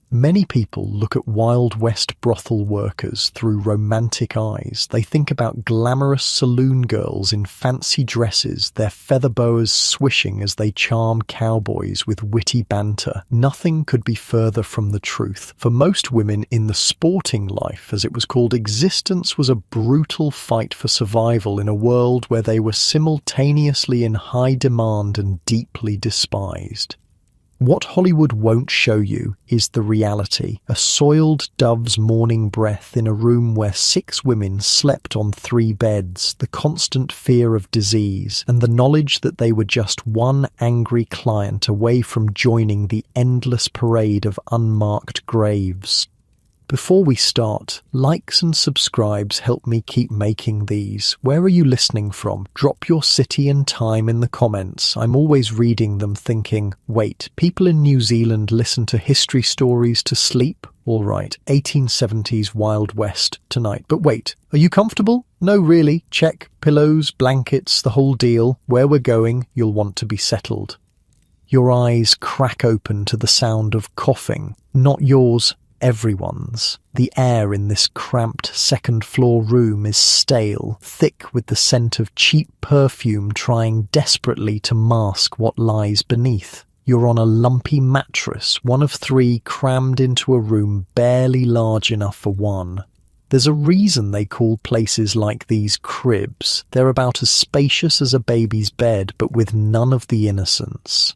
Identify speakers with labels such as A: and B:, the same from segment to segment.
A: Many people look at Wild West brothel workers through romantic eyes. They think about glamorous saloon girls in fancy dresses, their feather boas swishing as they charm cowboys with witty banter. Nothing could be further from the truth. For most women in the sporting life, as it was called, existence was a brutal fight for survival in a world where they were simultaneously in high demand and deeply despised. What Hollywood won't show you is the reality. A soiled dove's morning breath in a room where 6 women slept on 3 beds, the constant fear of disease, and the knowledge that they were just one angry client away from joining the endless parade of unmarked graves. Before we start, likes and subscribes help me keep making these. Where are you listening from? Drop your city and time in the comments. I'm always reading them thinking, wait, people in New Zealand listen to history stories to sleep? All right, 1870s Wild West tonight. But wait, are you comfortable? No, really. Check, pillows, blankets, the whole deal. Where we're going, you'll want to be settled. Your eyes crack open to the sound of coughing. Not yours. Everyone's. The air in this cramped second-floor room is stale, thick with the scent of cheap perfume trying desperately to mask what lies beneath. You're on a lumpy mattress, one of 3 crammed into a room barely large enough for one. There's a reason they call places like these cribs. They're about as spacious as a baby's bed, but with none of the innocence.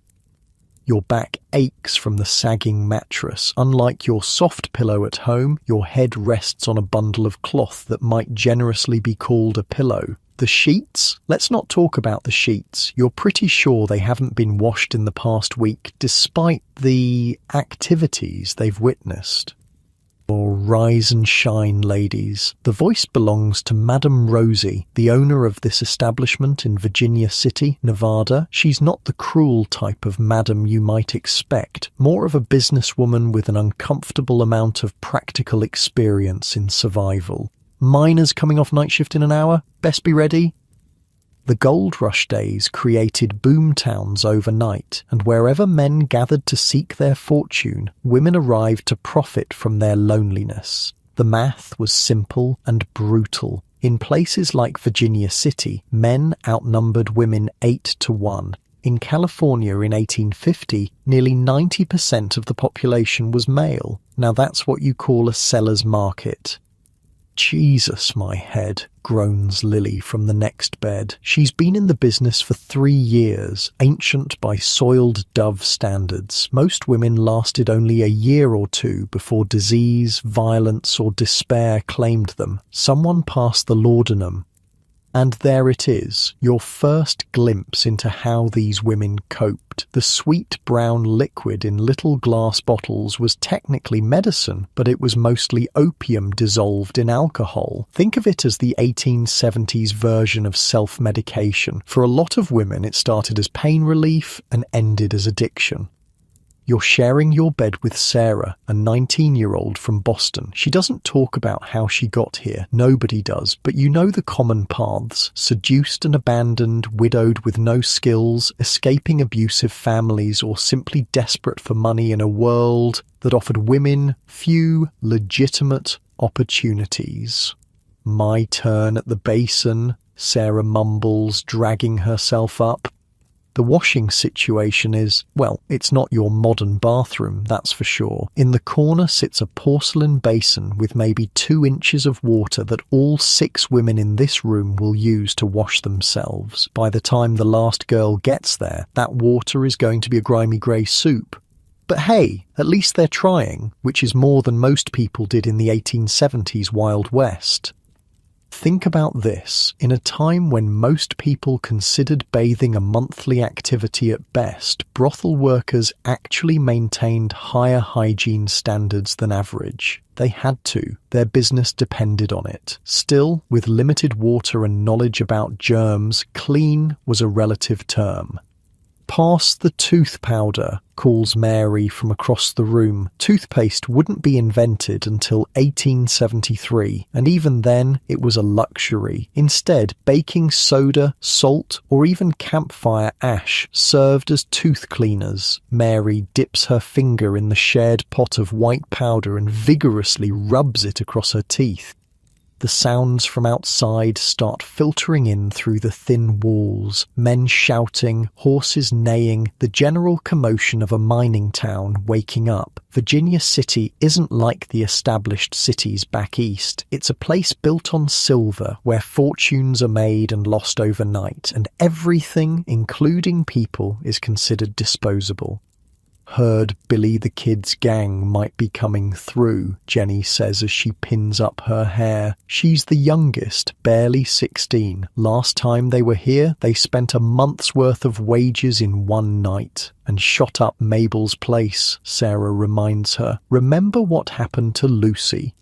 A: Your back aches from the sagging mattress. Unlike your soft pillow at home, your head rests on a bundle of cloth that might generously be called a pillow. The sheets? Let's not talk about the sheets. You're pretty sure they haven't been washed in the past week, despite the activities they've witnessed. Or rise and shine, ladies. The voice belongs to Madame Rosie, the owner of this establishment in Virginia City, Nevada. She's not the cruel type of madam you might expect, more of a businesswoman with an uncomfortable amount of practical experience in survival. Miners coming off night shift in an hour? Best be ready. The gold rush days created boom towns overnight, and wherever men gathered to seek their fortune, women arrived to profit from their loneliness. The math was simple and brutal. In places like Virginia City, men outnumbered women 8 to 1. In California in 1850, nearly 90% of the population was male. Now that's what you call a seller's market. Jesus, my head, groans Lily from the next bed. She's been in the business for 3 years, ancient by soiled dove standards. Most women lasted only a year or 2 before disease, violence, or despair claimed them. Someone passed the laudanum. And there it is, your first glimpse into how these women coped. The sweet brown liquid in little glass bottles was technically medicine, but it was mostly opium dissolved in alcohol. Think of it as the 1870s version of self-medication. For a lot of women, it started as pain relief and ended as addiction. You're sharing your bed with Sarah, a 19-year-old from Boston. She doesn't talk about how she got here. Nobody does. But you know the common paths. Seduced and abandoned, widowed with no skills, escaping abusive families, or simply desperate for money in a world that offered women few legitimate opportunities. My turn at the basin, Sarah mumbles, dragging herself up. The washing situation is, well, it's not your modern bathroom, that's for sure. In the corner sits a porcelain basin with maybe 2 inches of water that all 6 women in this room will use to wash themselves. By the time the last girl gets there, that water is going to be a grimy grey soup. But hey, at least they're trying, which is more than most people did in the 1870s Wild West. Think about this. In a time when most people considered bathing a monthly activity at best, brothel workers actually maintained higher hygiene standards than average. They had to. Their business depended on it. Still, with limited water and knowledge about germs, clean was a relative term. "Pass the tooth powder," calls Mary from across the room. Toothpaste wouldn't be invented until 1873, and even then it was a luxury. Instead, baking soda, salt, or even campfire ash served as tooth cleaners. Mary dips her finger in the shared pot of white powder and vigorously rubs it across her teeth. The sounds from outside start filtering in through the thin walls. Men shouting, horses neighing, the general commotion of a mining town waking up. Virginia City isn't like the established cities back east. It's a place built on silver, where fortunes are made and lost overnight, and everything, including people, is considered disposable. "Heard Billy the Kid's gang might be coming through," Jenny says as she pins up her hair. She's the youngest, barely 16. Last time they were here, they spent a month's worth of wages in one night and shot up Mabel's place, Sarah reminds her. "Remember what happened to Lucy?"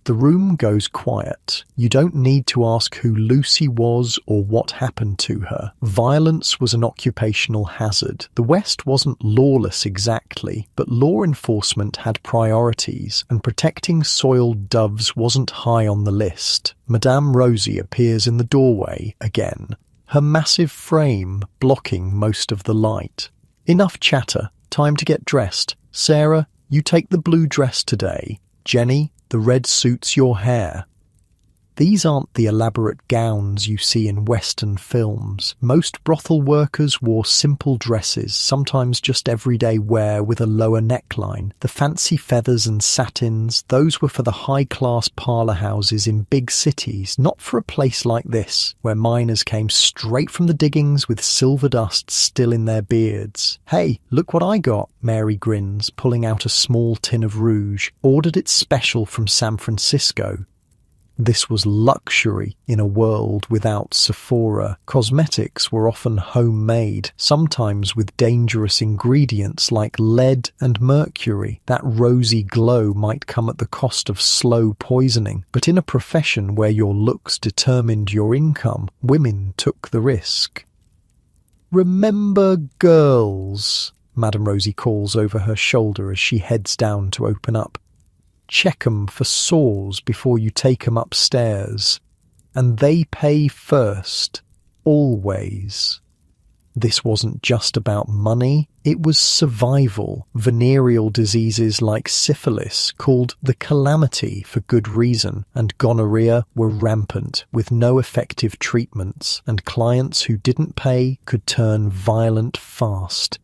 A: The room goes quiet. You don't need to ask who Lucy was or what happened to her. Violence was an occupational hazard. The West wasn't lawless exactly, but law enforcement had priorities, and protecting soiled doves wasn't high on the list. Madame Rosie appears in the doorway again, her massive frame blocking most of the light. "Enough chatter. Time to get dressed. Sarah, you take the blue dress today. Jenny, the red suits your hair." These aren't the elaborate gowns you see in Western films. Most brothel workers wore simple dresses, sometimes just everyday wear with a lower neckline. The fancy feathers and satins, those were for the high-class parlour houses in big cities, not for a place like this, where miners came straight from the diggings with silver dust still in their beards. "Hey, look what I got," Mary grins, pulling out a small tin of rouge. "Ordered it special from San Francisco." This was luxury in a world without Sephora. Cosmetics were often homemade, sometimes with dangerous ingredients like lead and mercury. That rosy glow might come at the cost of slow poisoning, but in a profession where your looks determined your income, women took the risk. "Remember, girls," Madame Rosie calls over her shoulder as she heads down to open up. "Check 'em for sores before you take 'em upstairs. And they pay first. Always." This wasn't just about money, it was survival. Venereal diseases like syphilis, called the calamity for good reason, and gonorrhea were rampant, with no effective treatments, and clients who didn't pay could turn violent fast.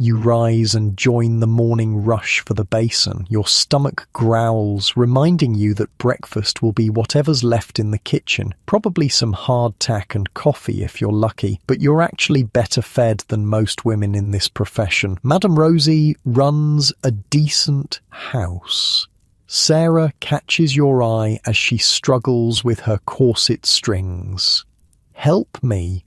A: You rise and join the morning rush for the basin. Your stomach growls, reminding you that breakfast will be whatever's left in the kitchen. Probably some hardtack and coffee if you're lucky, but you're actually better fed than most women in this profession. Madame Rosie runs a decent house. Sarah catches your eye as she struggles with her corset strings. "Help me."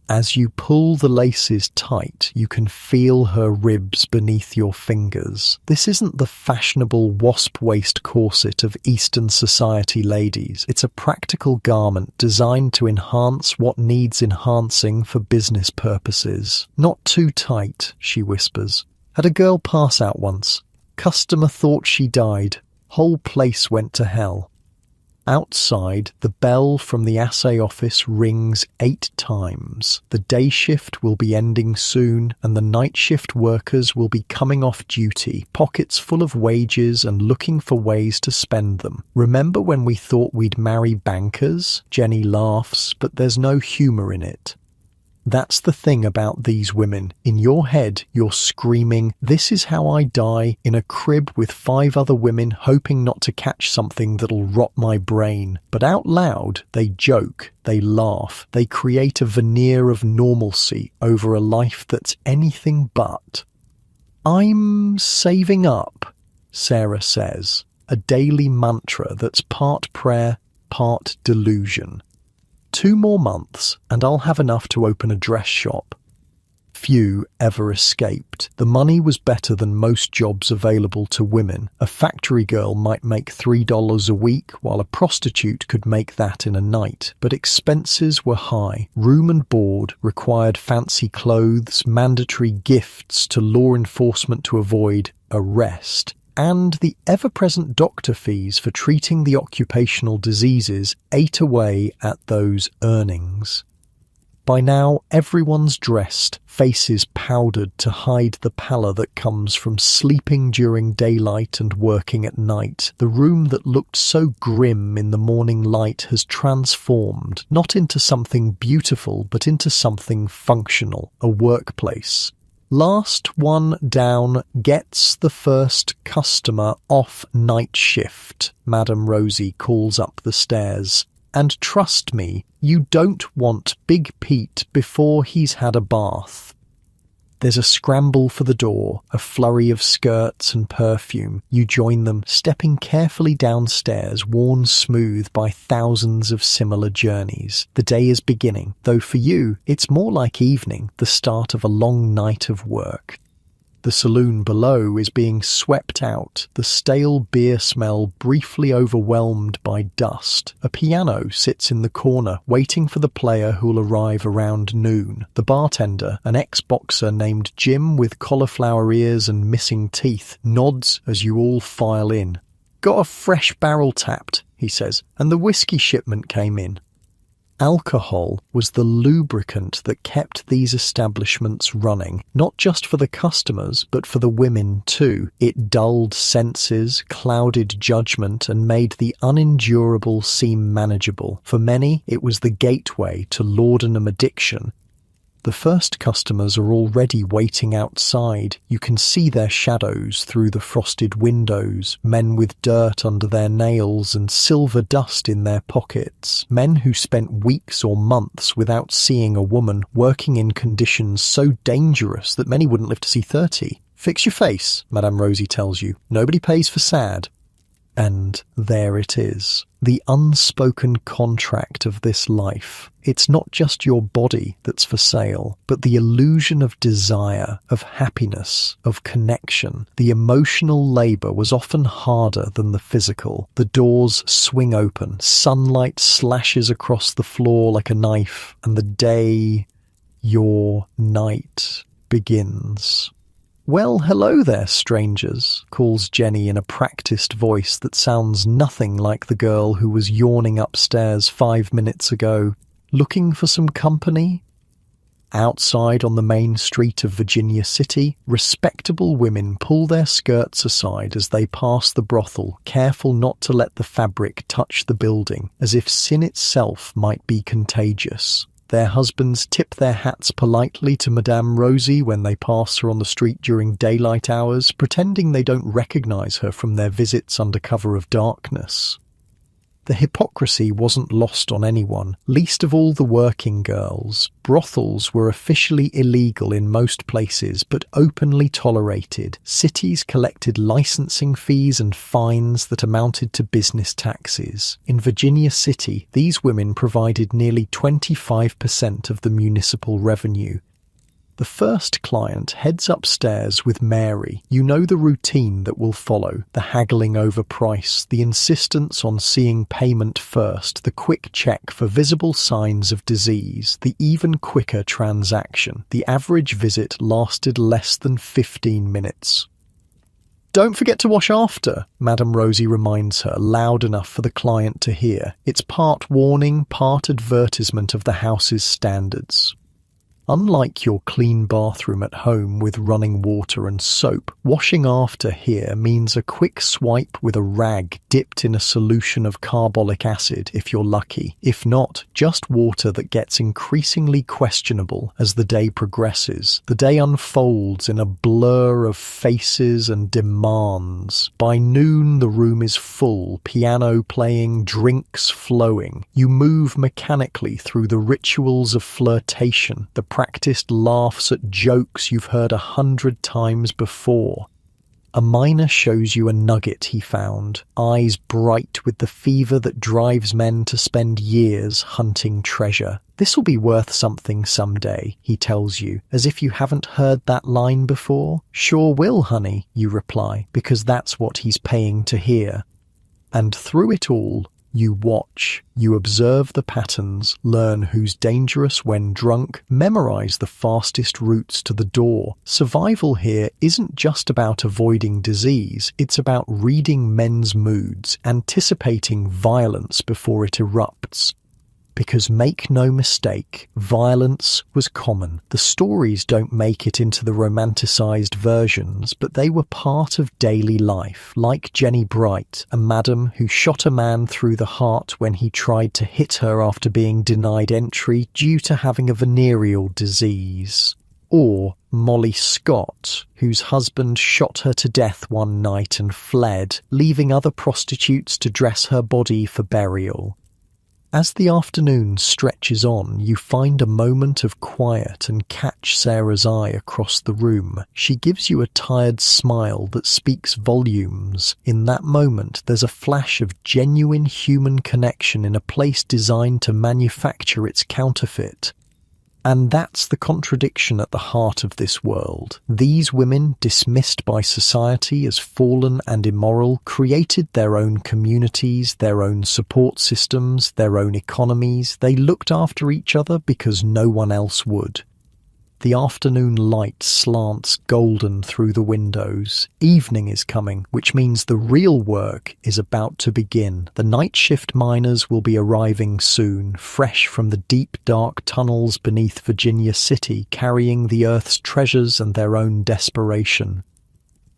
A: As you pull the laces tight, you can feel her ribs beneath your fingers. This isn't the fashionable wasp waist corset of Eastern society ladies. It's a practical garment designed to enhance what needs enhancing for business purposes. "Not too tight," she whispers. "Had a girl pass out once. Customer thought she died. Whole place went to hell." Outside, the bell from the assay office rings 8 times. The day shift will be ending soon, and the night shift workers will be coming off duty, pockets full of wages and looking for ways to spend them. "Remember when we thought we'd marry bankers?" Jenny laughs, but there's no humour in it. That's the thing about these women. In your head, you're screaming, "This is how I die, in a crib with 5 other women, hoping not to catch something that'll rot my brain." But out loud, they joke, they laugh, they create a veneer of normalcy over a life that's anything but. "I'm saving up," Sarah says, a daily mantra that's part prayer, part delusion. 2 more months, and I'll have enough to open a dress shop. Few ever escaped. The money was better than most jobs available to women. A factory girl might make $3 a week, while a prostitute could make that in a night. But expenses were high. Room and board required fancy clothes, mandatory gifts to law enforcement to avoid arrest, and the ever-present doctor fees for treating the occupational diseases ate away at those earnings. By now, everyone's dressed, faces powdered to hide the pallor that comes from sleeping during daylight and working at night. The room that looked so grim in the morning light has transformed, not into something beautiful, but into something functional, a workplace. Last one down gets the first customer off night shift, Madame Rosie calls up the stairs. And trust me, you don't want Big Pete before he's had a bath. There's a scramble for the door, a flurry of skirts and perfume. You join them, stepping carefully downstairs, worn smooth by thousands of similar journeys. The day is beginning, though for you, it's more like evening, the start of a long night of work. The saloon below is being swept out, the stale beer smell briefly overwhelmed by dust. A piano sits in the corner, waiting for the player who'll arrive around noon. The bartender, an ex-boxer named Jim with cauliflower ears and missing teeth, nods as you all file in. "Got a fresh barrel tapped," he says, "and the whiskey shipment came in." Alcohol was the lubricant that kept these establishments running, not just for the customers, but for the women too. It dulled senses, clouded judgment, and made the unendurable seem manageable. For many, it was the gateway to laudanum addiction. The first customers are already waiting outside. You can see their shadows through the frosted windows, men with dirt under their nails and silver dust in their pockets, men who spent weeks or months without seeing a woman, working in conditions so dangerous that many wouldn't live to see 30. "Fix your face," Madame Rosie tells you. "Nobody pays for sad." And there it is, the unspoken contract of this life. It's not just your body that's for sale, but the illusion of desire, of happiness, of connection. The emotional labor was often harder than the physical. The doors swing open, sunlight slashes across the floor like a knife, and the day, your night, begins. "Well, hello there, strangers," calls Jenny in a practiced voice that sounds nothing like the girl who was yawning upstairs 5 minutes ago. "Looking for some company?" Outside on the main street of Virginia City, respectable women pull their skirts aside as they pass the brothel, careful not to let the fabric touch the building, as if sin itself might be contagious. Their husbands tip their hats politely to Madame Rosie when they pass her on the street during daylight hours, pretending they don't recognize her from their visits under cover of darkness. The hypocrisy wasn't lost on anyone, least of all the working girls. Brothels were officially illegal in most places, but openly tolerated. Cities collected licensing fees and fines that amounted to business taxes. In Virginia City, these women provided nearly 25% of the municipal revenue. The first client heads upstairs with Mary. You know the routine that will follow, the haggling over price, the insistence on seeing payment first, the quick check for visible signs of disease, the even quicker transaction. The average visit lasted less than 15 minutes. "Don't forget to wash after," Madame Rosie reminds her, loud enough for the client to hear. It's part warning, part advertisement of the house's standards. Unlike your clean bathroom at home with running water and soap, washing after here means a quick swipe with a rag dipped in a solution of carbolic acid if you're lucky. If not, just water that gets increasingly questionable as the day progresses. The day unfolds in a blur of faces and demands. By noon, the room is full, piano playing, drinks flowing. You move mechanically through the rituals of flirtation, the practiced laughs at jokes you've heard 100 times before. A miner shows you a nugget he found, eyes bright with the fever that drives men to spend years hunting treasure. "This'll be worth something someday," he tells you, as if you haven't heard that line before. "Sure will, honey," you reply, because that's what he's paying to hear. And through it all, you watch, you observe the patterns, learn who's dangerous when drunk, memorize the fastest routes to the door. Survival here isn't just about avoiding disease, it's about reading men's moods, anticipating violence before it erupts. Because make no mistake, violence was common. The stories don't make it into the romanticized versions, but they were part of daily life, like Jenny Bright, a madam who shot a man through the heart when he tried to hit her after being denied entry due to having a venereal disease. Or Molly Scott, whose husband shot her to death one night and fled, leaving other prostitutes to dress her body for burial. As the afternoon stretches on, you find a moment of quiet and catch Sarah's eye across the room. She gives you a tired smile that speaks volumes. In that moment, there's a flash of genuine human connection in a place designed to manufacture its counterfeit. And that's the contradiction at the heart of this world. These women, dismissed by society as fallen and immoral, created their own communities, their own support systems, their own economies. They looked after each other because no one else would. The afternoon light slants golden through the windows. Evening is coming, which means the real work is about to begin. The night shift miners will be arriving soon, fresh from the deep, dark tunnels beneath Virginia City, carrying the Earth's treasures and their own desperation.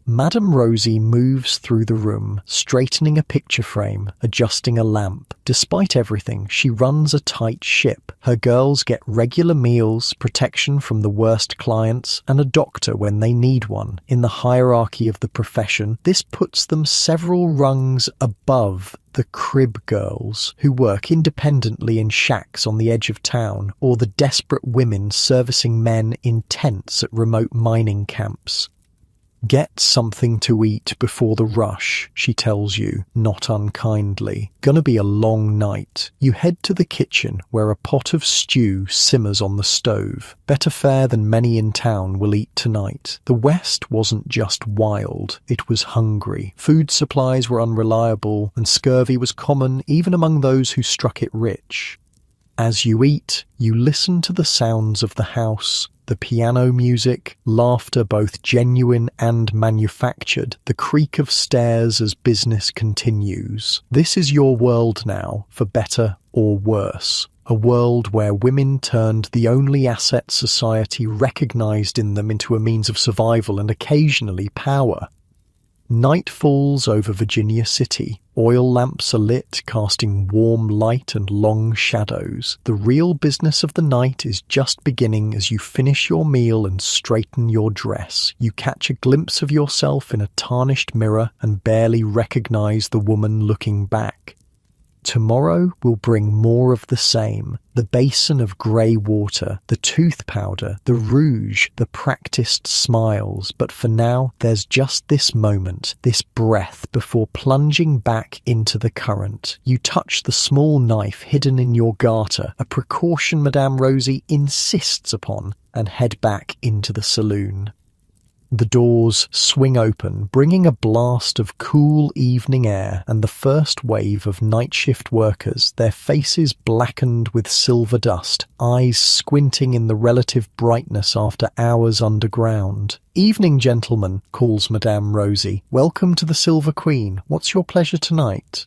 A: Madame Rosie moves through the room, straightening a picture frame, adjusting a lamp. Despite everything, she runs a tight ship. Her girls get regular meals, protection from the worst clients, and a doctor when they need one. In the hierarchy of the profession, this puts them several rungs above the crib girls, who work independently in shacks on the edge of town, or the desperate women servicing men in tents at remote mining camps. "Get something to eat before the rush," she tells you, not unkindly. "Gonna be a long night." You head to the kitchen, where a pot of stew simmers on the stove. Better fare than many in town will eat tonight. The West wasn't just wild, it was hungry. Food supplies were unreliable, and scurvy was common even among those who struck it rich. As you eat, you listen to the sounds of the house. The piano music, laughter both genuine and manufactured, the creak of stairs as business continues. This is your world now, for better or worse. A world where women turned the only asset society recognized in them into a means of survival and occasionally power. Night falls over Virginia City. Oil lamps are lit, casting warm light and long shadows. The real business of the night is just beginning as you finish your meal and straighten your dress. You catch a glimpse of yourself in a tarnished mirror and barely recognize the woman looking back. Tomorrow will bring more of the same. The basin of grey water, the tooth powder, the rouge, the practiced smiles. But for now, there's just this moment, this breath before plunging back into the current. You touch the small knife hidden in your garter, a precaution Madame Rosie insists upon, and head back into the saloon. The doors swing open, bringing a blast of cool evening air and the first wave of night shift workers, their faces blackened with silver dust, eyes squinting in the relative brightness after hours underground. "Evening, gentlemen," calls Madame Rosie. "Welcome to the Silver Queen. What's your pleasure tonight?"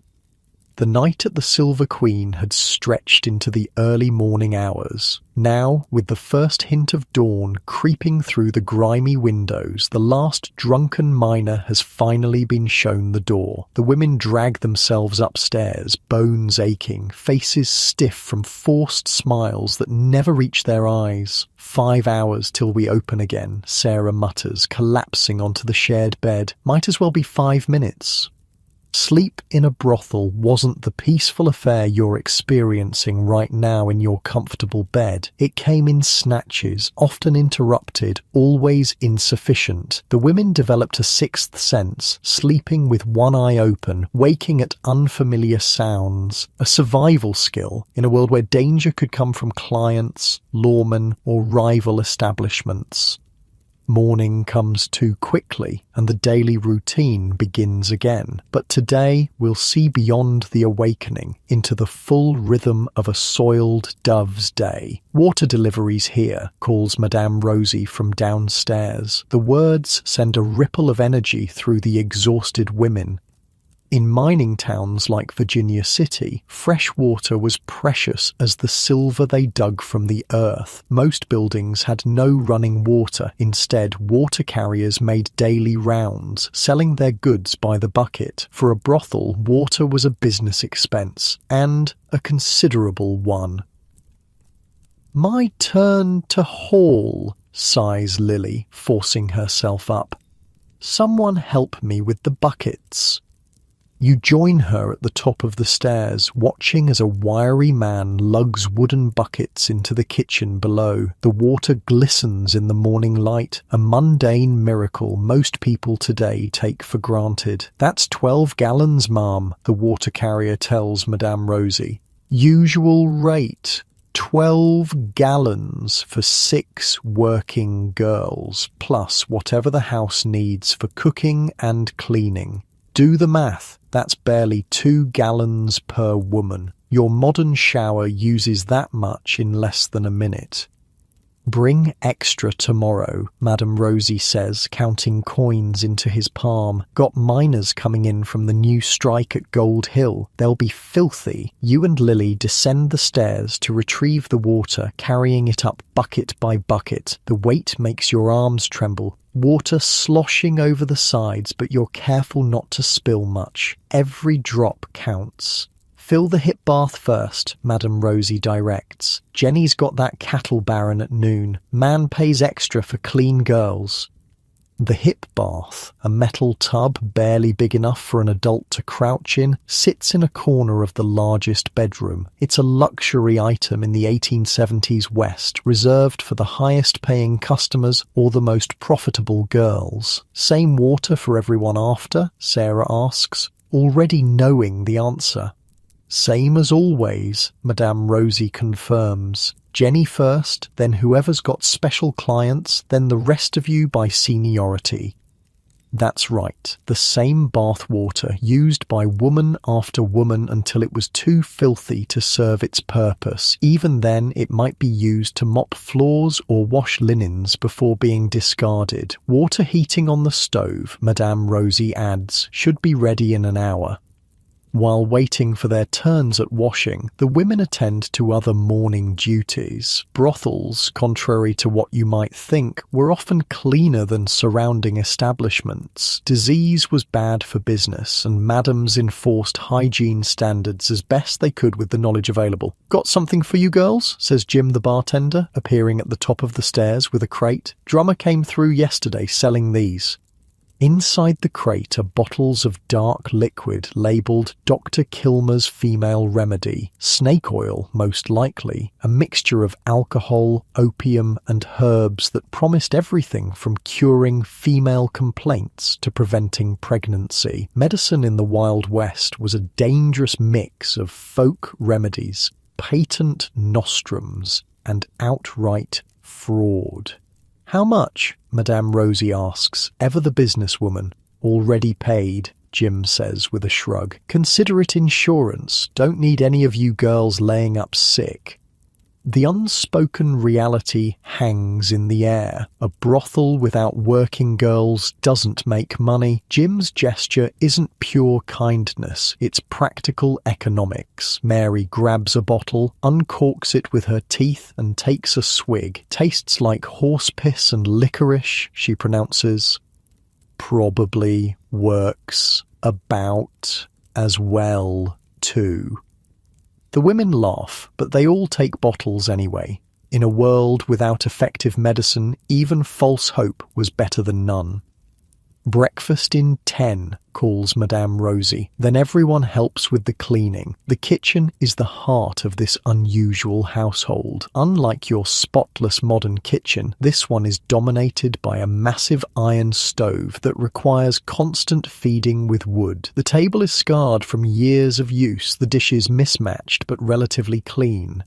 A: The night at the Silver Queen had stretched into the early morning hours. Now, with the first hint of dawn creeping through the grimy windows, the last drunken miner has finally been shown the door. The women drag themselves upstairs, bones aching, faces stiff from forced smiles that never reach their eyes. 5 hours till we open again, Sarah mutters, collapsing onto the shared bed. Might as well be 5 minutes. Sleep in a brothel wasn't the peaceful affair you're experiencing right now in your comfortable bed. It came in snatches, often interrupted, always insufficient. The women developed a sixth sense, sleeping with one eye open, waking at unfamiliar sounds. A survival skill in a world where danger could come from clients, lawmen, or rival establishments. Morning comes too quickly and the daily routine begins again. But today we'll see beyond the awakening into the full rhythm of a soiled dove's day. "Water deliveries here," calls Madame Rosie from downstairs. The words send a ripple of energy through the exhausted women. In mining towns like Virginia City, fresh water was precious as the silver they dug from the earth. Most buildings had no running water. Instead, water carriers made daily rounds, selling their goods by the bucket. For a brothel, water was a business expense, and a considerable one. "My turn to haul," sighs Lily, forcing herself up. "Someone help me with the buckets." You join her at the top of the stairs, watching as a wiry man lugs wooden buckets into the kitchen below. The water glistens in the morning light, a mundane miracle most people today take for granted. "That's 12 gallons, ma'am," the water carrier tells Madame Rosie. "Usual rate. 12 gallons for 6 working girls, plus whatever the house needs for cooking and cleaning. Do the math. That's barely 2 gallons per woman. Your modern shower uses that much in less than a minute." "Bring extra tomorrow," Madame Rosie says, counting coins into his palm. "Got miners coming in from the new strike at Gold Hill. They'll be filthy." You and Lily descend the stairs to retrieve the water, carrying it up bucket by bucket. The weight makes your arms tremble. Water sloshing over the sides, but you're careful not to spill much. Every drop counts. "Fill the hip bath first," Madame Rosie directs. "Jenny's got that cattle baron at noon. Man pays extra for clean girls." The hip bath, a metal tub barely big enough for an adult to crouch in, sits in a corner of the largest bedroom. It's a luxury item in the 1870s West, reserved for the highest-paying customers or the most profitable girls. "Same water for everyone after?" Sarah asks, already knowing the answer. "Same as always," Madame Rosie confirms. "Jenny first, then whoever's got special clients, then the rest of you by seniority." That's right, the same bath water used by woman after woman until it was too filthy to serve its purpose. Even then, it might be used to mop floors or wash linens before being discarded. "Water heating on the stove," Madame Rosie adds, "should be ready in an hour." While waiting for their turns at washing, the women attend to other morning duties. Brothels, contrary to what you might think, were often cleaner than surrounding establishments. Disease was bad for business, and madams enforced hygiene standards as best they could with the knowledge available. "Got something for you girls?" says Jim the bartender, appearing at the top of the stairs with a crate. "Drummer came through yesterday selling these." Inside the crate are bottles of dark liquid labelled Dr. Kilmer's Female Remedy, snake oil most likely, a mixture of alcohol, opium and herbs that promised everything from curing female complaints to preventing pregnancy. Medicine in the Wild West was a dangerous mix of folk remedies, patent nostrums and outright fraud. "How much?" Madame Rosie asks, ever the businesswoman. "Already paid," Jim says with a shrug. "Consider it insurance. Don't need any of you girls laying up sick." The unspoken reality hangs in the air. A brothel without working girls doesn't make money. Jim's gesture isn't pure kindness, it's practical economics. Mary grabs a bottle, uncorks it with her teeth and takes a swig. "Tastes like horse piss and licorice," she pronounces. "Probably works about as well, too." The women laugh, but they all take bottles anyway. In a world without effective medicine, even false hope was better than none. Breakfast in 10, calls Madame Rosie. Then everyone helps with the cleaning. The kitchen is the heart of this unusual household. Unlike your spotless modern kitchen, this one is dominated by a massive iron stove that requires constant feeding with wood. The table is scarred from years of use, the dishes mismatched but relatively clean.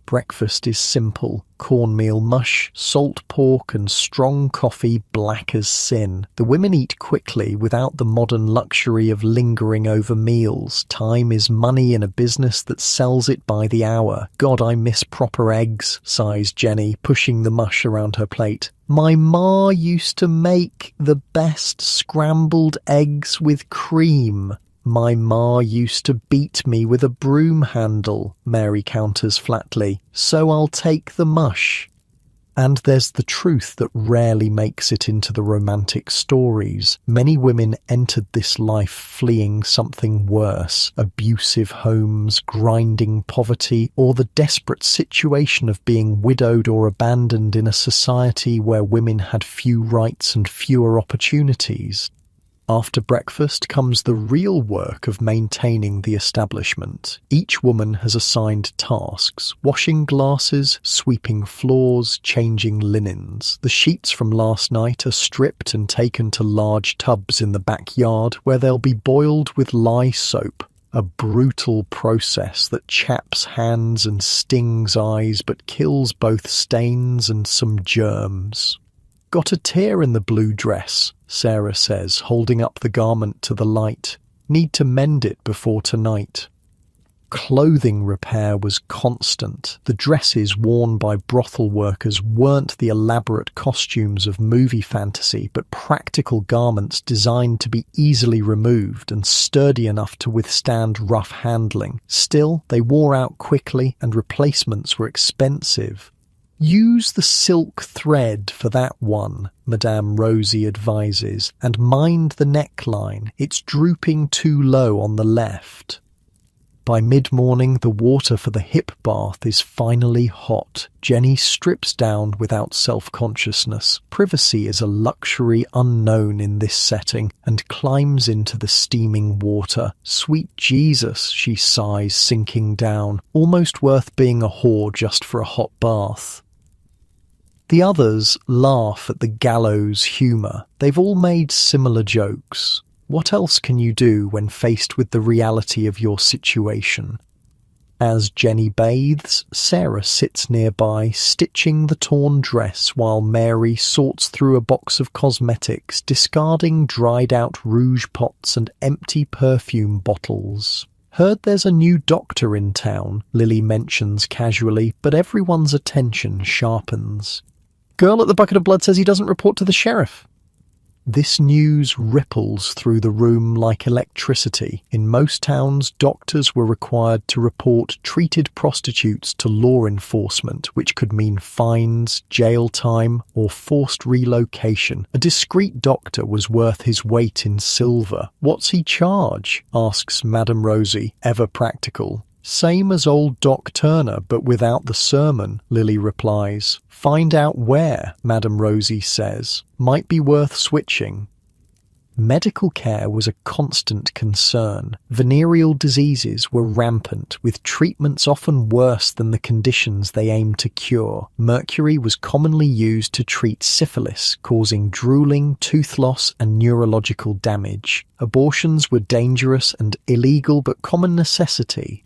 A: Breakfast is simple: cornmeal mush, salt pork, and strong coffee black as sin. The women eat quickly without the modern luxury of lingering over meals. Time is money in a business that sells it by the hour. God, I miss proper eggs, sighs Jenny, pushing the mush around her plate. My ma used to make the best scrambled eggs with cream. My ma used to beat me with a broom handle, Mary counters flatly, so I'll take the mush. And there's the truth that rarely makes it into the romantic stories. Many women entered this life fleeing something worse: abusive homes, grinding poverty, or the desperate situation of being widowed or abandoned in a society where women had few rights and fewer opportunities. After breakfast comes the real work of maintaining the establishment. Each woman has assigned tasks: washing glasses, sweeping floors, changing linens. The sheets from last night are stripped and taken to large tubs in the backyard where they'll be boiled with lye soap. A brutal process that chaps hands and stings eyes but kills both stains and some germs. Got a tear in the blue dress, Sarah says, holding up the garment to the light. Need to mend it before tonight. Clothing repair was constant. The dresses worn by brothel workers weren't the elaborate costumes of movie fantasy, but practical garments designed to be easily removed and sturdy enough to withstand rough handling. Still, they wore out quickly and replacements were expensive. Use the silk thread for that one, Madame Rosie advises, and mind the neckline. It's drooping too low on the left. By mid-morning, the water for the hip bath is finally hot. Jenny strips down without self-consciousness. Privacy is a luxury unknown in this setting, and climbs into the steaming water. Sweet Jesus, she sighs, sinking down. Almost worth being a whore just for a hot bath. The others laugh at the gallows humour. They've all made similar jokes. What else can you do when faced with the reality of your situation? As Jenny bathes, Sarah sits nearby, stitching the torn dress while Mary sorts through a box of cosmetics, discarding dried-out rouge pots and empty perfume bottles. Heard there's a new doctor in town, Lily mentions casually, but everyone's attention sharpens. Girl at the bucket of blood says he doesn't report to the sheriff. This news ripples through the room like electricity. In most towns, doctors were required to report treated prostitutes to law enforcement, which could mean fines, jail time, or forced relocation. A discreet doctor was worth his weight in silver. What's he charge? Asks Madame Rosie, ever practical. Same as old Doc Turner, but without the sermon, Lily replies. Find out where, Madame Rosie says. Might be worth switching. Medical care was a constant concern. Venereal diseases were rampant, with treatments often worse than the conditions they aimed to cure. Mercury was commonly used to treat syphilis, causing drooling, tooth loss, and neurological damage. Abortions were dangerous and illegal but common necessity.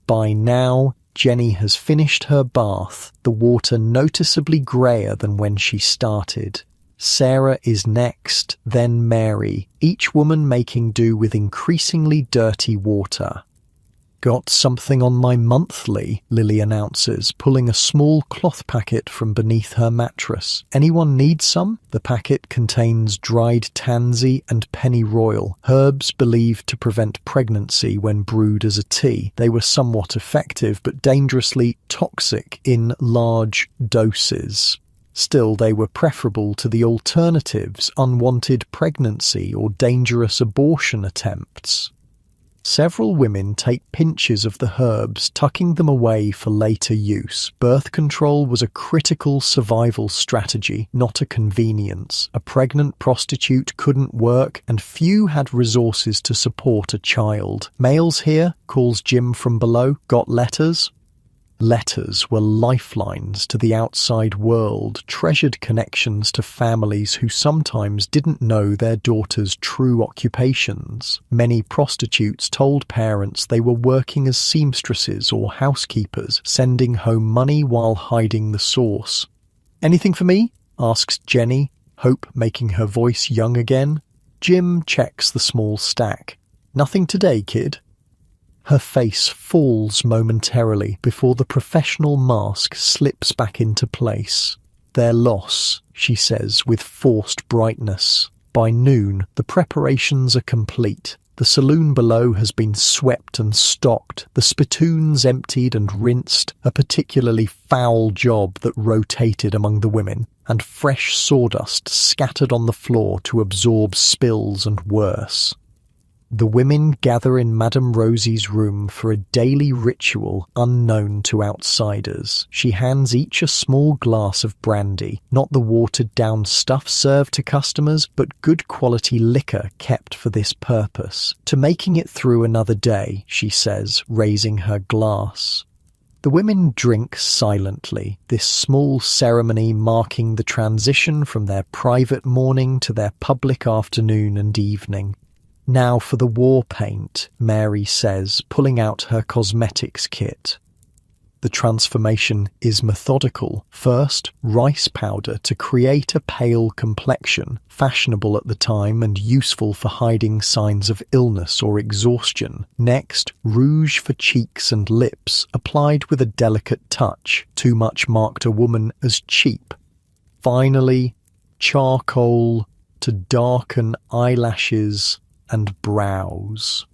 A: By now, Jenny has finished her bath, the water noticeably greyer than when she started. Sarah is next, then Mary, each woman making do with increasingly dirty water. Got something on my monthly, Lily announces, pulling a small cloth packet from beneath her mattress. Anyone need some? The packet contains dried tansy and pennyroyal, herbs believed to prevent pregnancy when brewed as a tea. They were somewhat effective, but dangerously toxic in large doses. Still, they were preferable to the alternatives: unwanted pregnancy or dangerous abortion attempts. Several women take pinches of the herbs, tucking them away for later use. Birth control was a critical survival strategy, not a convenience. A pregnant prostitute couldn't work, and few had resources to support a child. Males here, calls Jim from below, got letters? Letters were lifelines to the outside world, treasured connections to families who sometimes didn't know their daughters' true occupations. Many prostitutes told parents they were working as seamstresses or housekeepers, sending home money while hiding the source. "Anything for me?" asks Jenny, hope making her voice young again. Jim checks the small stack. "Nothing today, kid." Her face falls momentarily before the professional mask slips back into place. "Their loss," she says with forced brightness. By noon, the preparations are complete. The saloon below has been swept and stocked, the spittoons emptied and rinsed, a particularly foul job that rotated among the women, and fresh sawdust scattered on the floor to absorb spills and worse. The women gather in Madame Rosie's room for a daily ritual unknown to outsiders. She hands each a small glass of brandy, not the watered-down stuff served to customers, but good-quality liquor kept for this purpose. "To making it through another day," she says, raising her glass. The women drink silently, this small ceremony marking the transition from their private morning to their public afternoon and evening. "Now for the war paint," Mary says, pulling out her cosmetics kit. The transformation is methodical. First, rice powder to create a pale complexion, fashionable at the time and useful for hiding signs of illness or exhaustion. Next, rouge for cheeks and lips, applied with a delicate touch. Too much marked a woman as cheap. Finally, charcoal to darken eyelashes and brows.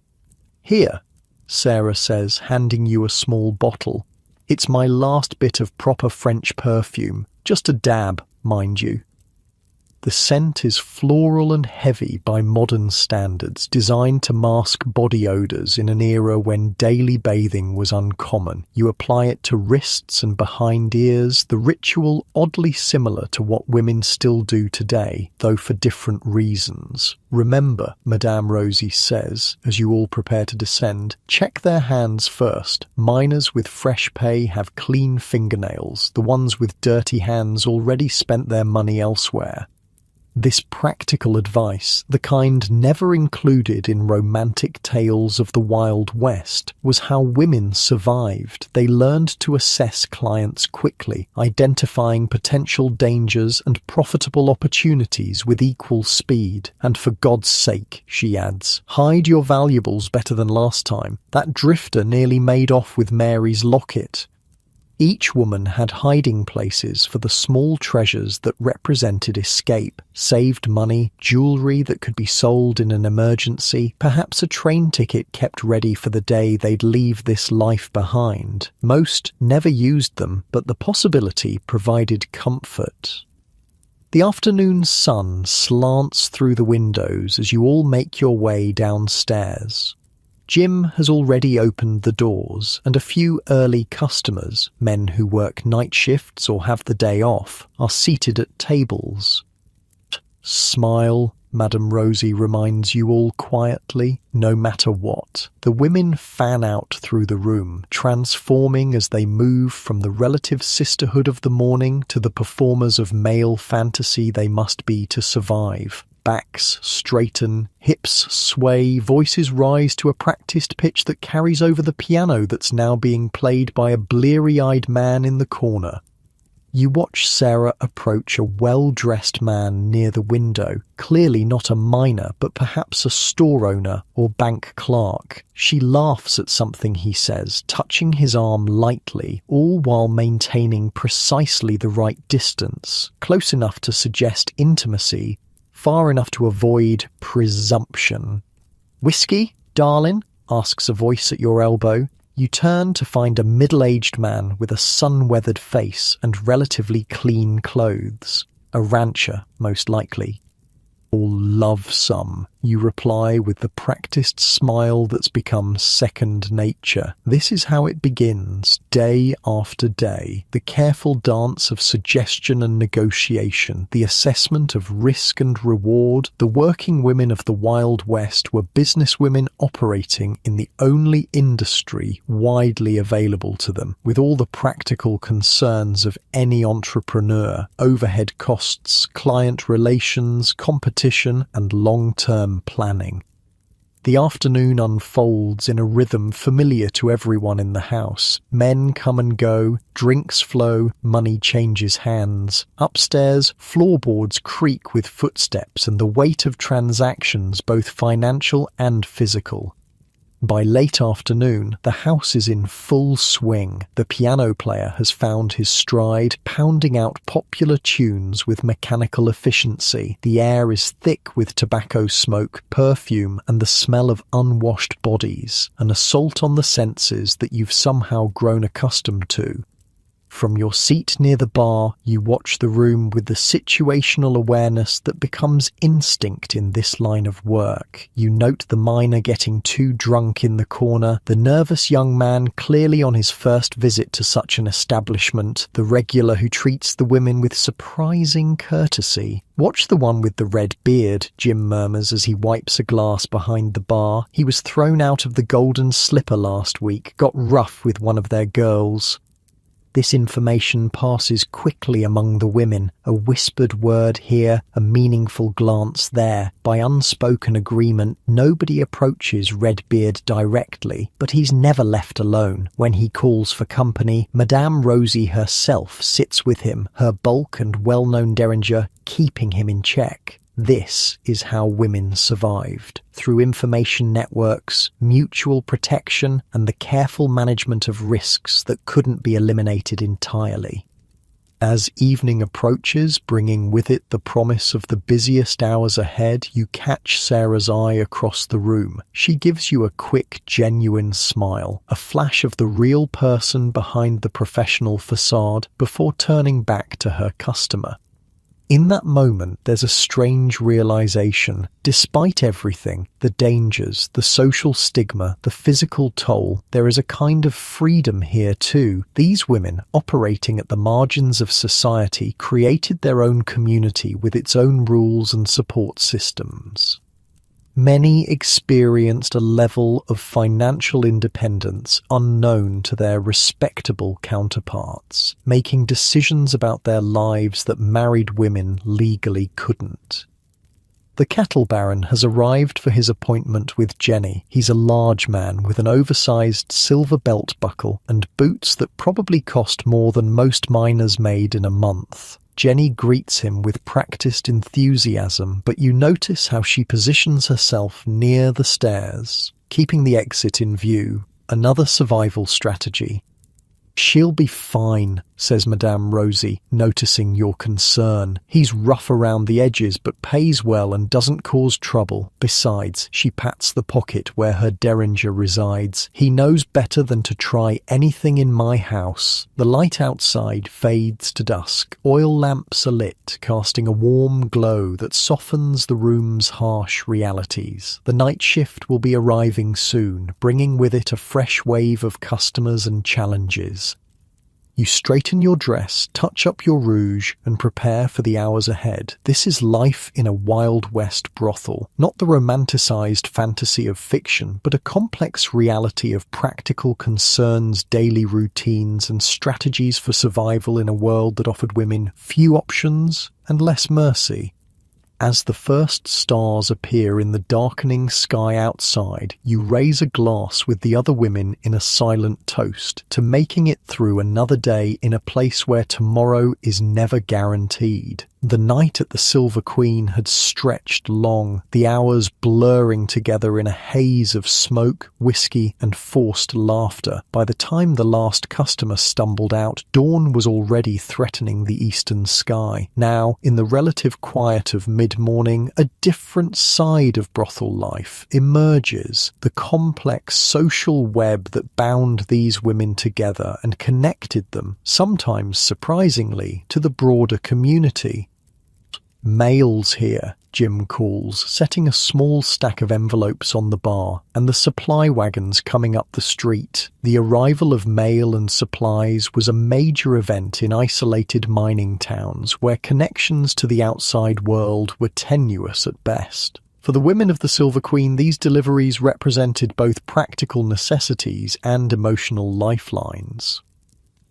A: "Here," Sarah says, handing you a small bottle. "It's my last bit of proper French perfume. Just a dab, mind you." The scent is floral and heavy by modern standards, designed to mask body odours in an era when daily bathing was uncommon. You apply it to wrists and behind ears, the ritual oddly similar to what women still do today, though for different reasons. "Remember," Madame Rosie says, as you all prepare to descend, "check their hands first. Miners with fresh pay have clean fingernails. The ones with dirty hands already spent their money elsewhere." This practical advice, the kind never included in romantic tales of the Wild West, was how women survived. They learned to assess clients quickly, identifying potential dangers and profitable opportunities with equal speed. "And for God's sake," she adds, "hide your valuables better than last time. That drifter nearly made off with Mary's locket." Each woman had hiding places for the small treasures that represented escape, saved money, jewellery that could be sold in an emergency, perhaps a train ticket kept ready for the day they'd leave this life behind. Most never used them, but the possibility provided comfort. The afternoon sun slants through the windows as you all make your way downstairs. Jim has already opened the doors, and a few early customers, men who work night shifts or have the day off, are seated at tables. "Smile," Madame Rosie reminds you all quietly, no matter what. The women fan out through the room, transforming as they move from the relative sisterhood of the morning to the performers of male fantasy they must be to survive. Backs straighten, hips sway, voices rise to a practiced pitch that carries over the piano that's now being played by a bleary-eyed man in the corner. You watch Sarah approach a well-dressed man near the window, clearly not a miner, but perhaps a store owner or bank clerk. She laughs at something he says, touching his arm lightly, all while maintaining precisely the right distance, close enough to suggest intimacy, far enough to avoid presumption. "Whiskey, darling?" asks a voice at your elbow. You turn to find a middle-aged man with a sun-weathered face and relatively clean clothes. A rancher, most likely. "All love some," you reply with the practiced smile that's become second nature. This is how it begins, day after day. The careful dance of suggestion and negotiation, the assessment of risk and reward. The working women of the Wild West were businesswomen operating in the only industry widely available to them, with all the practical concerns of any entrepreneur: overhead costs, client relations, competition, and long-term planning. The afternoon unfolds in a rhythm familiar to everyone in the house. Men come and go, drinks flow, money changes hands. Upstairs, floorboards creak with footsteps and the weight of transactions, both financial and physical. By late afternoon, the house is in full swing. The piano player has found his stride, pounding out popular tunes with mechanical efficiency. The air is thick with tobacco smoke, perfume, and the smell of unwashed bodies, an assault on the senses that you've somehow grown accustomed to. From your seat near the bar, you watch the room with the situational awareness that becomes instinct in this line of work. You note the miner getting too drunk in the corner, the nervous young man clearly on his first visit to such an establishment, the regular who treats the women with surprising courtesy. "Watch the one with the red beard," Jim murmurs as he wipes a glass behind the bar. "He was thrown out of the Golden Slipper last week, got rough with one of their girls." This information passes quickly among the women, a whispered word here, a meaningful glance there. By unspoken agreement, nobody approaches Redbeard directly, but he's never left alone. When he calls for company, Madame Rosie herself sits with him, her bulk and well-known derringer keeping him in check. This is how women survived, through information networks, mutual protection, and the careful management of risks that couldn't be eliminated entirely. As evening approaches, bringing with it the promise of the busiest hours ahead, you catch Sarah's eye across the room. She gives you a quick, genuine smile, a flash of the real person behind the professional facade before turning back to her customer. In that moment, there's a strange realization. Despite everything, the dangers, the social stigma, the physical toll, there is a kind of freedom here too. These women, operating at the margins of society, created their own community with its own rules and support systems. Many experienced a level of financial independence unknown to their respectable counterparts, making decisions about their lives that married women legally couldn't. The cattle baron has arrived for his appointment with Jenny. He's a large man with an oversized silver belt buckle and boots that probably cost more than most miners made in a month. Jenny greets him with practiced enthusiasm, but you notice how she positions herself near the stairs, keeping the exit in view. Another survival strategy. "She'll be fine," says Madame Rosie, noticing your concern. "He's rough around the edges but pays well and doesn't cause trouble. Besides," she pats the pocket where her derringer resides, "he knows better than to try anything in my house." The light outside fades to dusk. Oil lamps are lit, casting a warm glow that softens the room's harsh realities. The night shift will be arriving soon, bringing with it a fresh wave of customers and challenges. You straighten your dress, touch up your rouge, and prepare for the hours ahead. This is life in a Wild West brothel, not the romanticized fantasy of fiction, but a complex reality of practical concerns, daily routines, and strategies for survival in a world that offered women few options and less mercy. As the first stars appear in the darkening sky outside, you raise a glass with the other women in a silent toast to making it through another day in a place where tomorrow is never guaranteed. The night at the Silver Queen had stretched long, the hours blurring together in a haze of smoke, whiskey, and forced laughter. By the time the last customer stumbled out, dawn was already threatening the eastern sky. Now, in the relative quiet of mid-morning, a different side of brothel life emerges. The complex social web that bound these women together and connected them, sometimes surprisingly, to the broader community. Males here, Jim calls, setting a small stack of envelopes on the bar, and the supply wagons coming up the street. The arrival of mail and supplies was a major event in isolated mining towns where connections to the outside world were tenuous at best. For the women of the Silver Queen, these deliveries represented both practical necessities and emotional lifelines.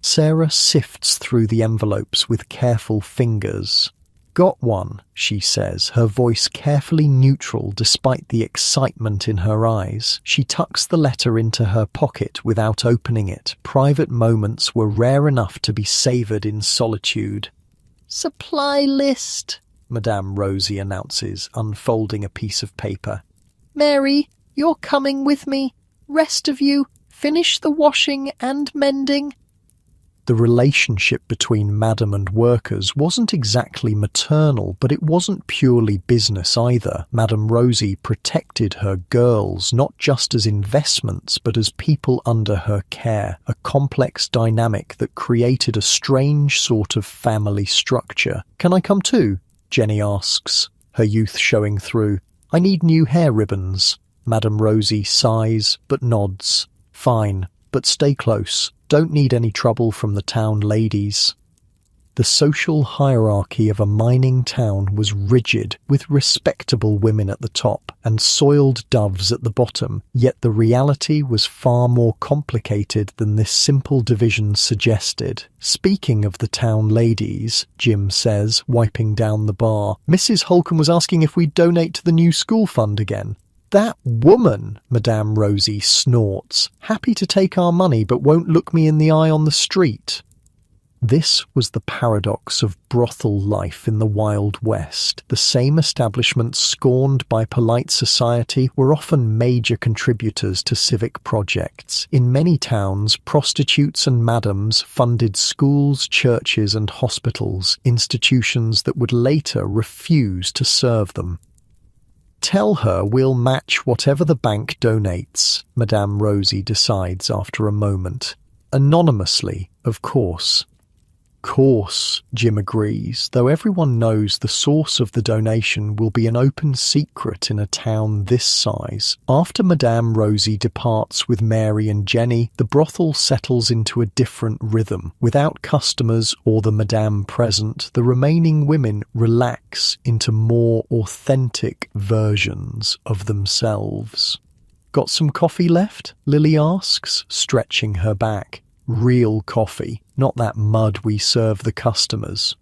A: Sarah sifts through the envelopes with careful fingers. "Got one," she says, her voice carefully neutral despite the excitement in her eyes. She tucks the letter into her pocket without opening it. Private moments were rare enough to be savoured in solitude. "Supply list," Madame Rosie announces, unfolding a piece of paper. "Mary, you're coming with me. Rest of you, finish the washing and mending." The relationship between Madame and workers wasn't exactly maternal, but it wasn't purely business either. Madame Rosie protected her girls, not just as investments, but as people under her care, a complex dynamic that created a strange sort of family structure. "Can I come too?" Jenny asks, her youth showing through. "I need new hair ribbons." Madame Rosie sighs, but nods. "Fine, but stay close. Don't need any trouble from the town ladies." The social hierarchy of a mining town was rigid, with respectable women at the top and soiled doves at the bottom, yet the reality was far more complicated than this simple division suggested. "Speaking of the town ladies," Jim says, wiping down the bar, "Mrs. Holcomb was asking if we'd donate to the new school fund again." "That woman," Madame Rosie snorts, "happy to take our money but won't look me in the eye on the street." This was the paradox of brothel life in the Wild West. The same establishments scorned by polite society were often major contributors to civic projects. In many towns, prostitutes and madams funded schools, churches and hospitals, institutions that would later refuse to serve them. "Tell her we'll match whatever the bank donates," Madame Rosie decides after a moment. "Anonymously, of course." "Course," Jim agrees, though everyone knows the source of the donation will be an open secret in a town this size. After Madame Rosie departs with Mary and Jenny, the brothel settles into a different rhythm. Without customers or the Madame present, the remaining women relax into more authentic versions of themselves. "Got some coffee left?" Lily asks, stretching her back. "Real coffee, not that mud we serve the customers."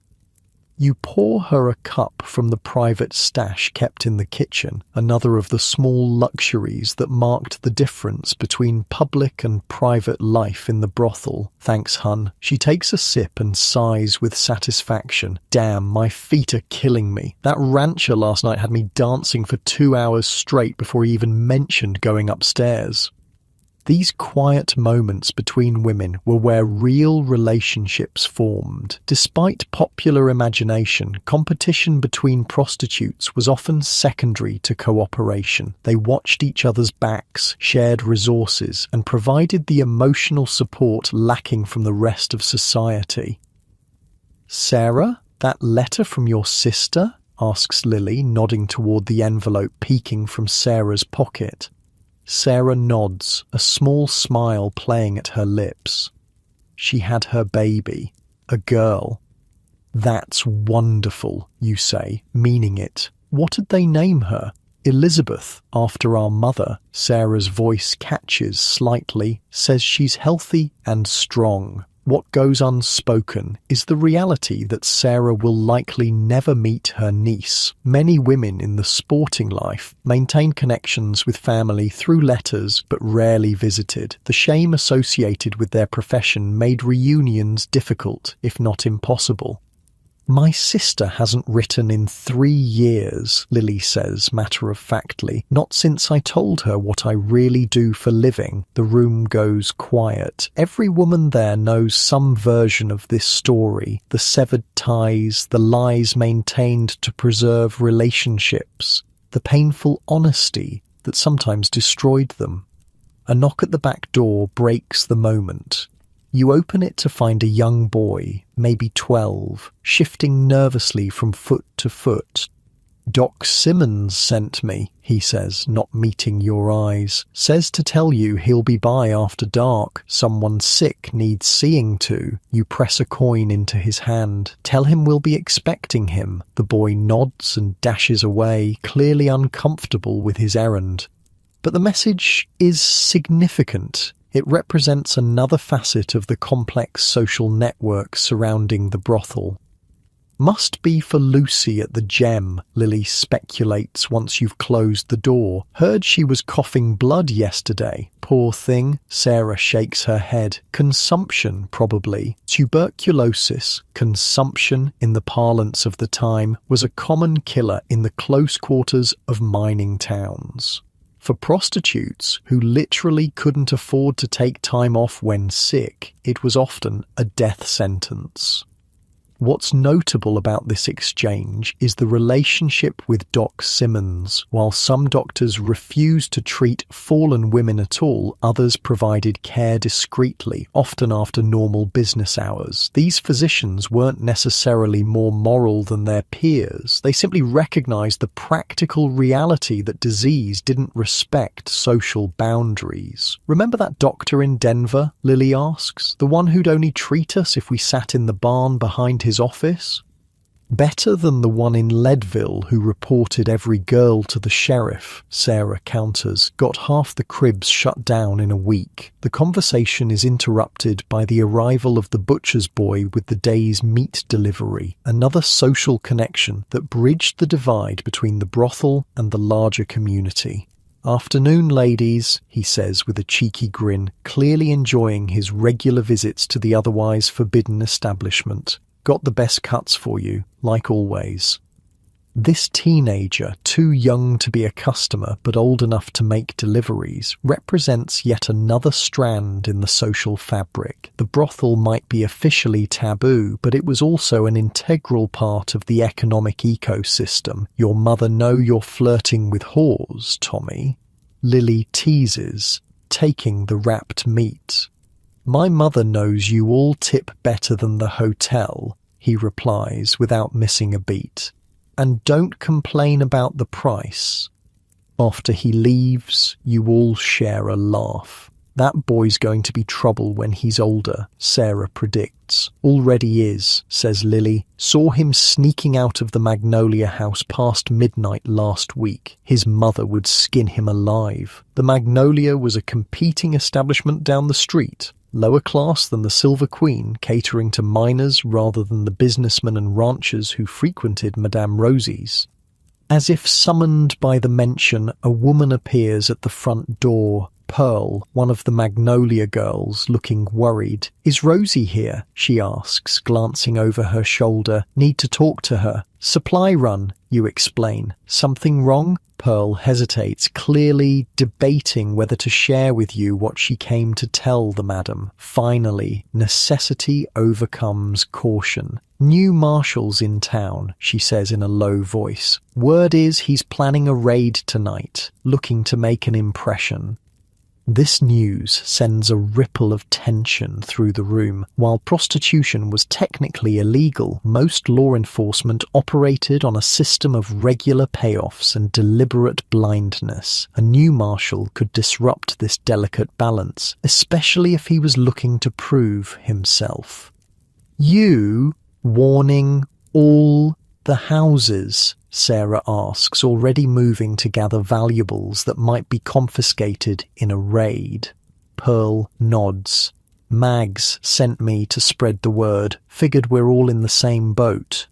A: You pour her a cup from the private stash kept in the kitchen, another of the small luxuries that marked the difference between public and private life in the brothel. "Thanks, hun." She takes a sip and sighs with satisfaction. "Damn, my feet are killing me. That rancher last night had me dancing for 2 hours straight before he even mentioned going upstairs." These quiet moments between women were where real relationships formed. Despite popular imagination, competition between prostitutes was often secondary to cooperation. They watched each other's backs, shared resources, and provided the emotional support lacking from the rest of society. "Sarah, that letter from your sister?" asks Lily, nodding toward the envelope peeking from Sarah's pocket. Sarah nods, a small smile playing at her lips. "She had her baby, a girl." "That's wonderful," you say, meaning it. "What did they name her?" "Elizabeth, after our mother." Sarah's voice catches slightly, says she's healthy and strong. What goes unspoken is the reality that Sarah will likely never meet her niece. Many women in the sporting life maintain connections with family through letters but rarely visited. The shame associated with their profession made reunions difficult, if not impossible. "My sister hasn't written in 3 years, Lily says matter-of-factly. "Not since I told her what I really do for living." The room goes quiet. Every woman there knows some version of this story. The severed ties, the lies maintained to preserve relationships, the painful honesty that sometimes destroyed them. A knock at the back door breaks the moment. You open it to find a young boy, maybe 12, shifting nervously from foot to foot. Doc Simmons sent me, he says, not meeting your eyes. Says to tell you he'll be by after dark. Someone sick needs seeing to. You press a coin into his hand. Tell him we'll be expecting him. The boy nods and dashes away, clearly uncomfortable with his errand. But the message is significant. It represents another facet of the complex social network surrounding the brothel. Must be for Lucy at the Gem, Lily speculates once you've closed the door. Heard she was coughing blood yesterday. Poor thing, Sarah shakes her head. Consumption, probably. Tuberculosis, consumption in the parlance of the time, was a common killer in the close quarters of mining towns. For prostitutes who literally couldn't afford to take time off when sick, it was often a death sentence. What's notable about this exchange is the relationship with Doc Simmons. While some doctors refused to treat fallen women at all, others provided care discreetly, often after normal business hours. These physicians weren't necessarily more moral than their peers. They simply recognized the practical reality that disease didn't respect social boundaries. Remember that doctor in Denver, Lily asks? The one who'd only treat us if we sat in the barn behind his office? Better than the one in Leadville who reported every girl to the sheriff, Sarah counters, got half the cribs shut down in a week. The conversation is interrupted by the arrival of the butcher's boy with the day's meat delivery, another social connection that bridged the divide between the brothel and the larger community. "Afternoon, ladies," he says with a cheeky grin, clearly enjoying his regular visits to the otherwise forbidden establishment. "Got the best cuts for you, like always." This teenager, too young to be a customer but old enough to make deliveries, represents yet another strand in the social fabric. The brothel might be officially taboo, but it was also an integral part of the economic ecosystem. "Your mother know you're flirting with whores, Tommy?" Lily teases, taking the wrapped meat. "My mother knows you all tip better than the hotel," he replies without missing a beat. "And don't complain about the price." After he leaves, you all share a laugh. "That boy's going to be trouble when he's older," Sarah predicts. "Already is," says Lily. "Saw him sneaking out of the Magnolia house past midnight last week. His mother would skin him alive." The Magnolia was a competing establishment down the street, lower class than the Silver Queen, catering to miners rather than the businessmen and ranchers who frequented Madame Rosie's. As if summoned by the mention, a woman appears at the front door. Pearl, one of the Magnolia girls, looking worried. "Is Rosie here?" she asks, glancing over her shoulder. "Need to talk to her." "Supply run," you explain. "Something wrong?" Pearl hesitates, clearly debating whether to share with you what she came to tell the madam. Finally, necessity overcomes caution. "New marshal's in town," she says in a low voice. "Word is he's planning a raid tonight, looking to make an impression." This news sends a ripple of tension through the room. While prostitution was technically illegal, most law enforcement operated on a system of regular payoffs and deliberate blindness. A new marshal could disrupt this delicate balance, especially if he was looking to prove himself. "You warning all the houses?" Sarah asks, already moving to gather valuables that might be confiscated in a raid. Pearl nods. "Mags sent me to spread the word. Figured we're all in the same boat."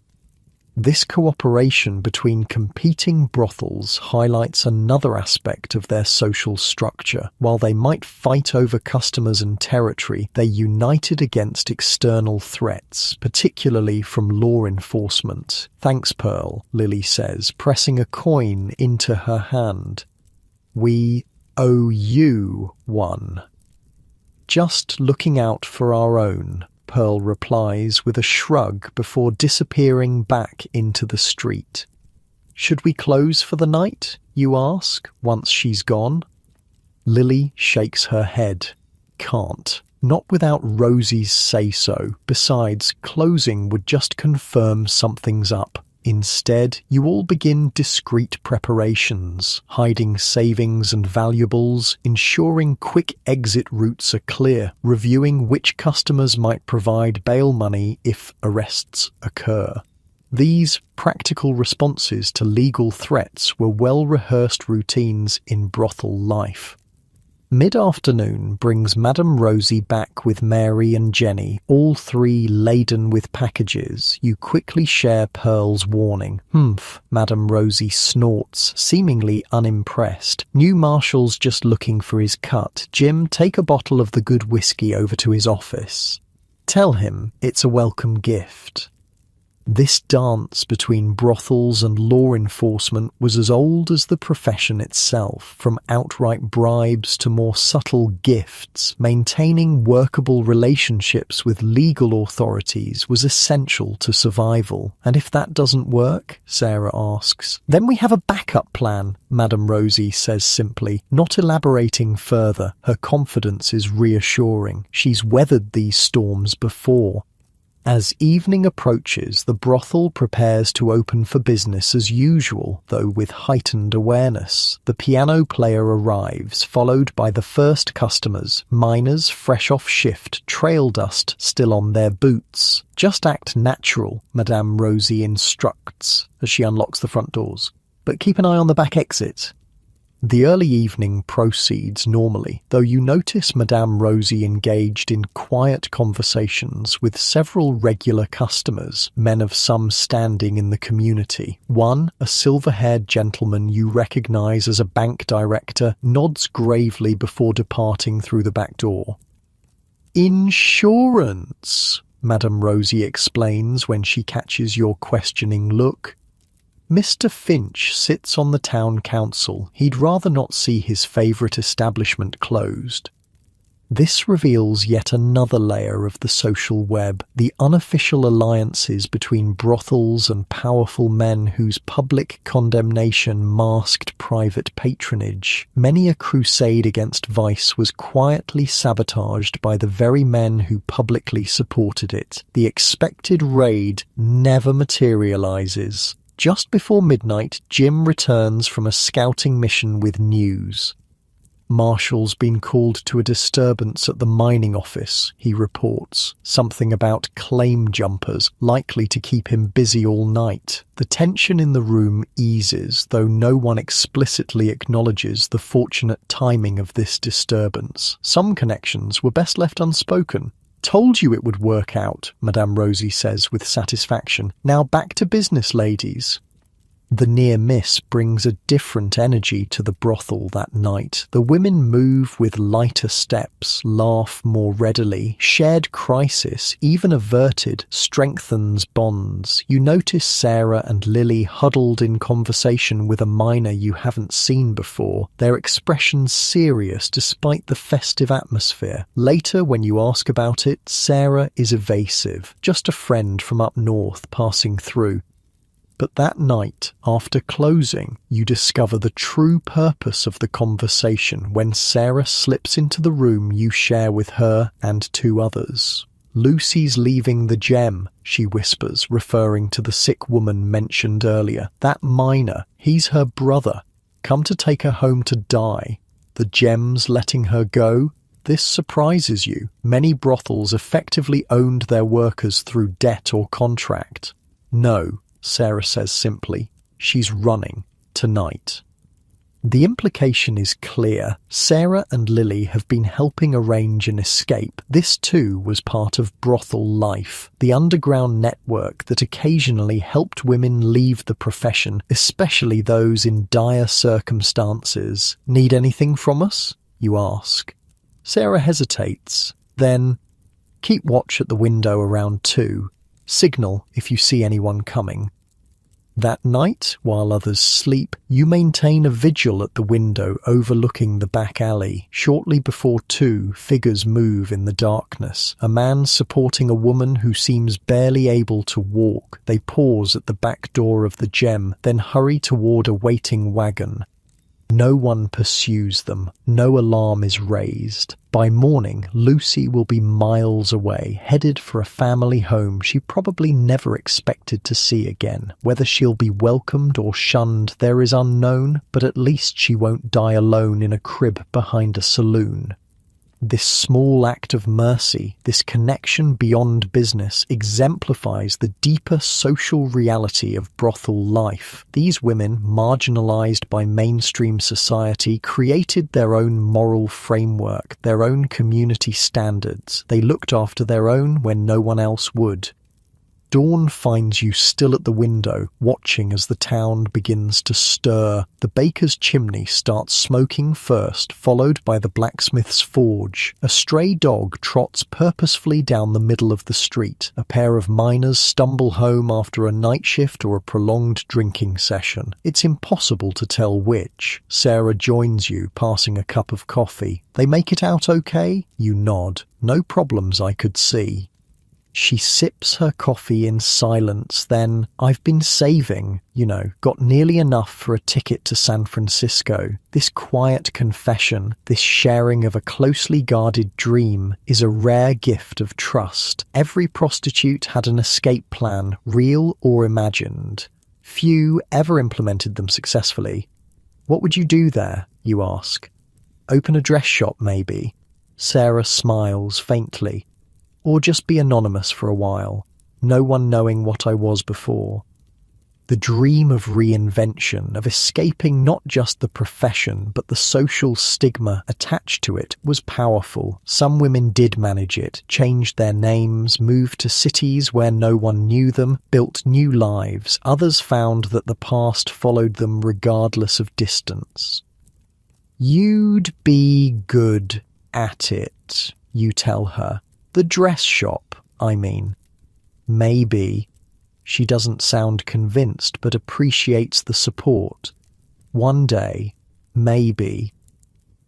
A: This cooperation between competing brothels highlights another aspect of their social structure. While they might fight over customers and territory, they united against external threats, particularly from law enforcement. "Thanks, Pearl," Lily says, pressing a coin into her hand. "We owe you one." "Just looking out for our own," Pearl replies with a shrug before disappearing back into the street. "Should we close for the night?" you ask, once she's gone. Lily shakes her head. "Can't. Not without Rosie's say-so. Besides, closing would just confirm something's up. Instead, you all begin discreet preparations, hiding savings and valuables, ensuring quick exit routes are clear, reviewing which customers might provide bail money if arrests occur. These practical responses to legal threats were well-rehearsed routines in brothel life. Mid-afternoon brings Madame Rosie back with Mary and Jenny, all three laden with packages. You quickly share Pearl's warning. "Humph," Madame Rosie snorts, seemingly unimpressed. "New Marshall's just looking for his cut. Jim, take a bottle of the good whiskey over to his office. Tell him it's a welcome gift." This dance between brothels and law enforcement was as old as the profession itself. From outright bribes to more subtle gifts, maintaining workable relationships with legal authorities was essential to survival. "And if that doesn't work?" Sarah asks. "Then we have a backup plan," Madame Rosie says simply, not elaborating further. Her confidence is reassuring. She's weathered these storms before. As evening approaches, the brothel prepares to open for business as usual, though with heightened awareness. The piano player arrives, followed by the first customers, miners fresh off shift, trail dust still on their boots. "Just act natural," Madame Rosie instructs as she unlocks the front doors. "But keep an eye on the back exit." The early evening proceeds normally, though you notice Madame Rosie engaged in quiet conversations with several regular customers, men of some standing in the community. One, a silver-haired gentleman you recognize as a bank director, nods gravely before departing through the back door. "Insurance," Madame Rosie explains when she catches your questioning look. "Mr. Finch sits on the town council. He'd rather not see his favourite establishment closed." This reveals yet another layer of the social web, the unofficial alliances between brothels and powerful men whose public condemnation masked private patronage. Many a crusade against vice was quietly sabotaged by the very men who publicly supported it. The expected raid never materializes. Just before midnight, Jim returns from a scouting mission with news. "Marshall's been called to a disturbance at the mining office," he reports. "Something about claim jumpers, likely to keep him busy all night." The tension in the room eases, though no one explicitly acknowledges the fortunate timing of this disturbance. Some connections were best left unspoken. "Told you it would work out," Madame Rosie says with satisfaction. "Now back to business, ladies." The near miss brings a different energy to the brothel that night. The women move with lighter steps, laugh more readily. Shared crisis, even averted, strengthens bonds. You notice Sarah and Lily huddled in conversation with a miner you haven't seen before, their expressions serious despite the festive atmosphere. Later, when you ask about it, Sarah is evasive, just a friend from up north passing through. But that night, after closing, you discover the true purpose of the conversation when Sarah slips into the room you share with her and two others. "Lucy's leaving the gem," she whispers, referring to the sick woman mentioned earlier. "That miner, he's her brother. Come to take her home to die. The gem's letting her go? This surprises you. Many brothels effectively owned their workers through debt or contract." "No," Sarah says simply. "She's running tonight." The implication is clear. Sarah and Lily have been helping arrange an escape. This too was part of brothel life, the underground network that occasionally helped women leave the profession, especially those in dire circumstances. "Need anything from us?" you ask. Sarah hesitates. Then, "Keep watch at the window around 2. Signal if you see anyone coming." That night, while others sleep, you maintain a vigil at the window overlooking the back alley. Shortly before 2, figures move in the darkness. A man supporting a woman who seems barely able to walk. They pause at the back door of the gem, then hurry toward a waiting wagon. No one pursues them. No alarm is raised. By morning, Lucy will be miles away, headed for a family home she probably never expected to see again. Whether she'll be welcomed or shunned there is unknown, but at least she won't die alone in a crib behind a saloon. This small act of mercy, this connection beyond business, exemplifies the deeper social reality of brothel life. These women, marginalized by mainstream society, created their own moral framework, their own community standards. They looked after their own when no one else would. Dawn finds you still at the window, watching as the town begins to stir. The baker's chimney starts smoking first, followed by the blacksmith's forge. A stray dog trots purposefully down the middle of the street. A pair of miners stumble home after a night shift or a prolonged drinking session. It's impossible to tell which. Sarah joins you, passing a cup of coffee. They make it out okay? You nod. No problems I could see. She sips her coffee in silence, then, "I've been saving, got nearly enough for a ticket to San Francisco." This quiet confession, this sharing of a closely guarded dream, is a rare gift of trust. Every prostitute had an escape plan, real or imagined. Few ever implemented them successfully. "What would you do there?" you ask. "Open a dress shop, maybe." Sarah smiles faintly. "Or just be anonymous for a while, no one knowing what I was before." The dream of reinvention, of escaping not just the profession but the social stigma attached to it, was powerful. Some women did manage it, changed their names, moved to cities where no one knew them, built new lives. Others found that the past followed them regardless of distance. "You'd be good at it," you tell her. "The dress shop, I mean." "Maybe." She doesn't sound convinced, but appreciates the support. "One day, maybe."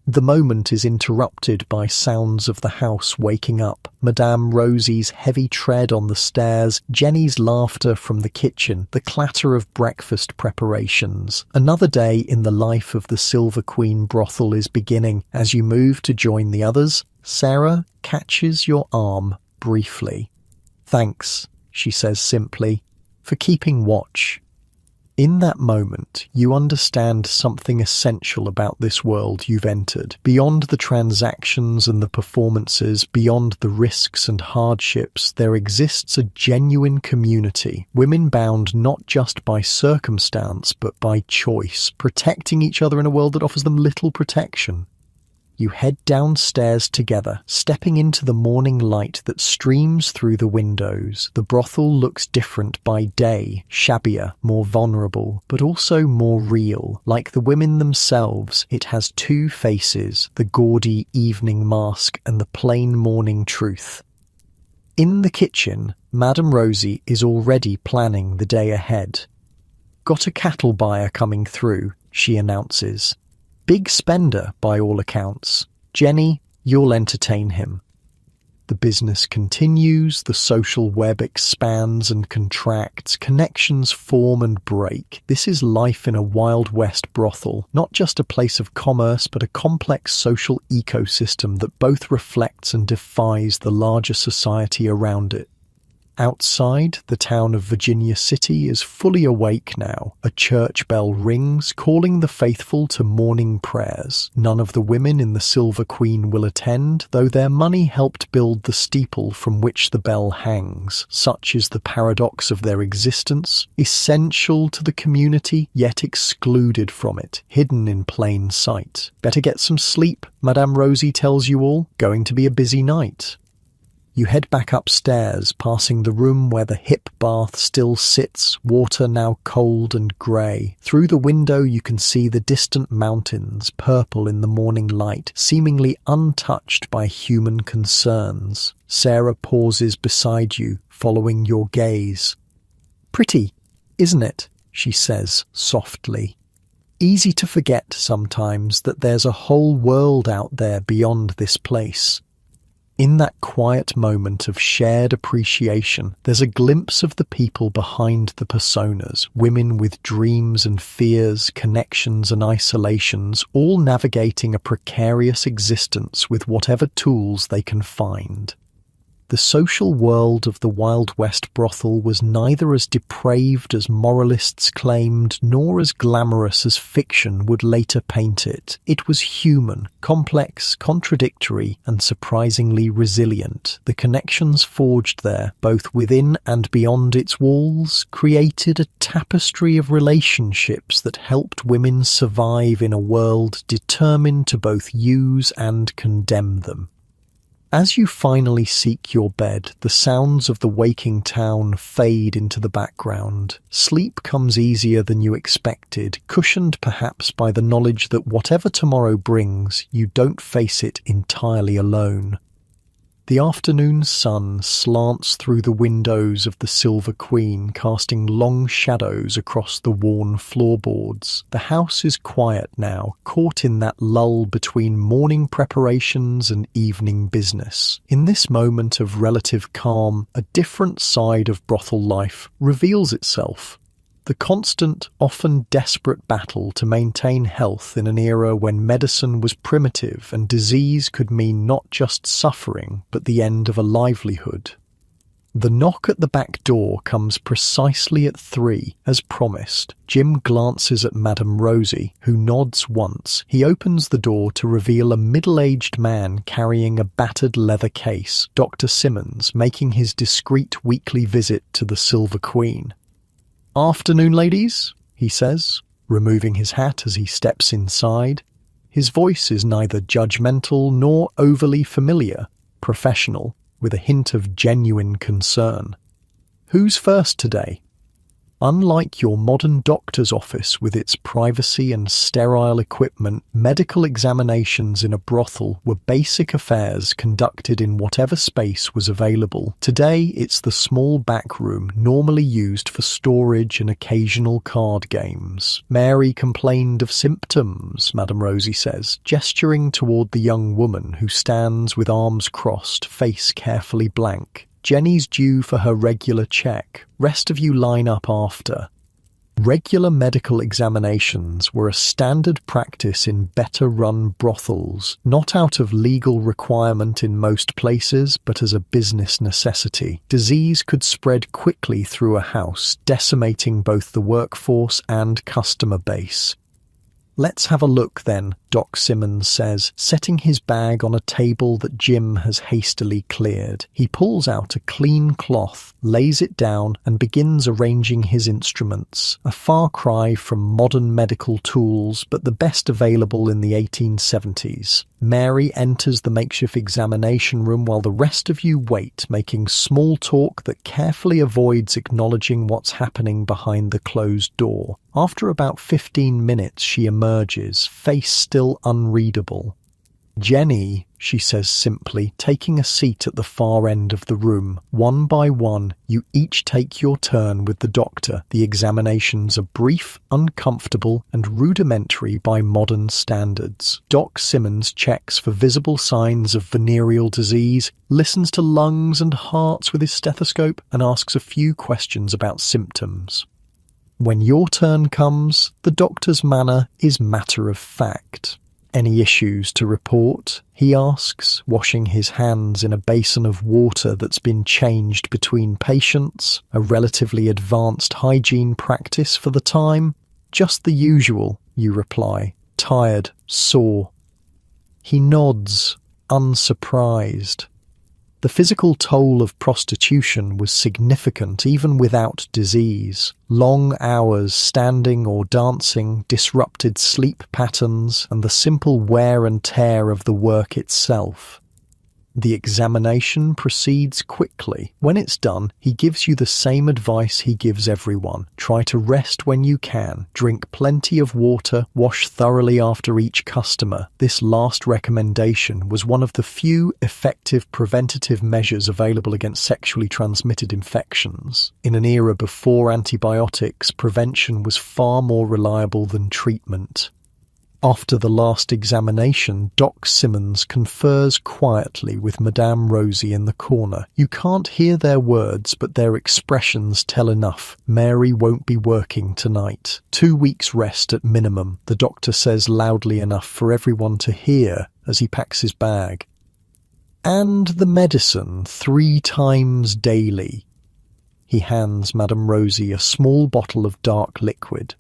A: The moment is interrupted by sounds of the house waking up. Madame Rosie's heavy tread on the stairs, Jenny's laughter from the kitchen, the clatter of breakfast preparations. Another day in the life of the Silver Queen brothel is beginning. As you move to join the others, Sarah catches your arm briefly. "Thanks," she says simply, "for keeping watch." In that moment, you understand something essential about this world you've entered. Beyond the transactions and the performances, beyond the risks and hardships, there exists a genuine community. Women bound not just by circumstance, but by choice, protecting each other in a world that offers them little protection. You head downstairs together, stepping into the morning light that streams through the windows. The brothel looks different by day, shabbier, more vulnerable, but also more real. Like the women themselves, it has two faces, the gaudy evening mask and the plain morning truth. In the kitchen, Madame Rosie is already planning the day ahead. "Got a cattle buyer coming through," she announces. "Big spender, by all accounts. Jenny, you'll entertain him." The business continues, the social web expands and contracts, connections form and break. This is life in a Wild West brothel, not just a place of commerce, but a complex social ecosystem that both reflects and defies the larger society around it. Outside, the town of Virginia City is fully awake now. A church bell rings, calling the faithful to morning prayers. None of the women in the Silver Queen will attend, though their money helped build the steeple from which the bell hangs. Such is the paradox of their existence, essential to the community, yet excluded from it, hidden in plain sight. Better get some sleep, Madame Rosie tells you all. Going to be a busy night. You head back upstairs, passing the room where the hip bath still sits, water now cold and grey. Through the window you can see the distant mountains, purple in the morning light, seemingly untouched by human concerns. Sarah pauses beside you, following your gaze. "Pretty, isn't it?" she says softly. Easy to forget sometimes that there's a whole world out there beyond this place. In that quiet moment of shared appreciation, there's a glimpse of the people behind the personas, women with dreams and fears, connections and isolations, all navigating a precarious existence with whatever tools they can find. The social world of the Wild West brothel was neither as depraved as moralists claimed, nor as glamorous as fiction would later paint it. It was human, complex, contradictory, and surprisingly resilient. The connections forged there, both within and beyond its walls, created a tapestry of relationships that helped women survive in a world determined to both use and condemn them. As you finally seek your bed, the sounds of the waking town fade into the background. Sleep comes easier than you expected, cushioned perhaps by the knowledge that whatever tomorrow brings, you don't face it entirely alone. The afternoon sun slants through the windows of the Silver Queen, casting long shadows across the worn floorboards. The house is quiet now, caught in that lull between morning preparations and evening business. In this moment of relative calm, a different side of brothel life reveals itself. The constant, often desperate battle to maintain health in an era when medicine was primitive and disease could mean not just suffering, but the end of a livelihood. The knock at the back door comes precisely at 3, as promised. Jim glances at Madame Rosie, who nods once. He opens the door to reveal a middle-aged man carrying a battered leather case, Dr. Simmons, making his discreet weekly visit to the Silver Queen. "Afternoon, ladies," he says, removing his hat as he steps inside. His voice is neither judgmental nor overly familiar, professional, with a hint of genuine concern. "Who's first today?" Unlike your modern doctor's office with its privacy and sterile equipment, medical examinations in a brothel were basic affairs conducted in whatever space was available. Today, it's the small back room normally used for storage and occasional card games. "Mary complained of symptoms," Madame Rosie says, gesturing toward the young woman who stands with arms crossed, face carefully blank. "Jenny's due for her regular check. Rest of you line up after." Regular medical examinations were a standard practice in better-run brothels, not out of legal requirement in most places, but as a business necessity. Disease could spread quickly through a house, decimating both the workforce and customer base. "Let's have a look then," Doc Simmons says, setting his bag on a table that Jim has hastily cleared. He pulls out a clean cloth, lays it down, and begins arranging his instruments. A far cry from modern medical tools, but the best available in the 1870s. Mary enters the makeshift examination room while the rest of you wait, making small talk that carefully avoids acknowledging what's happening behind the closed door. After about 15 minutes, she emerges, face still unreadable. "Jenny," she says simply, taking a seat at the far end of the room. "One by one, you each take your turn with the doctor. The examinations are brief, uncomfortable, and rudimentary by modern standards." Doc Simmons checks for visible signs of venereal disease, listens to lungs and hearts with his stethoscope, and asks a few questions about symptoms. When your turn comes, the doctor's manner is matter of fact. "Any issues to report?" he asks, washing his hands in a basin of water that's been changed between patients, a relatively advanced hygiene practice for the time. "Just the usual," you reply, "tired, sore." He nods, unsurprised. The physical toll of prostitution was significant even without disease. Long hours standing or dancing disrupted sleep patterns and the simple wear and tear of the work itself. The examination proceeds quickly. When it's done, he gives you the same advice he gives everyone. Try to rest when you can, drink plenty of water, wash thoroughly after each customer. This last recommendation was one of the few effective preventative measures available against sexually transmitted infections. In an era before antibiotics, prevention was far more reliable than treatment. After the last examination, Doc Simmons confers quietly with Madame Rosie in the corner. You can't hear their words, but their expressions tell enough. Mary won't be working tonight. 2 weeks rest at minimum, the doctor says loudly enough for everyone to hear as he packs his bag. And the medicine 3 times daily. He hands Madame Rosie a small bottle of dark liquid.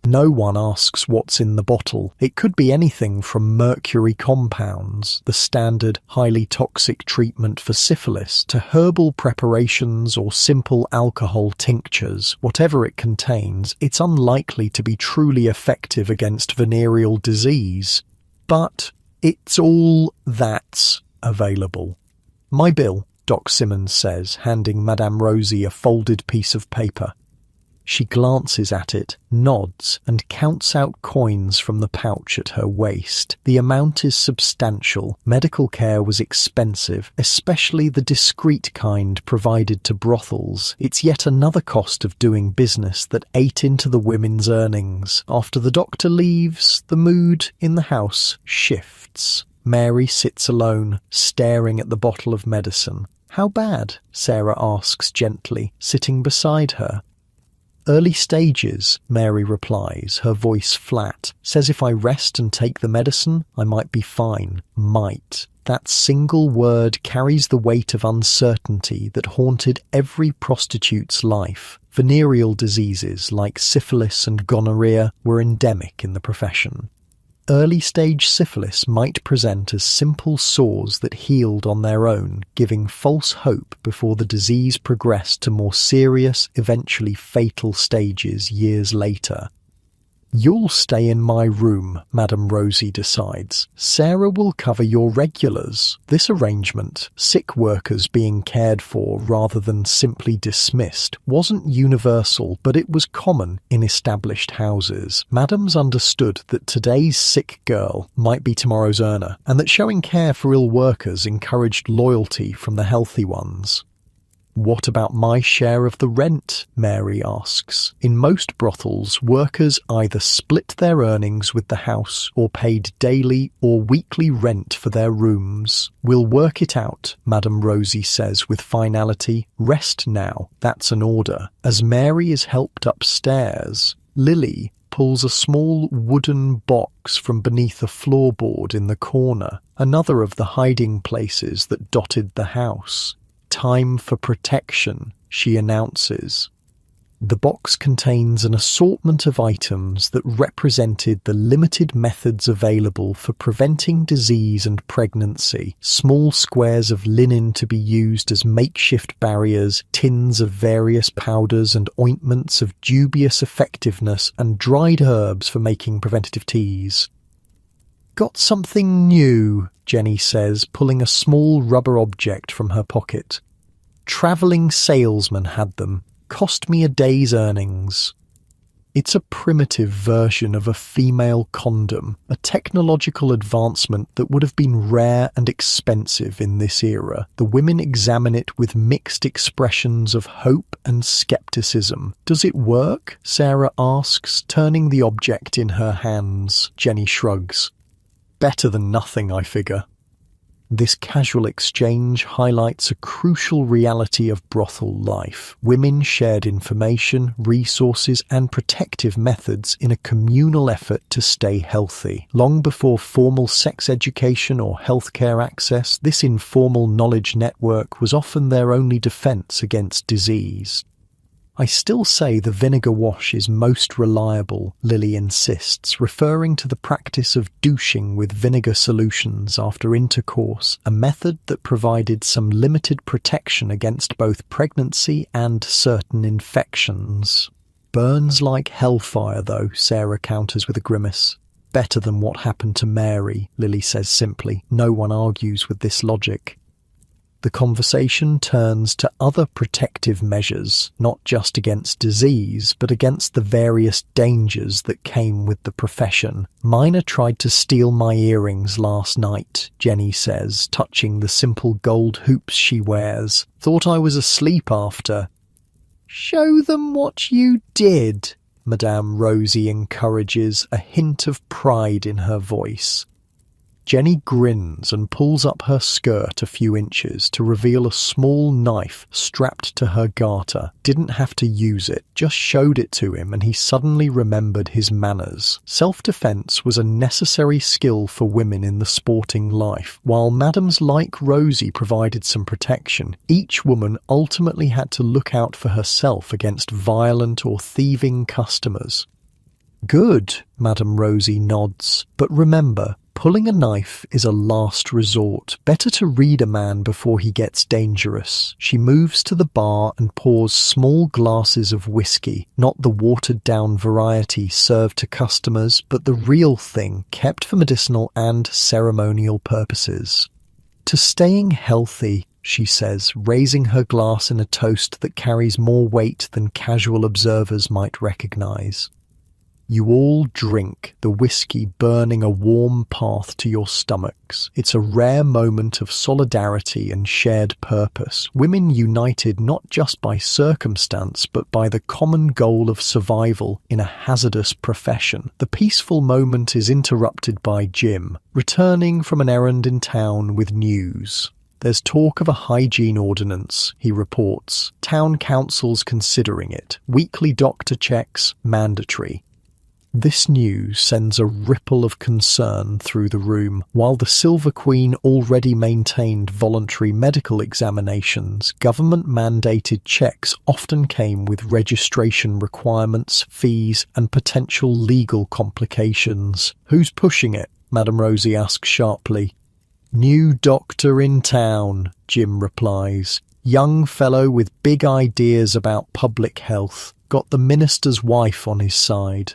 A: No one asks what's in the bottle. It could be anything from mercury compounds, the standard highly toxic treatment for syphilis, to herbal preparations or simple alcohol tinctures. Whatever it contains, it's unlikely to be truly effective against venereal disease. But it's all that's available. My bill, Doc Simmons says, handing Madame Rosie a folded piece of paper. She glances at it, nods, and counts out coins from the pouch at her waist. The amount is substantial. Medical care was expensive, especially the discreet kind provided to brothels. It's yet another cost of doing business that ate into the women's earnings. After the doctor leaves, the mood in the house shifts. Mary sits alone, staring at the bottle of medicine. "How bad?" Sarah asks gently, sitting beside her. "Early stages," Mary replies, her voice flat. "Says if I rest and take the medicine, I might be fine." Might. That single word carries the weight of uncertainty that haunted every prostitute's life. Venereal diseases like syphilis and gonorrhea were endemic in the profession. Early-stage syphilis might present as simple sores that healed on their own, giving false hope before the disease progressed to more serious, eventually fatal stages years later. "You'll stay in my room," Madame Rosie decides. "Sarah will cover your regulars." This arrangement, sick workers being cared for rather than simply dismissed, wasn't universal, but it was common in established houses. Madams understood that today's sick girl might be tomorrow's earner, and that showing care for ill workers encouraged loyalty from the healthy ones. "What about my share of the rent?" Mary asks. In most brothels, workers either split their earnings with the house or paid daily or weekly rent for their rooms. "We'll work it out," Madame Rosie says with finality. "Rest now, that's an order." As Mary is helped upstairs, Lily pulls a small wooden box from beneath a floorboard in the corner, another of the hiding places that dotted the house. "Time for protection," she announces. The box contains an assortment of items that represented the limited methods available for preventing disease and pregnancy. Small squares of linen to be used as makeshift barriers, tins of various powders and ointments of dubious effectiveness, and dried herbs for making preventative teas. "Got something new," Jenny says, pulling a small rubber object from her pocket. "Travelling salesman had them. Cost me a day's earnings." It's a primitive version of a female condom, a technological advancement that would have been rare and expensive in this era. The women examine it with mixed expressions of hope and skepticism. "Does it work?" Sarah asks, turning the object in her hands. Jenny shrugs. "Better than nothing, I figure." This casual exchange highlights a crucial reality of brothel life. Women shared information, resources, and protective methods in a communal effort to stay healthy. Long before formal sex education or healthcare access, this informal knowledge network was often their only defense against disease. "I still say the vinegar wash is most reliable," Lily insists, referring to the practice of douching with vinegar solutions after intercourse, a method that provided some limited protection against both pregnancy and certain infections. "Burns like hellfire, though," Sarah counters with a grimace. "Better than what happened to Mary," Lily says simply. No one argues with this logic. The conversation turns to other protective measures, not just against disease, but against the various dangers that came with the profession. "Mina tried to steal my earrings last night," Jenny says, touching the simple gold hoops she wears. "Thought I was asleep after." "Show them what you did," Madame Rosie encourages, a hint of pride in her voice. Jenny grins and pulls up her skirt a few inches to reveal a small knife strapped to her garter. Didn't have to use it, just showed it to him and he suddenly remembered his manners. Self-defense was a necessary skill for women in the sporting life. While madams like Rosie provided some protection, each woman ultimately had to look out for herself against violent or thieving customers. Good, Madame Rosie nods, but remember, pulling a knife is a last resort. Better to read a man before he gets dangerous. She moves to the bar and pours small glasses of whiskey, not the watered-down variety served to customers, but the real thing, kept for medicinal and ceremonial purposes. To staying healthy, she says, raising her glass in a toast that carries more weight than casual observers might recognize. You all drink, the whiskey burning a warm path to your stomachs. It's a rare moment of solidarity and shared purpose. Women united not just by circumstance, but by the common goal of survival in a hazardous profession. The peaceful moment is interrupted by Jim, returning from an errand in town with news. There's talk of a hygiene ordinance, he reports. Town council's considering it. Weekly doctor checks, mandatory. This news sends a ripple of concern through the room. While the Silver Queen already maintained voluntary medical examinations, government-mandated checks often came with registration requirements, fees, and potential legal complications. Who's pushing it? Madame Rosie asks sharply. New doctor in town, Jim replies. Young fellow with big ideas about public health. Got the minister's wife on his side.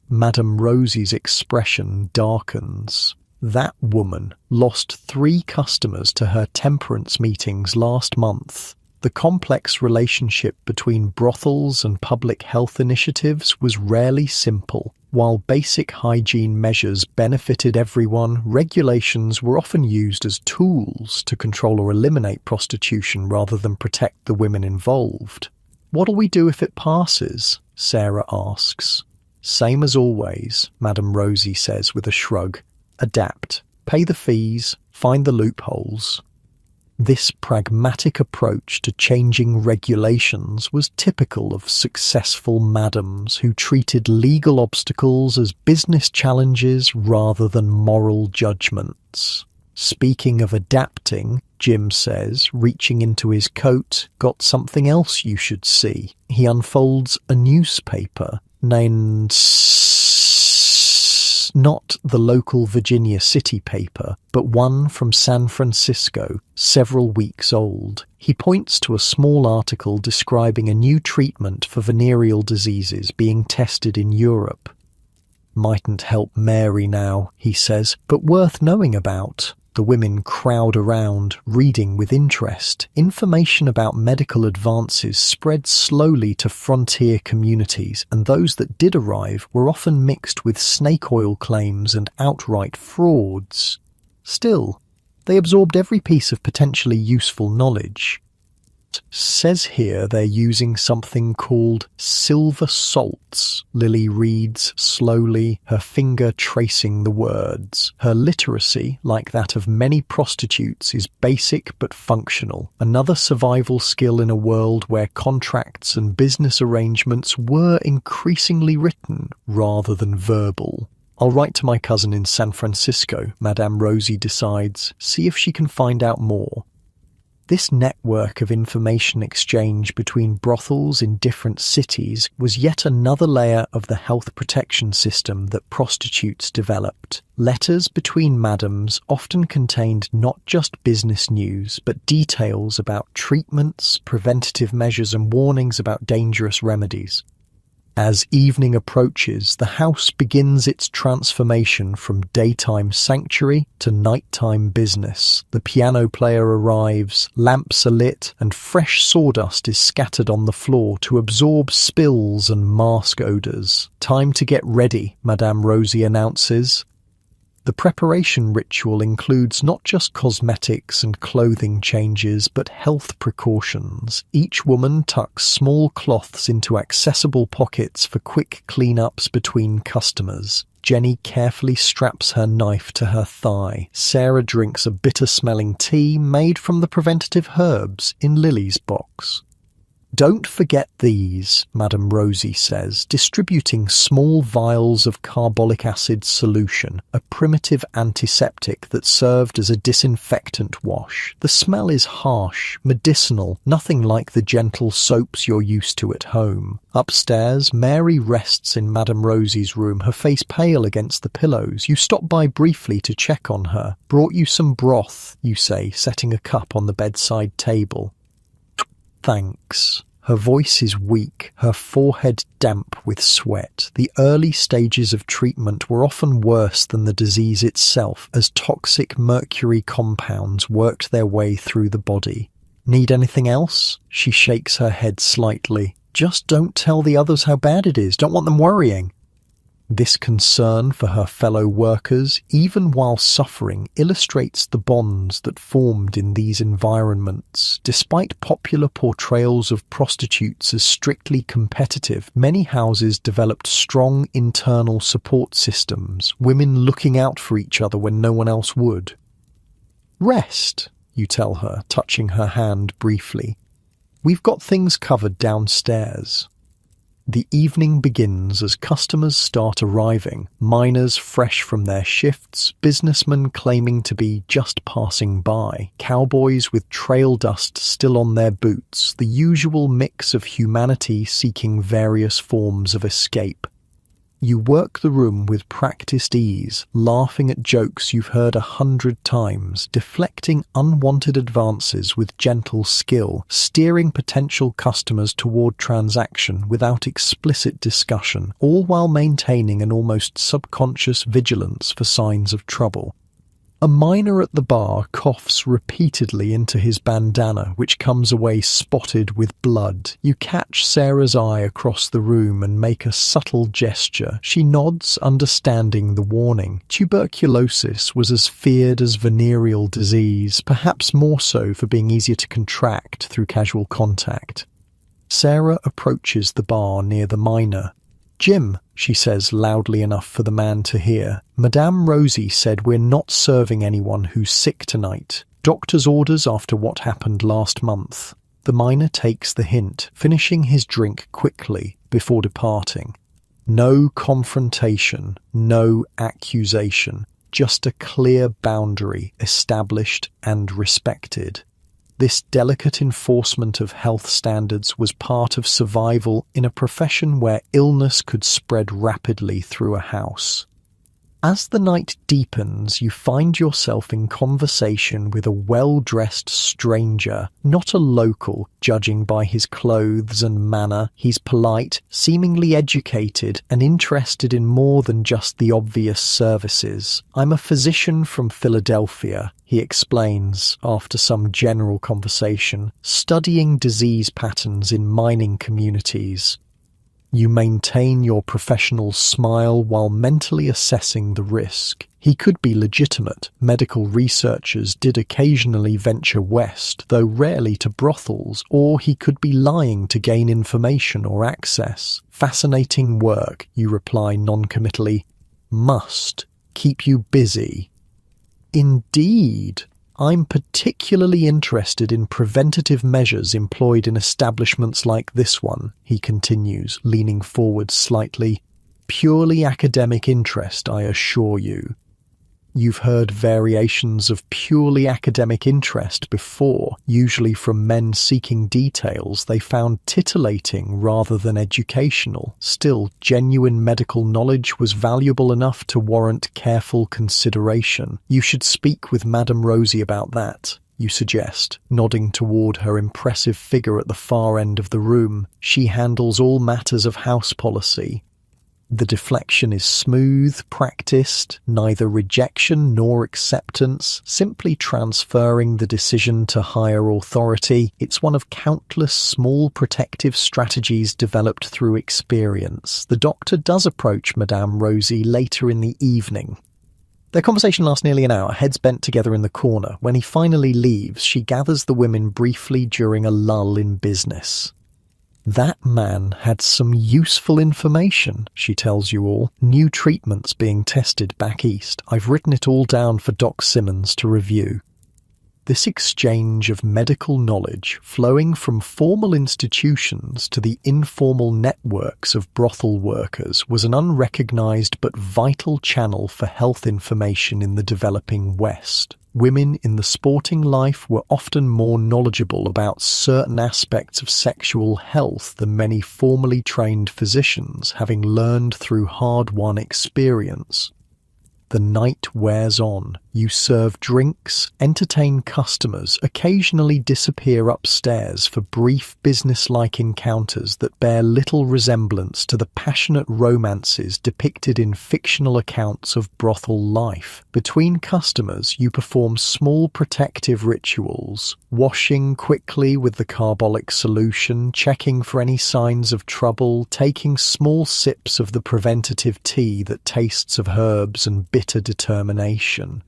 A: Madame Rosie's expression darkens. That woman lost 3 customers to her temperance meetings last month. The complex relationship between brothels and public health initiatives was rarely simple. While basic hygiene measures benefited everyone, regulations were often used as tools to control or eliminate prostitution rather than protect the women involved. What'll we do if it passes? Sarah asks. Same as always, Madame Rosie says with a shrug. Adapt. Pay the fees. Find the loopholes. This pragmatic approach to changing regulations was typical of successful madams who treated legal obstacles as business challenges rather than moral judgments. Speaking of adapting, Jim says, reaching into his coat, got something else you should see. He unfolds a newspaper named not the local Virginia City paper, but one from San Francisco, several weeks old. He points to a small article describing a new treatment for venereal diseases being tested in Europe. Mightn't help Mary now, he says, but worth knowing about. The women crowd around, reading with interest. Information about medical advances spread slowly to frontier communities, and those that did arrive were often mixed with snake oil claims and outright frauds. Still, they absorbed every piece of potentially useful knowledge. Says here they're using something called silver salts. Lily reads slowly, her finger tracing the words. Her literacy, like that of many prostitutes, is basic but functional. Another survival skill in a world where contracts and business arrangements were increasingly written rather than verbal. I'll write to my cousin in San Francisco, Madame Rosie decides, see if she can find out more. This network of information exchange between brothels in different cities was yet another layer of the health protection system that prostitutes developed. Letters between madams often contained not just business news, but details about treatments, preventative measures, and warnings about dangerous remedies. As evening approaches, the house begins its transformation from daytime sanctuary to nighttime business. The piano player arrives, lamps are lit, and fresh sawdust is scattered on the floor to absorb spills and mask odours. Time to get ready, Madame Rosie announces. The preparation ritual includes not just cosmetics and clothing changes, but health precautions. Each woman tucks small cloths into accessible pockets for quick cleanups between customers. Jenny carefully straps her knife to her thigh. Sarah drinks a bitter-smelling tea made from the preventative herbs in Lily's box. "Don't forget these," Madame Rosie says, distributing small vials of carbolic acid solution, a primitive antiseptic that served as a disinfectant wash. The smell is harsh, medicinal, nothing like the gentle soaps you're used to at home. Upstairs, Mary rests in Madame Rosie's room, her face pale against the pillows. "You stopped by briefly to check on her. Brought you some broth," you say, setting a cup on the bedside table. "Thanks." Her voice is weak, her forehead damp with sweat. The early stages of treatment were often worse than the disease itself, as toxic mercury compounds worked their way through the body. "Need anything else?" She shakes her head slightly. "Just don't tell the others how bad it is. Don't want them worrying." This concern for her fellow workers, even while suffering, illustrates the bonds that formed in these environments. Despite popular portrayals of prostitutes as strictly competitive, many houses developed strong internal support systems, women looking out for each other when no one else would. "Rest," you tell her, touching her hand briefly. "We've got things covered downstairs." The evening begins as customers start arriving, miners fresh from their shifts, businessmen claiming to be just passing by, cowboys with trail dust still on their boots, the usual mix of humanity seeking various forms of escape. You work the room with practiced ease, laughing at jokes you've heard 100 times, deflecting unwanted advances with gentle skill, steering potential customers toward transaction without explicit discussion, all while maintaining an almost subconscious vigilance for signs of trouble. A miner at the bar coughs repeatedly into his bandana, which comes away spotted with blood. You catch Sarah's eye across the room and make a subtle gesture. She nods, understanding the warning. Tuberculosis was as feared as venereal disease, perhaps more so for being easier to contract through casual contact. Sarah approaches the bar near the miner. "Jim," she says loudly enough for the man to hear, "Madame Rosie said we're not serving anyone who's sick tonight. Doctor's orders after what happened last month." The miner takes the hint, finishing his drink quickly before departing. No confrontation, no accusation, just a clear boundary established and respected. This delicate enforcement of health standards was part of survival in a profession where illness could spread rapidly through a house. As the night deepens, you find yourself in conversation with a well-dressed stranger, not a local, judging by his clothes and manner. He's polite, seemingly educated, and interested in more than just the obvious services. "I'm a physician from Philadelphia," he explains after some general conversation, "studying disease patterns in mining communities." You maintain your professional smile while mentally assessing the risk. He could be legitimate. Medical researchers did occasionally venture west, though rarely to brothels, or he could be lying to gain information or access. "Fascinating work," you reply noncommittally. "Must keep you busy." "Indeed. I'm particularly interested in preventative measures employed in establishments like this one," he continues, leaning forward slightly. "Purely academic interest, I assure you." You've heard variations of purely academic interest before, usually from men seeking details they found titillating rather than educational. Still, genuine medical knowledge was valuable enough to warrant careful consideration. "You should speak with Madame Rosie about that," you suggest, nodding toward her impressive figure at the far end of the room. "She handles all matters of house policy." The deflection is smooth, practiced, neither rejection nor acceptance, simply transferring the decision to higher authority. It's one of countless small protective strategies developed through experience. The doctor does approach Madame Rosie later in the evening. Their conversation lasts nearly an hour, heads bent together in the corner. When he finally leaves, she gathers the women briefly during a lull in business. That man had some useful information, she tells you all. New treatments being tested back east. I've written it all down for Doc Simmons to review. This exchange of medical knowledge, flowing from formal institutions to the informal networks of brothel workers, was an unrecognized but vital channel for health information in the developing West. Women in the sporting life were often more knowledgeable about certain aspects of sexual health than many formally trained physicians, having learned through hard-won experience. The night wears on. You serve drinks, entertain customers, occasionally disappear upstairs for brief business-like encounters that bear little resemblance to the passionate romances depicted in fictional accounts of brothel life. Between customers, you perform small protective rituals, washing quickly with the carbolic solution, checking for any signs of trouble, taking small sips of the preventative tea that tastes of herbs and bitter determination.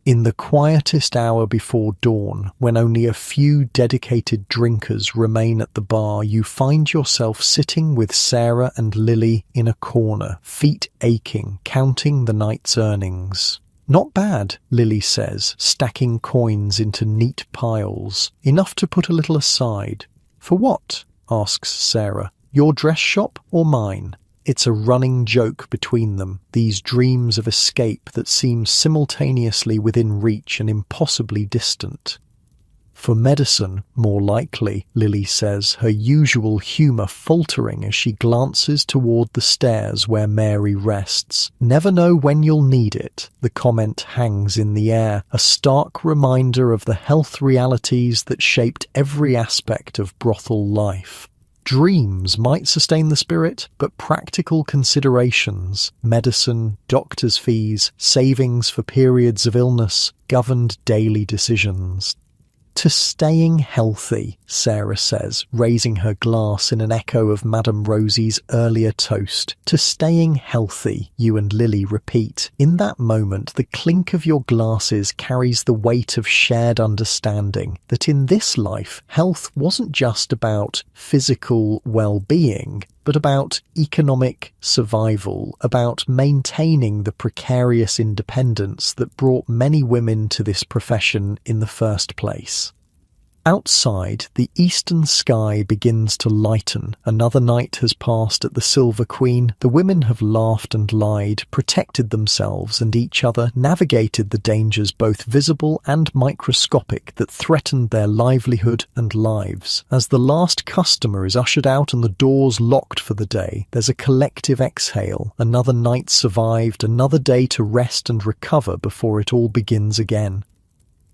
A: In the quietest hour before dawn, when only a few dedicated drinkers remain at the bar, you find yourself sitting with Sarah and Lily in a corner, feet aching, counting the night's earnings. Not bad, Lily says, stacking coins into neat piles, enough to put a little aside. For what? Asks Sarah. Your dress shop or mine? It's a running joke between them, these dreams of escape that seem simultaneously within reach and impossibly distant. For medicine, more likely, Lily says, her usual humour faltering as she glances toward the stairs where Mary rests. Never know when you'll need it. The comment hangs in the air, a stark reminder of the health realities that shaped every aspect of brothel life. Dreams might sustain the spirit, but practical considerations, medicine, doctor's fees, savings for periods of illness, governed daily decisions. To staying healthy, Sarah says, raising her glass in an echo of Madame Rosie's earlier toast. To staying healthy, you and Lily repeat. In that moment, the clink of your glasses carries the weight of shared understanding that in this life, health wasn't just about physical well-being, but about economic survival, about maintaining the precarious independence that brought many women to this profession in the first place. Outside, the eastern sky begins to lighten. Another night has passed at the Silver Queen. The women have laughed and lied, protected themselves and each other, navigated the dangers both visible and microscopic that threatened their livelihood and lives. As the last customer is ushered out and the doors locked for the day, there's a collective exhale. Another night survived, another day to rest and recover before it all begins again.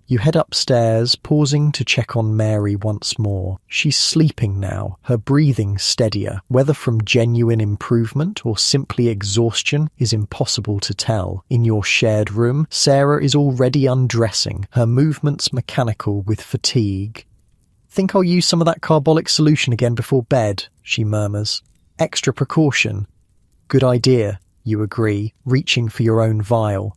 A: You head upstairs, pausing to check on Mary once more. She's sleeping now, her breathing steadier. Whether from genuine improvement or simply exhaustion is impossible to tell. In your shared room, Sarah is already undressing, her movements mechanical with fatigue. "Think I'll use some of that carbolic solution again before bed," she murmurs. "Extra precaution." "Good idea," you agree, reaching for your own vial.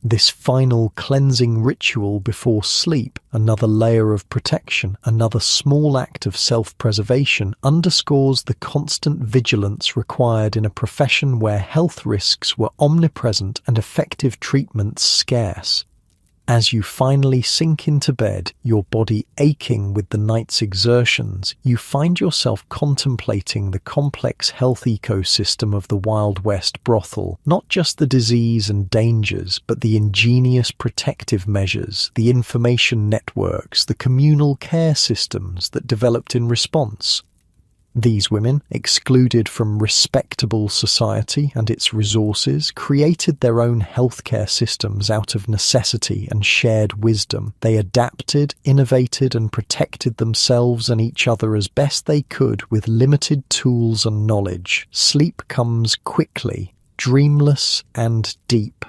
A: This final cleansing ritual before sleep, another layer of protection, another small act of self-preservation, underscores the constant vigilance required in a profession where health risks were omnipresent and effective treatments scarce. As you finally sink into bed, your body aching with the night's exertions, you find yourself contemplating the complex health ecosystem of the Wild West brothel, not just the disease and dangers, but the ingenious protective measures, the information networks, the communal care systems that developed in response. These women, excluded from respectable society and its resources, created their own healthcare systems out of necessity and shared wisdom. They adapted, innovated, and protected themselves and each other as best they could with limited tools and knowledge. Sleep comes quickly, dreamless and deep.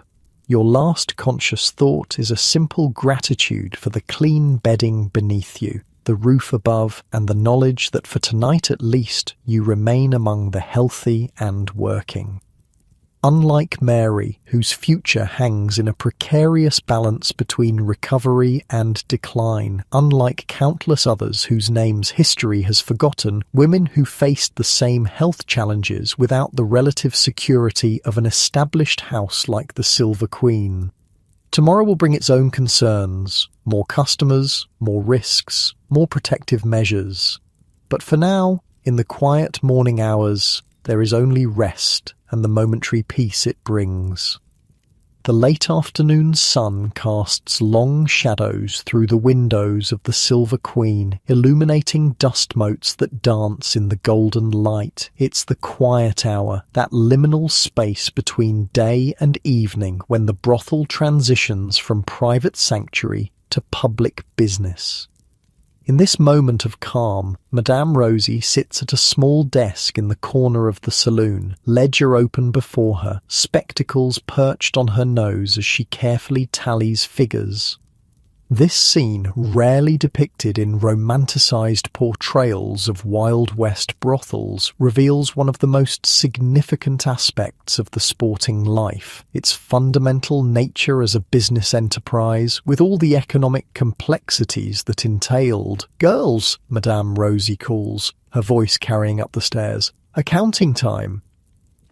A: Your last conscious thought is a simple gratitude for the clean bedding beneath you, the roof above, and the knowledge that for tonight at least you remain among the healthy and working. Unlike Mary, whose future hangs in a precarious balance between recovery and decline, unlike countless others whose names history has forgotten, women who faced the same health challenges without the relative security of an established house like the Silver Queen. Tomorrow will bring its own concerns, more customers, more risks, more protective measures. But for now, in the quiet morning hours, there is only rest and the momentary peace it brings. The late afternoon sun casts long shadows through the windows of the Silver Queen, illuminating dust motes that dance in the golden light. It's the quiet hour, that liminal space between day and evening when the brothel transitions from private sanctuary to public business. In this moment of calm, Madame Rosie sits at a small desk in the corner of the saloon, ledger open before her, spectacles perched on her nose as she carefully tallies figures. This scene, rarely depicted in romanticized portrayals of Wild West brothels, reveals one of the most significant aspects of the sporting life, its fundamental nature as a business enterprise, with all the economic complexities that entailed. "Girls," Madame Rosie calls, her voice carrying up the stairs. "Accounting time."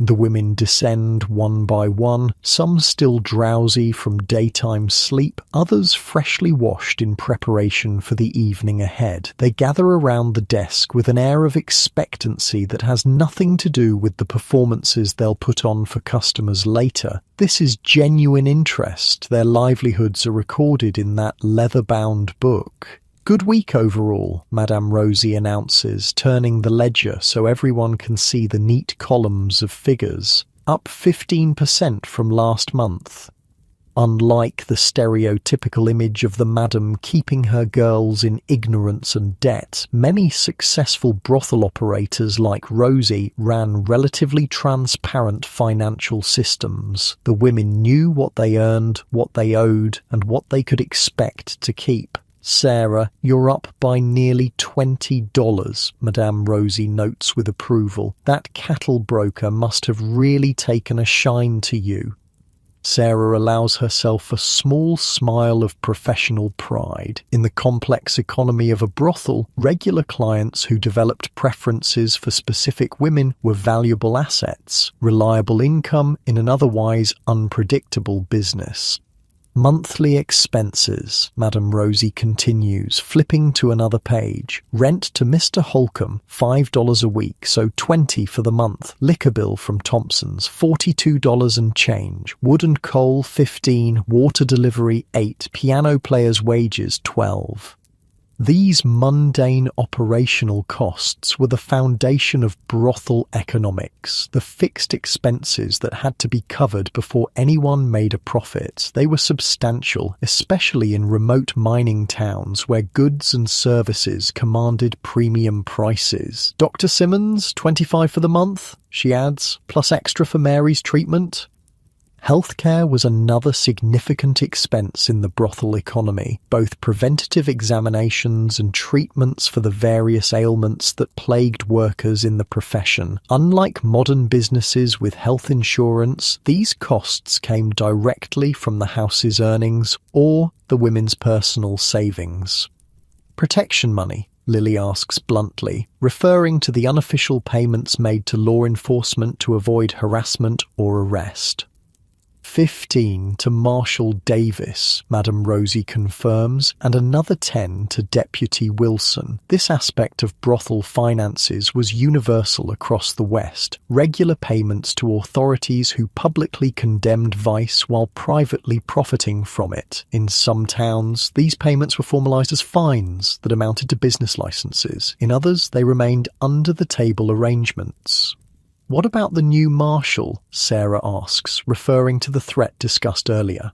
A: The women descend one by one, some still drowsy from daytime sleep, others freshly washed in preparation for the evening ahead. They gather around the desk with an air of expectancy that has nothing to do with the performances they'll put on for customers later. This is genuine interest. Their livelihoods are recorded in that leather-bound book. "Good week overall," Madame Rosie announces, turning the ledger so everyone can see the neat columns of figures. Up 15% from last month. Unlike the stereotypical image of the madam keeping her girls in ignorance and debt, many successful brothel operators like Rosie ran relatively transparent financial systems. The women knew what they earned, what they owed, and what they could expect to keep. "Sarah, you're up by nearly $20, Madame Rosie notes with approval. "That cattle broker must have really taken a shine to you." Sarah allows herself a small smile of professional pride. In the complex economy of a brothel, regular clients who developed preferences for specific women were valuable assets, reliable income in an otherwise unpredictable business. "Monthly expenses," Madame Rosie continues, flipping to another page. "Rent to Mr. Holcomb, $5 a week, so $20 for the month. Liquor bill from Thompson's, $42 and change. Wood and coal, $15. Water delivery, $8. Piano player's wages, $12. These mundane operational costs were the foundation of brothel economics, the fixed expenses that had to be covered before anyone made a profit. They were substantial, especially in remote mining towns where goods and services commanded premium prices. "Dr. Simmons, $25 for the month," she adds, "plus extra for Mary's treatment." Healthcare was another significant expense in the brothel economy, both preventative examinations and treatments for the various ailments that plagued workers in the profession. Unlike modern businesses with health insurance, these costs came directly from the house's earnings or the women's personal savings. "Protection money?" Lily asks bluntly, referring to the unofficial payments made to law enforcement to avoid harassment or arrest. 15 to Marshal Davis, Madame Rosie confirms, and another 10 to Deputy Wilson. This aspect of brothel finances was universal across the West, regular payments to authorities who publicly condemned vice while privately profiting from it. In some towns, these payments were formalized as fines that amounted to business licenses. In others, they remained under-the-table arrangements. "What about the new marshal?" Sarah asks, referring to the threat discussed earlier.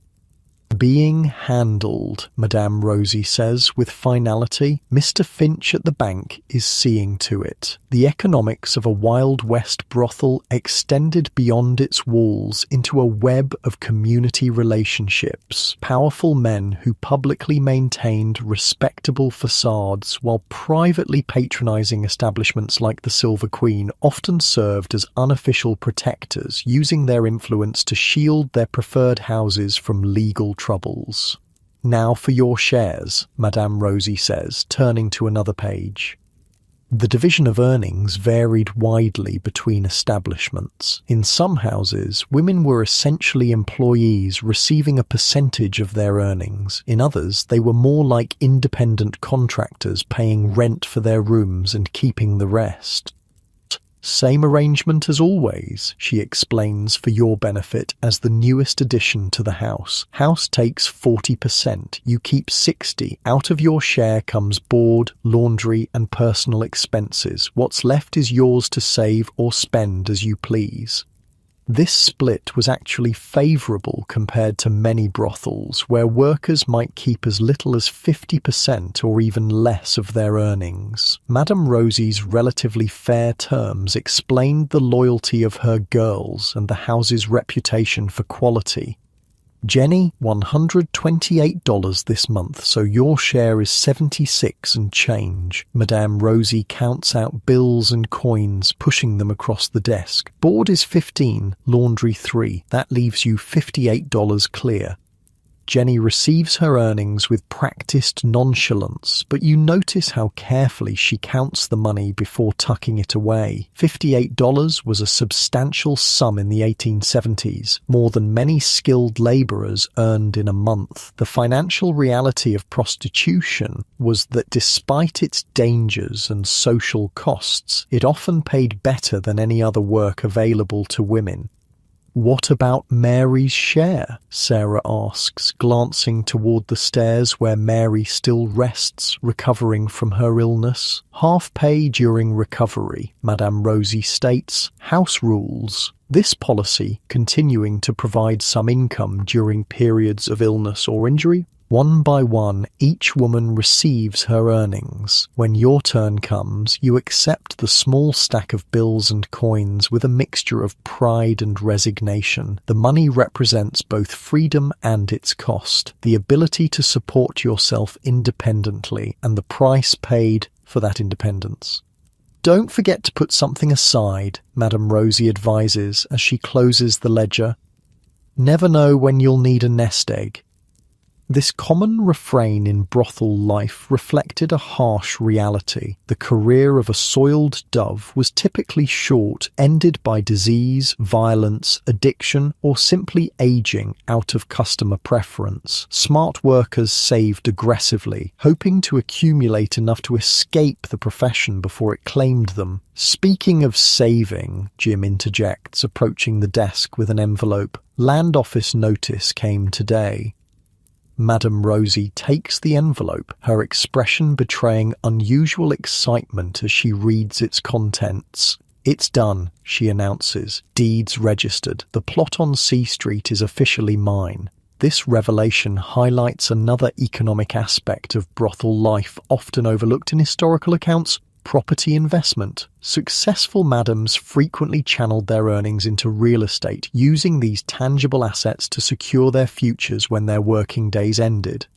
A: Being handled, Madame Rosie says with finality. Mr. Finch at the bank is seeing to it. The economics of a Wild West brothel extended beyond its walls into a web of community relationships. Powerful men who publicly maintained respectable facades while privately patronizing establishments like the Silver Queen often served as unofficial protectors, using their influence to shield their preferred houses from legal troubles. Now for your shares, Madame Rosie says, turning to another page. The division of earnings varied widely between establishments. In some houses, women were essentially employees receiving a percentage of their earnings. In others, they were more like independent contractors paying rent for their rooms and keeping the rest. Same arrangement as always, she explains for your benefit as the newest addition to the house. House takes 40%, you keep 60%. Out of your share comes board, laundry and personal expenses. What's left is yours to save or spend as you please. This split was actually favourable compared to many brothels, where workers might keep as little as 50% or even less of their earnings. Madame Rosie's relatively fair terms explained the loyalty of her girls and the house's reputation for quality. Jenny, $128 this month, so your share is 76 and change. Madame Rosie counts out bills and coins, pushing them across the desk. Board is 15, laundry 3. That leaves you $58 clear. Jenny receives her earnings with practiced nonchalance, but you notice how carefully she counts the money before tucking it away. $58 was a substantial sum in the 1870s, more than many skilled labourers earned in a month. The financial reality of prostitution was that despite its dangers and social costs, it often paid better than any other work available to women. "What about Mary's share?" Sarah asks, glancing toward the stairs where Mary still rests, recovering from her illness. "Half pay during recovery," Madame Rosie states. "House rules." This policy, continuing to provide some income during periods of illness or injury. One by one, each woman receives her earnings. When your turn comes, you accept the small stack of bills and coins with a mixture of pride and resignation. The money represents both freedom and its cost, the ability to support yourself independently, and the price paid for that independence. "Don't forget to put something aside," Madame Rosie advises as she closes the ledger. "Never know when you'll need a nest egg." This common refrain in brothel life reflected a harsh reality. The career of a soiled dove was typically short, ended by disease, violence, addiction, or simply aging out of customer preference. Smart workers saved aggressively, hoping to accumulate enough to escape the profession before it claimed them. "Speaking of saving," Jim interjects, approaching the desk with an envelope, "Land Office notice came today." Madame Rosie takes the envelope, her expression betraying unusual excitement as she reads its contents. "It's done," she announces. "Deeds registered. The plot on C Street is officially mine." This revelation highlights another economic aspect of brothel life often overlooked in historical accounts: property investment. Successful madams frequently channeled their earnings into real estate, using these tangible assets to secure their futures when their working days ended.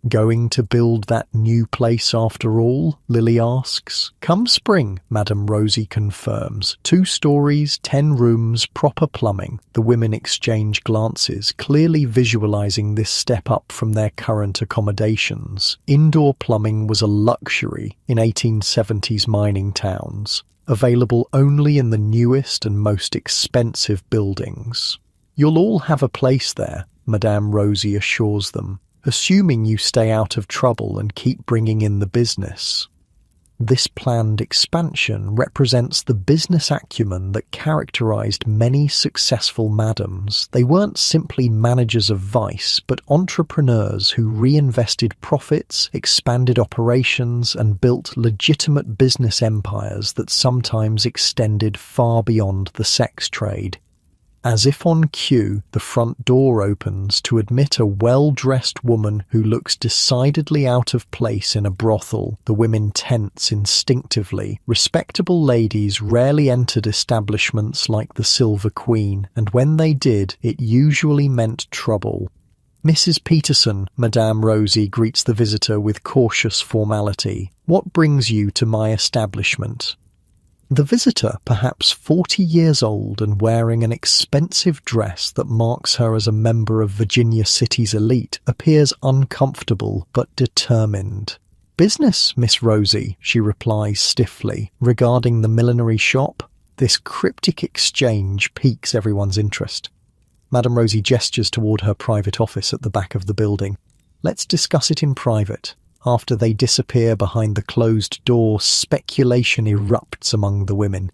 A: "Going to build that new place after all?" Lily asks. "Come spring," Madame Rosie confirms. 2 stories, 10 rooms, proper plumbing. The women exchange glances, clearly visualizing this step up from their current accommodations. Indoor plumbing was a luxury in 1870s mining towns, available only in the newest and most expensive buildings. "You'll all have a place there," Madame Rosie assures them, "assuming you stay out of trouble and keep bringing in the business." This planned expansion represents the business acumen that characterized many successful madams. They weren't simply managers of vice, but entrepreneurs who reinvested profits, expanded operations, and built legitimate business empires that sometimes extended far beyond the sex trade. As if on cue, the front door opens to admit a well-dressed woman who looks decidedly out of place in a brothel. The women tense instinctively. Respectable ladies rarely entered establishments like the Silver Queen, and when they did, it usually meant trouble. Mrs. Peterson, Madame Rosie greets the visitor with cautious formality. What brings you to my establishment? The visitor, perhaps 40 years old and wearing an expensive dress that marks her as a member of Virginia City's elite, appears uncomfortable but determined. Business, Miss Rosie, she replies stiffly. Regarding the millinery shop? This cryptic exchange piques everyone's interest. Madame Rosie gestures toward her private office at the back of the building. Let's discuss it in private. After they disappear behind the closed door, speculation erupts among the women.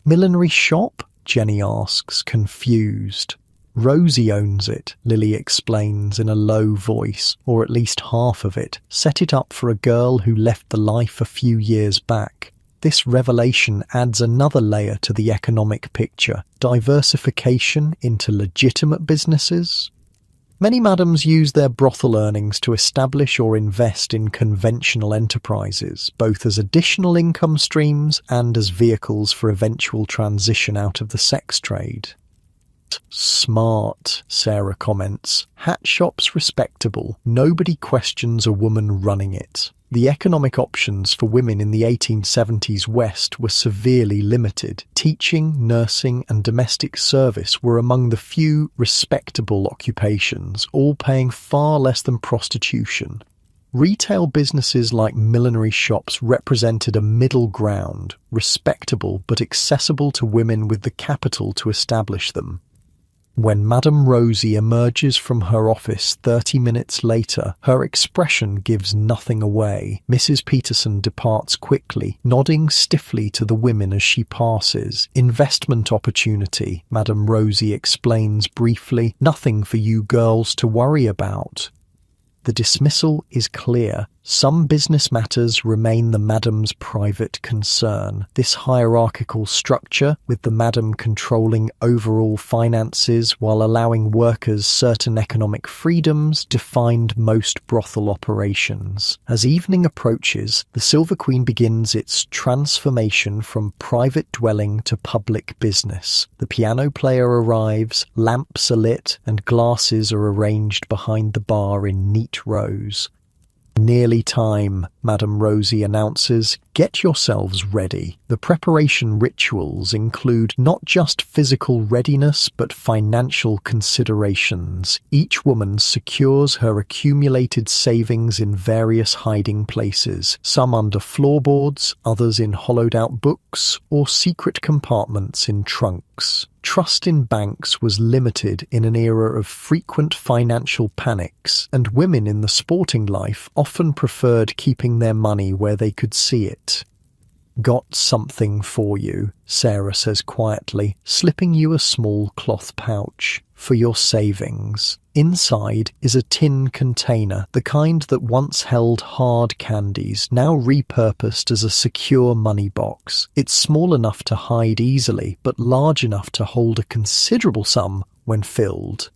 A: Millinery shop? Jenny asks, confused. Rosie owns it, Lily explains in a low voice, or at least half of it. Set it up for a girl who left the life a few years back. This revelation adds another layer to the economic picture. Diversification into legitimate businesses? Many madams use their brothel earnings to establish or invest in conventional enterprises, both as additional income streams and as vehicles for eventual transition out of the sex trade. Smart, Sarah comments. Hat shop's respectable. Nobody questions a woman running it. The economic options for women in the 1870s West were severely limited. Teaching, nursing, and domestic service were among the few respectable occupations, all paying far less than prostitution. Retail businesses like millinery shops represented a middle ground, respectable but accessible to women with the capital to establish them. When Madame Rosie emerges from her office 30 minutes later, her expression gives nothing away. Mrs. Peterson departs quickly, nodding stiffly to the women as she passes. Investment opportunity, Madame Rosie explains briefly. Nothing for you girls to worry about. The dismissal is clear. Some business matters remain the madam's private concern. This hierarchical structure, with the madam controlling overall finances while allowing workers certain economic freedoms, defined most brothel operations. As evening approaches, the Silver Queen begins its transformation from private dwelling to public business. The piano player arrives, lamps are lit, and glasses are arranged behind the bar in neat rows. Nearly time, Madame Rosie announces. Get yourselves ready. The preparation rituals include not just physical readiness but financial considerations. Each woman secures her accumulated savings in various hiding places, some under floorboards, others in hollowed-out books, or secret compartments in trunks. Trust in banks was limited in an era of frequent financial panics, and women in the sporting life often preferred keeping their money where they could see it. Got something for you, Sarah says quietly, slipping you a small cloth pouch for your savings. Inside is a tin container, the kind that once held hard candies, now repurposed as a secure money box. It's small enough to hide easily, but large enough to hold a considerable sum when filled.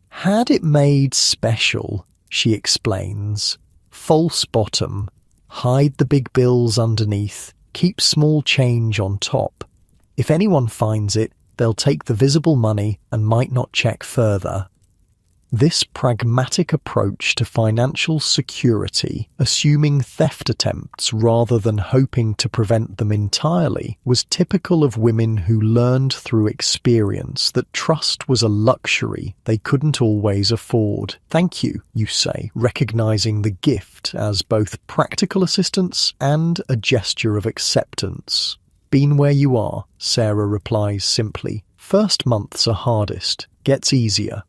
A: Had it made special, she explains. False bottom. Hide the big bills underneath. Keep small change on top. If anyone finds it, they'll take the visible money and might not check further. This pragmatic approach to financial security, assuming theft attempts rather than hoping to prevent them entirely, was typical of women who learned through experience that trust was a luxury they couldn't always afford. Thank you, you say, recognizing the gift as both practical assistance and a gesture of acceptance. Been where you are, Sarah replies simply. First months are hardest, gets easier.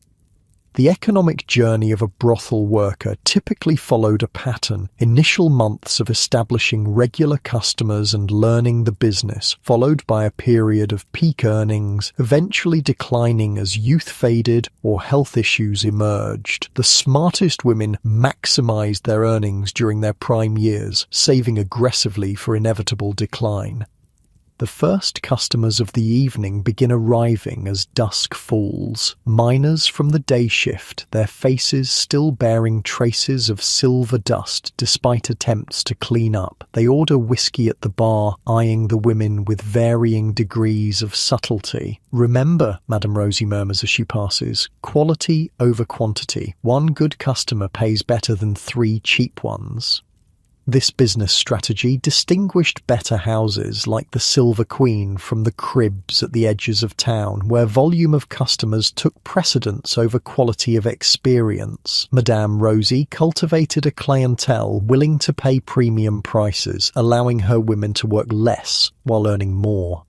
A: The economic journey of a brothel worker typically followed a pattern: initial months of establishing regular customers and learning the business, followed by a period of peak earnings, eventually declining as youth faded or health issues emerged. The smartest women maximized their earnings during their prime years, saving aggressively for inevitable decline. The first customers of the evening begin arriving as dusk falls. Miners from the day shift, their faces still bearing traces of silver dust despite attempts to clean up. They order whiskey at the bar, eyeing the women with varying degrees of subtlety. "Remember," Madame Rosie murmurs as she passes, "quality over quantity. One good customer pays better than 3 cheap ones." This business strategy distinguished better houses like the Silver Queen from the cribs at the edges of town, where volume of customers took precedence over quality of experience. Madame Rosie cultivated a clientele willing to pay premium prices, allowing her women to work less while earning more.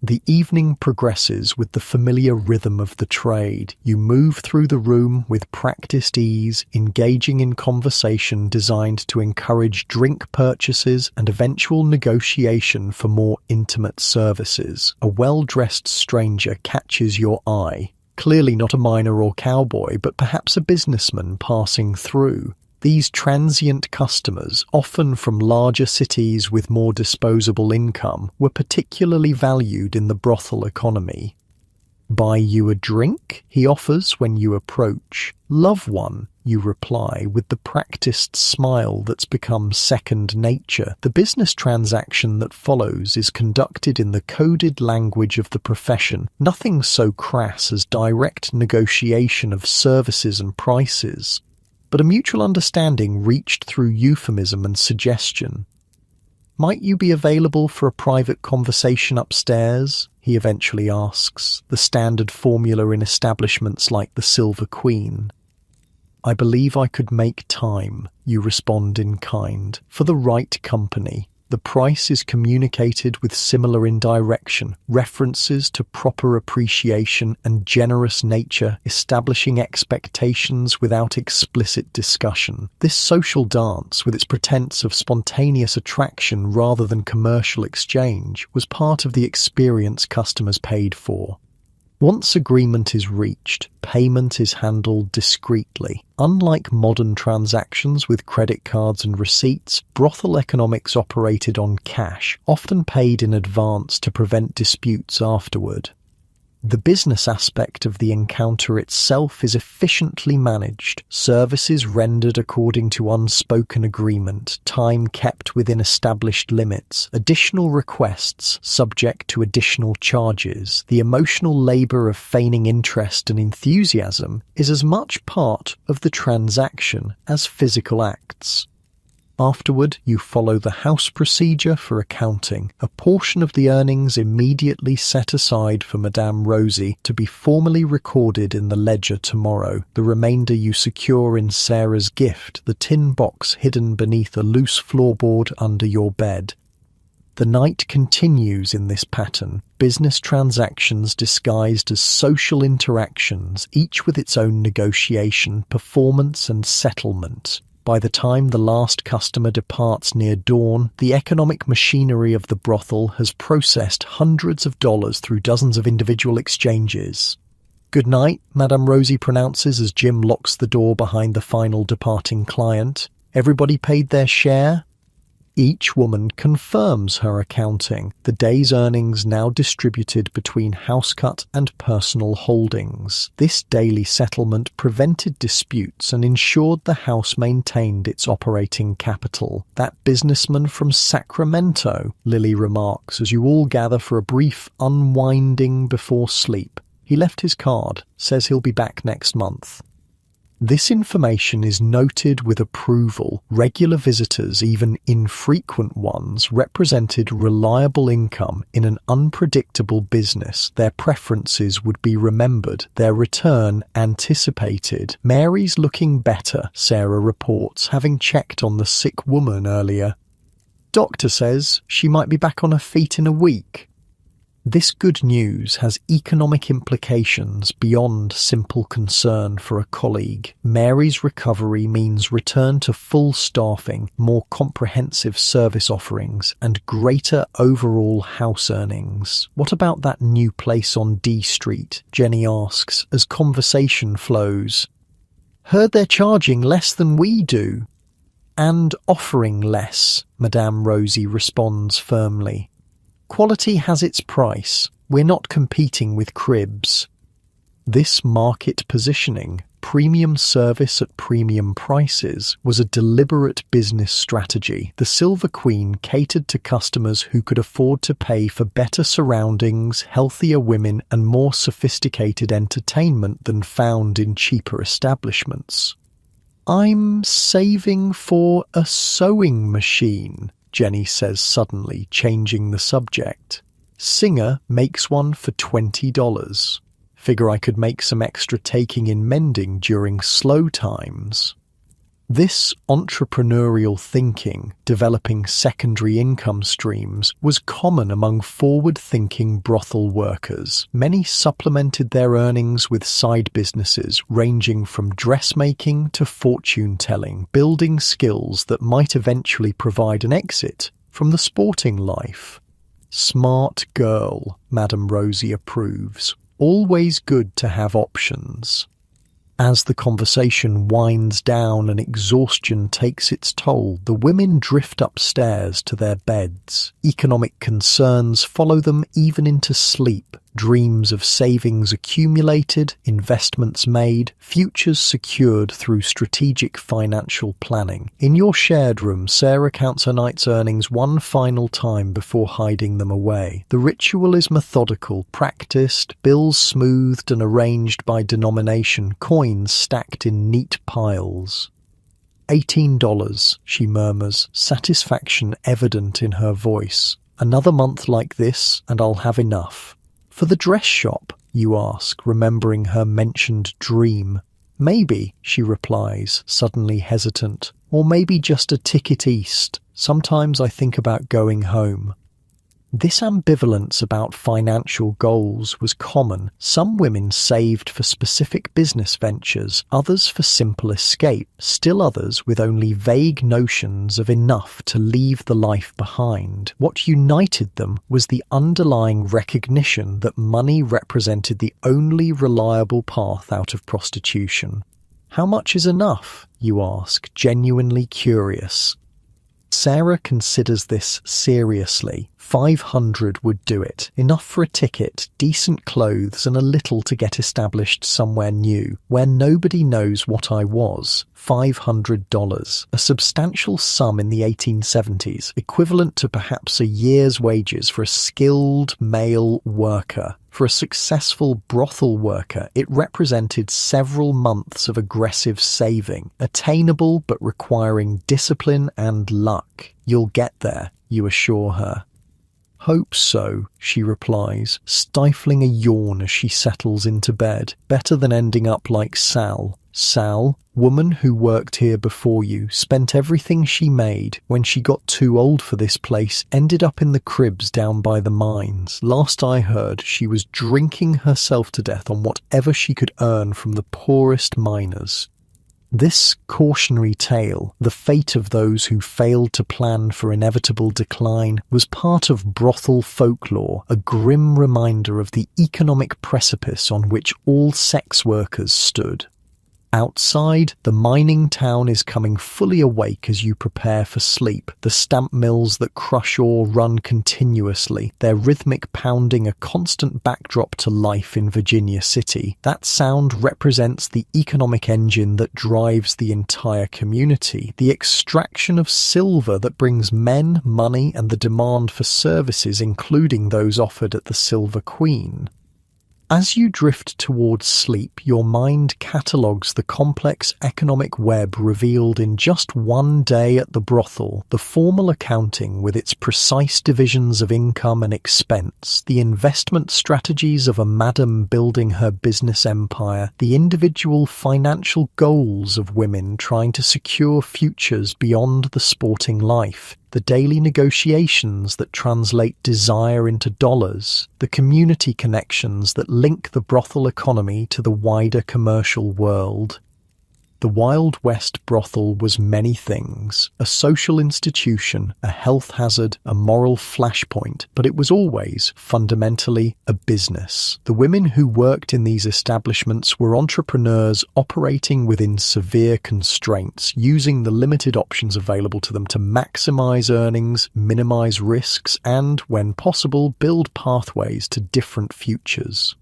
A: The evening progresses with the familiar rhythm of the trade. You move through the room with practiced ease, engaging in conversation designed to encourage drink purchases and eventual negotiation for more intimate services. A well-dressed stranger catches your eye. Clearly not a miner or cowboy, but perhaps a businessman passing through. These transient customers, often from larger cities with more disposable income, were particularly valued in the brothel economy. "Buy you a drink?" he offers when you approach. "Love one," you reply with the practiced smile that's become second nature. The business transaction that follows is conducted in the coded language of the profession, nothing so crass as direct negotiation of services and prices, but a mutual understanding reached through euphemism and suggestion. "Might you be available for a private conversation upstairs?" he eventually asks, the standard formula in establishments like the Silver Queen. "I believe I could make time," you respond in kind, "for the right company." The price is communicated with similar indirection, references to proper appreciation and generous nature, establishing expectations without explicit discussion. This social dance, with its pretense of spontaneous attraction rather than commercial exchange, was part of the experience customers paid for. Once agreement is reached, payment is handled discreetly. Unlike modern transactions with credit cards and receipts, brothel economics operated on cash, often paid in advance to prevent disputes afterward. The business aspect of the encounter itself is efficiently managed, services rendered according to unspoken agreement, time kept within established limits, additional requests subject to additional charges. The emotional labor of feigning interest and enthusiasm is as much part of the transaction as physical acts. Afterward, you follow the house procedure for accounting, a portion of the earnings immediately set aside for Madame Rosie to be formally recorded in the ledger tomorrow. The remainder you secure in Sarah's gift, the tin box hidden beneath a loose floorboard under your bed. The night continues in this pattern, business transactions disguised as social interactions, each with its own negotiation, performance and settlement. By the time the last customer departs near dawn, the economic machinery of the brothel has processed hundreds of dollars through dozens of individual exchanges. "Good night," Madame Rosie pronounces as Jim locks the door behind the final departing client. "Everybody paid their share?" Each woman confirms her accounting, the day's earnings now distributed between housecut and personal holdings. This daily settlement prevented disputes and ensured the house maintained its operating capital. "That businessman from Sacramento," Lily remarks as you all gather for a brief unwinding before sleep. "He left his card, says he'll be back next month." This information is noted with approval. Regular visitors, even infrequent ones, represented reliable income in an unpredictable business. Their preferences would be remembered, their return anticipated. "Mary's looking better," Sarah reports, having checked on the sick woman earlier. "Doctor says she might be back on her feet in a week." This good news has economic implications beyond simple concern for a colleague. Mary's recovery means return to full staffing, more comprehensive service offerings, and greater overall house earnings. "What about that new place on D Street?" Jenny asks as conversation flows. "Heard they're charging less than we do." "And offering less," Madame Rosie responds firmly. Quality has its price. We're not competing with cribs. This market positioning, premium service at premium prices, was a deliberate business strategy. The Silver Queen catered to customers who could afford to pay for better surroundings, healthier women, and more sophisticated entertainment than found in cheaper establishments. "I'm saving for a sewing machine," Jenny says suddenly, changing the subject. "Singer makes one for $20. Figure I could make some extra taking in mending during slow times." This entrepreneurial thinking, developing secondary income streams, was common among forward-thinking brothel workers. Many supplemented their earnings with side businesses ranging from dressmaking to fortune-telling, building skills that might eventually provide an exit from the sporting life. "Smart girl," Madame Rosie approves. "Always good to have options." As the conversation winds down and exhaustion takes its toll, the women drift upstairs to their beds. Economic concerns follow them even into sleep. Dreams of savings accumulated, investments made, futures secured through strategic financial planning. In your shared room, Sarah counts her night's earnings one final time before hiding them away. The ritual is methodical, practiced, bills smoothed and arranged by denomination, coins stacked in neat piles. $18, she murmurs, satisfaction evident in her voice. "Another month like this, and I'll have enough." "For the dress shop?" you ask, remembering her mentioned dream. "Maybe," she replies, suddenly hesitant. "Or maybe just a ticket east. Sometimes I think about going home." This ambivalence about financial goals was common. Some women saved for specific business ventures, others for simple escape, still others with only vague notions of enough to leave the life behind. What united them was the underlying recognition that money represented the only reliable path out of prostitution. "How much is enough?" you ask, genuinely curious. Sarah considers this seriously. 500 would do it. Enough for a ticket, decent clothes, and a little to get established somewhere new, where nobody knows what I was. $500. A substantial sum in the 1870s, equivalent to perhaps a year's wages for a skilled male worker. For a successful brothel worker, it represented several months of aggressive saving, attainable but requiring discipline and luck. "You'll get there," you assure her. "Hope so," she replies, stifling a yawn as she settles into bed. "Better than ending up like Sal." Sal, woman who worked here before you, spent everything she made. When she got too old for this place, ended up in the cribs down by the mines. Last I heard, she was drinking herself to death on whatever she could earn from the poorest miners. This cautionary tale, the fate of those who failed to plan for inevitable decline, was part of brothel folklore, a grim reminder of the economic precipice on which all sex workers stood. Outside, the mining town is coming fully awake as you prepare for sleep. The stamp mills that crush ore run continuously, their rhythmic pounding a constant backdrop to life in Virginia City. That sound represents the economic engine that drives the entire community, the extraction of silver that brings men, money, and the demand for services, including those offered at the Silver Queen. As you drift towards sleep, your mind catalogues the complex economic web revealed in just one day at the brothel, the formal accounting with its precise divisions of income and expense, the investment strategies of a madam building her business empire, the individual financial goals of women trying to secure futures beyond the sporting life, the daily negotiations that translate desire into dollars, the community connections that link the brothel economy to the wider commercial world. The Wild West brothel was many things, a social institution, a health hazard, a moral flashpoint, but it was always, fundamentally, a business. The women who worked in these establishments were entrepreneurs operating within severe constraints, using the limited options available to them to maximize earnings, minimize risks, and, when possible, build pathways to different futures.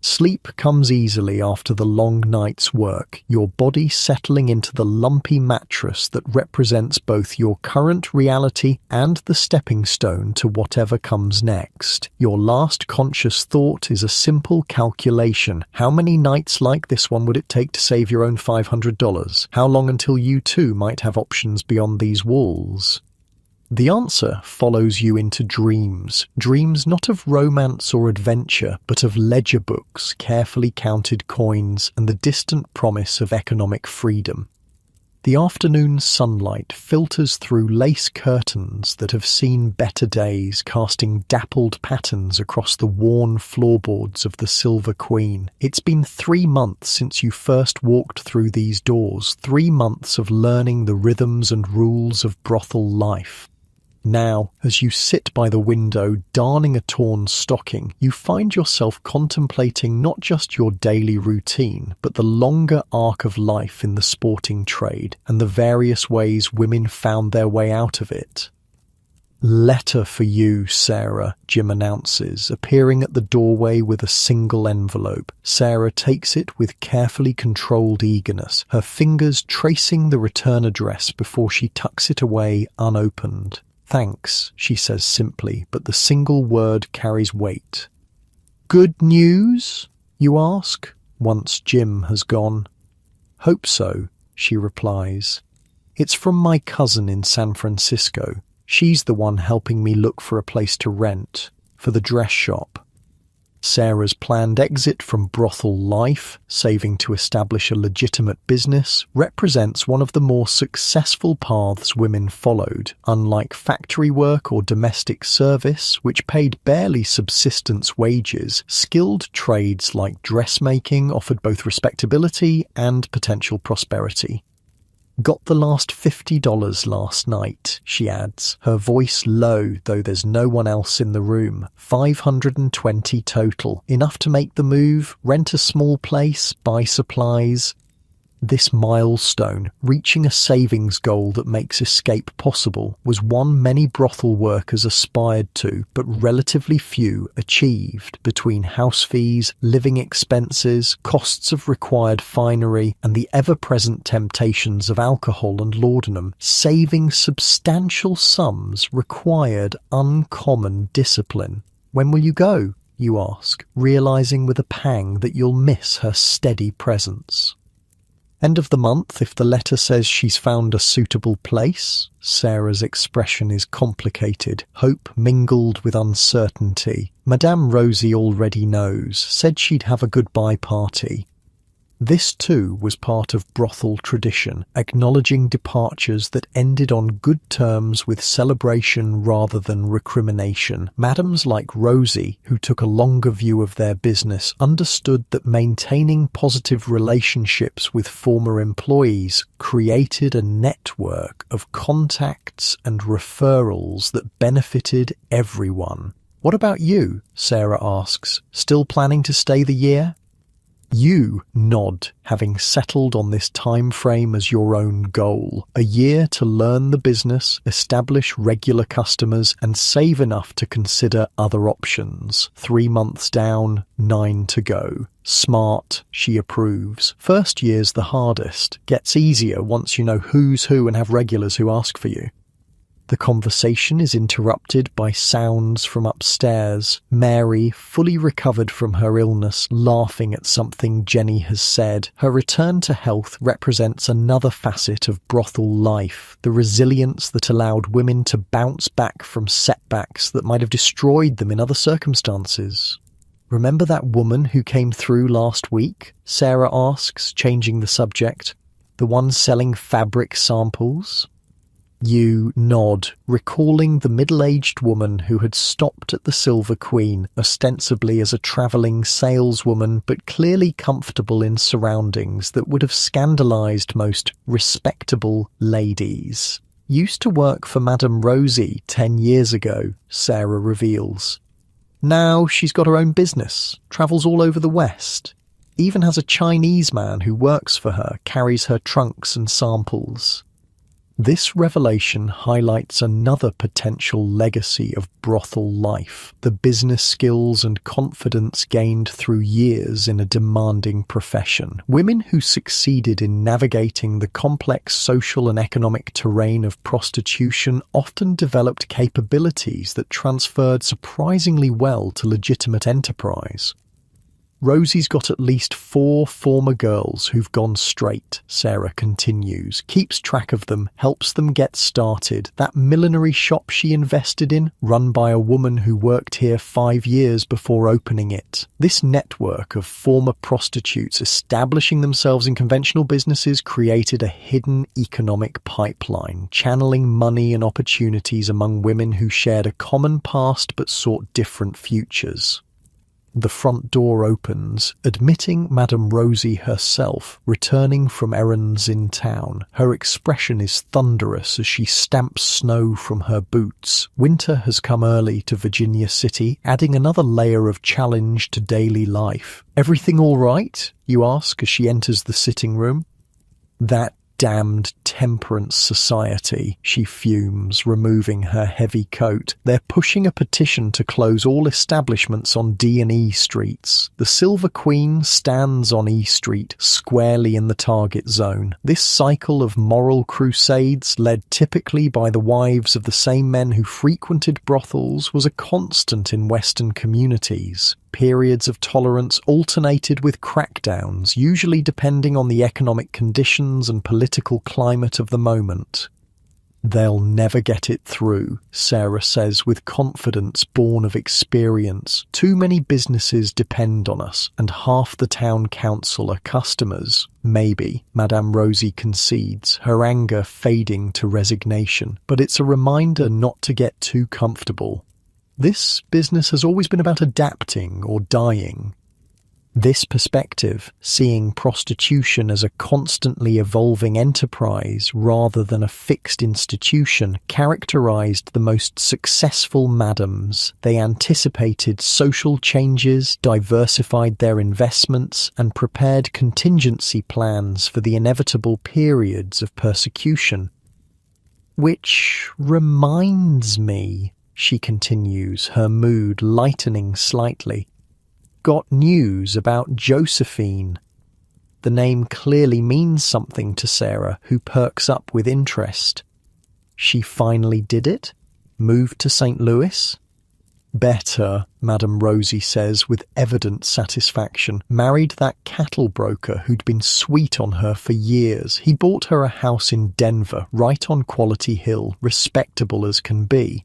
A: Sleep comes easily after the long night's work, your body settling into the lumpy mattress that represents both your current reality and the stepping stone to whatever comes next. Your last conscious thought is a simple calculation. How many nights like this one would it take to save your own $500? How long until you too might have options beyond these walls? The answer follows you into dreams not of romance or adventure, but of ledger books, carefully counted coins, and the distant promise of economic freedom. The afternoon sunlight filters through lace curtains that have seen better days, casting dappled patterns across the worn floorboards of the Silver Queen. It's been 3 months since you first walked through these doors, 3 months of learning the rhythms and rules of brothel life. Now, as you sit by the window, darning a torn stocking, you find yourself contemplating not just your daily routine, but the longer arc of life in the sporting trade and the various ways women found their way out of it. "Letter for you, Sarah," Jim announces, appearing at the doorway with a single envelope. Sarah takes it with carefully controlled eagerness, her fingers tracing the return address before she tucks it away unopened. "Thanks," she says simply, but the single word carries weight. "Good news?" you ask, once Jim has gone. "Hope so," she replies. "It's from my cousin in San Francisco. She's the one helping me look for a place to rent, for the dress shop." Sarah's planned exit from brothel life, saving to establish a legitimate business, represents one of the more successful paths women followed. Unlike factory work or domestic service, which paid barely subsistence wages, skilled trades like dressmaking offered both respectability and potential prosperity. "Got the last $50 last night," she adds, her voice low though there's no one else in the room. $520 total, enough to make the move, rent a small place, buy supplies. This milestone, reaching a savings goal that makes escape possible, was one many brothel workers aspired to, but relatively few achieved. Between house fees, living expenses, costs of required finery, and the ever-present temptations of alcohol and laudanum, saving substantial sums required uncommon discipline. "When will you go?" you ask, realizing with a pang that you'll miss her steady presence. "End of the month if the letter says she's found a suitable place." Sarah's expression is complicated, hope mingled with uncertainty. "Madame Rosie already knows, said she'd have a goodbye party." This too was part of brothel tradition, acknowledging departures that ended on good terms with celebration rather than recrimination. Madams like Rosie, who took a longer view of their business, understood that maintaining positive relationships with former employees created a network of contacts and referrals that benefited everyone. "What about you?" Sarah asks. "Still planning to stay the year?" You nod, having settled on this time frame as your own goal. A year to learn the business, establish regular customers, and save enough to consider other options. 3 months down, 9 to go. Smart, she approves. First year's the hardest. Gets easier once you know who's who and have regulars who ask for you. The conversation is interrupted by sounds from upstairs. Mary, fully recovered from her illness, laughing at something Jenny has said. Her return to health represents another facet of brothel life, the resilience that allowed women to bounce back from setbacks that might have destroyed them in other circumstances. "Remember that woman who came through last week?" Sarah asks, changing the subject. "The one selling fabric samples?" You nod, recalling the middle-aged woman who had stopped at the Silver Queen, ostensibly as a travelling saleswoman but clearly comfortable in surroundings that would have scandalised most respectable ladies. Used to work for Madame Rosie 10 years ago, Sarah reveals. Now she's got her own business, travels all over the West, even has a Chinese man who works for her, carries her trunks and samples. This revelation highlights another potential legacy of brothel life, the business skills and confidence gained through years in a demanding profession. Women who succeeded in navigating the complex social and economic terrain of prostitution often developed capabilities that transferred surprisingly well to legitimate enterprise. Rosie's got at least 4 former girls who've gone straight, Sarah continues, keeps track of them, helps them get started. That millinery shop she invested in, run by a woman who worked here 5 years before opening it. This network of former prostitutes establishing themselves in conventional businesses created a hidden economic pipeline, channeling money and opportunities among women who shared a common past but sought different futures. The front door opens, admitting Madame Rosie herself, returning from errands in town. Her expression is thunderous as she stamps snow from her boots. Winter has come early to Virginia City, adding another layer of challenge to daily life. "Everything all right?" you ask as she enters the sitting room. "That damned temperance society," she fumes, removing her heavy coat. "They're pushing a petition to close all establishments on D and E streets. The Silver Queen stands on E Street, squarely in the target zone. This cycle of moral crusades, led typically by the wives of the same men who frequented brothels, was a constant in Western communities. Periods of tolerance alternated with crackdowns, usually depending on the economic conditions and political climate of the moment. "They'll never get it through," Sarah says with confidence born of experience. "Too many businesses depend on us, and half the town council are customers." "Maybe," Madame Rosie concedes, her anger fading to resignation. "But it's a reminder not to get too comfortable. This business has always been about adapting or dying." This perspective, seeing prostitution as a constantly evolving enterprise rather than a fixed institution, characterized the most successful madams. They anticipated social changes, diversified their investments, and prepared contingency plans for the inevitable periods of persecution. "Which reminds me," she continues, her mood lightening slightly. "Got news about Josephine." The name clearly means something to Sarah, who perks up with interest. "She finally did it? Moved to St. Louis?" "Better," Madame Rosie says with evident satisfaction. "Married that cattle broker who'd been sweet on her for years. He bought her a house in Denver, right on Quality Hill, respectable as can be."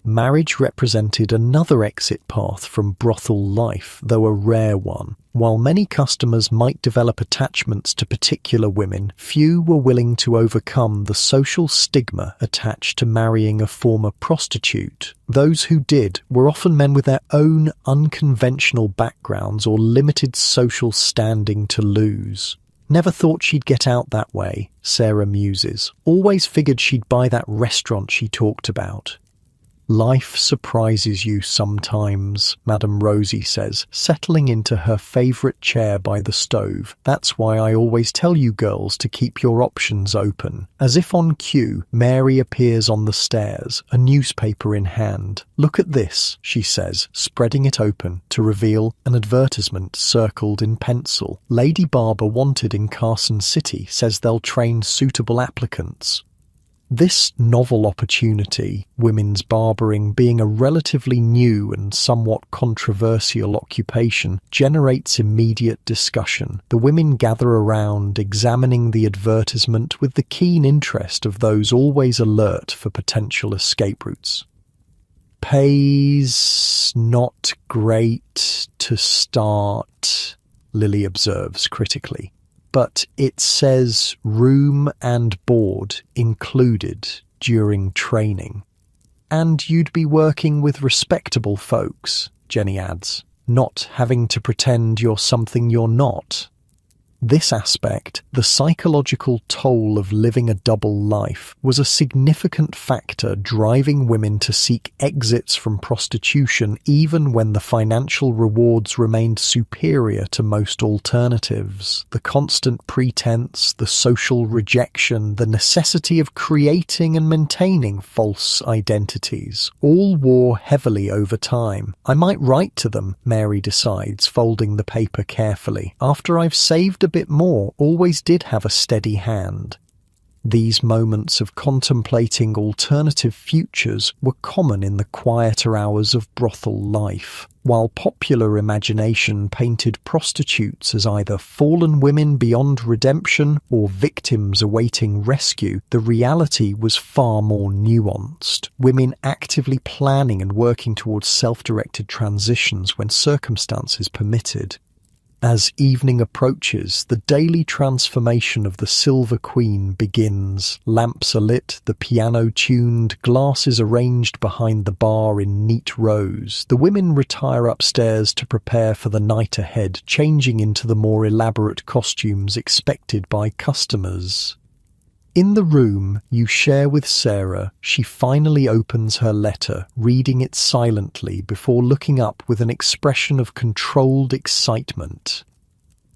A: Marriage represented another exit path from brothel life, though a rare one. While many customers might develop attachments to particular women, few were willing to overcome the social stigma attached to marrying a former prostitute. Those who did were often men with their own unconventional backgrounds or limited social standing to lose. "Never thought she'd get out that way," Sarah muses. "Always figured she'd buy that restaurant she talked about." "Life surprises you sometimes," Madame Rosie says, settling into her favourite chair by the stove. "That's why I always tell you girls to keep your options open." As if on cue, Mary appears on the stairs, a newspaper in hand. "Look at this," she says, spreading it open to reveal an advertisement circled in pencil. "Lady Barber wanted in Carson City, says they'll train suitable applicants." This novel opportunity, women's barbering being a relatively new and somewhat controversial occupation, generates immediate discussion. The women gather around, examining the advertisement with the keen interest of those always alert for potential escape routes. "Pays not great to start," Lily observes critically. "But it says room and board included. during training. And you'd be working with respectable folks, Jenny adds, not having to pretend you're something you're not. This aspect, the psychological toll of living a double life, was a significant factor driving women to seek exits from prostitution even when the financial rewards remained superior to most alternatives. The constant pretense, the social rejection, the necessity of creating and maintaining false identities, all wore heavily over time. I might write to them, Mary decides, folding the paper carefully. After I've saved a bit more, always did have a steady hand. These moments of contemplating alternative futures were common in the quieter hours of brothel life. While popular imagination painted prostitutes as either fallen women beyond redemption or victims awaiting rescue, the reality was far more nuanced. Women actively planning and working towards self-directed transitions when circumstances permitted. As evening approaches, the daily transformation of the Silver Queen begins. Lamps are lit, the piano tuned, glasses arranged behind the bar in neat rows. The women retire upstairs to prepare for the night ahead, changing into the more elaborate costumes expected by customers. In the room you share with Sarah, she finally opens her letter, reading it silently before looking up with an expression of controlled excitement.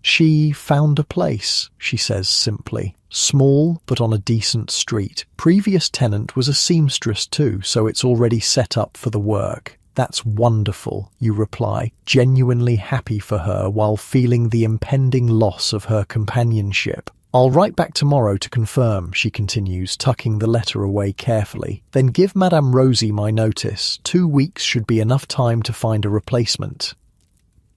A: She found a place, she says simply. Small, but on a decent street. Previous tenant was a seamstress too, so it's already set up for the work. That's wonderful, you reply, genuinely happy for her while feeling the impending loss of her companionship. I'll write back tomorrow to confirm, she continues, tucking the letter away carefully. Then give Madame Rosie my notice. 2 weeks should be enough time to find a replacement.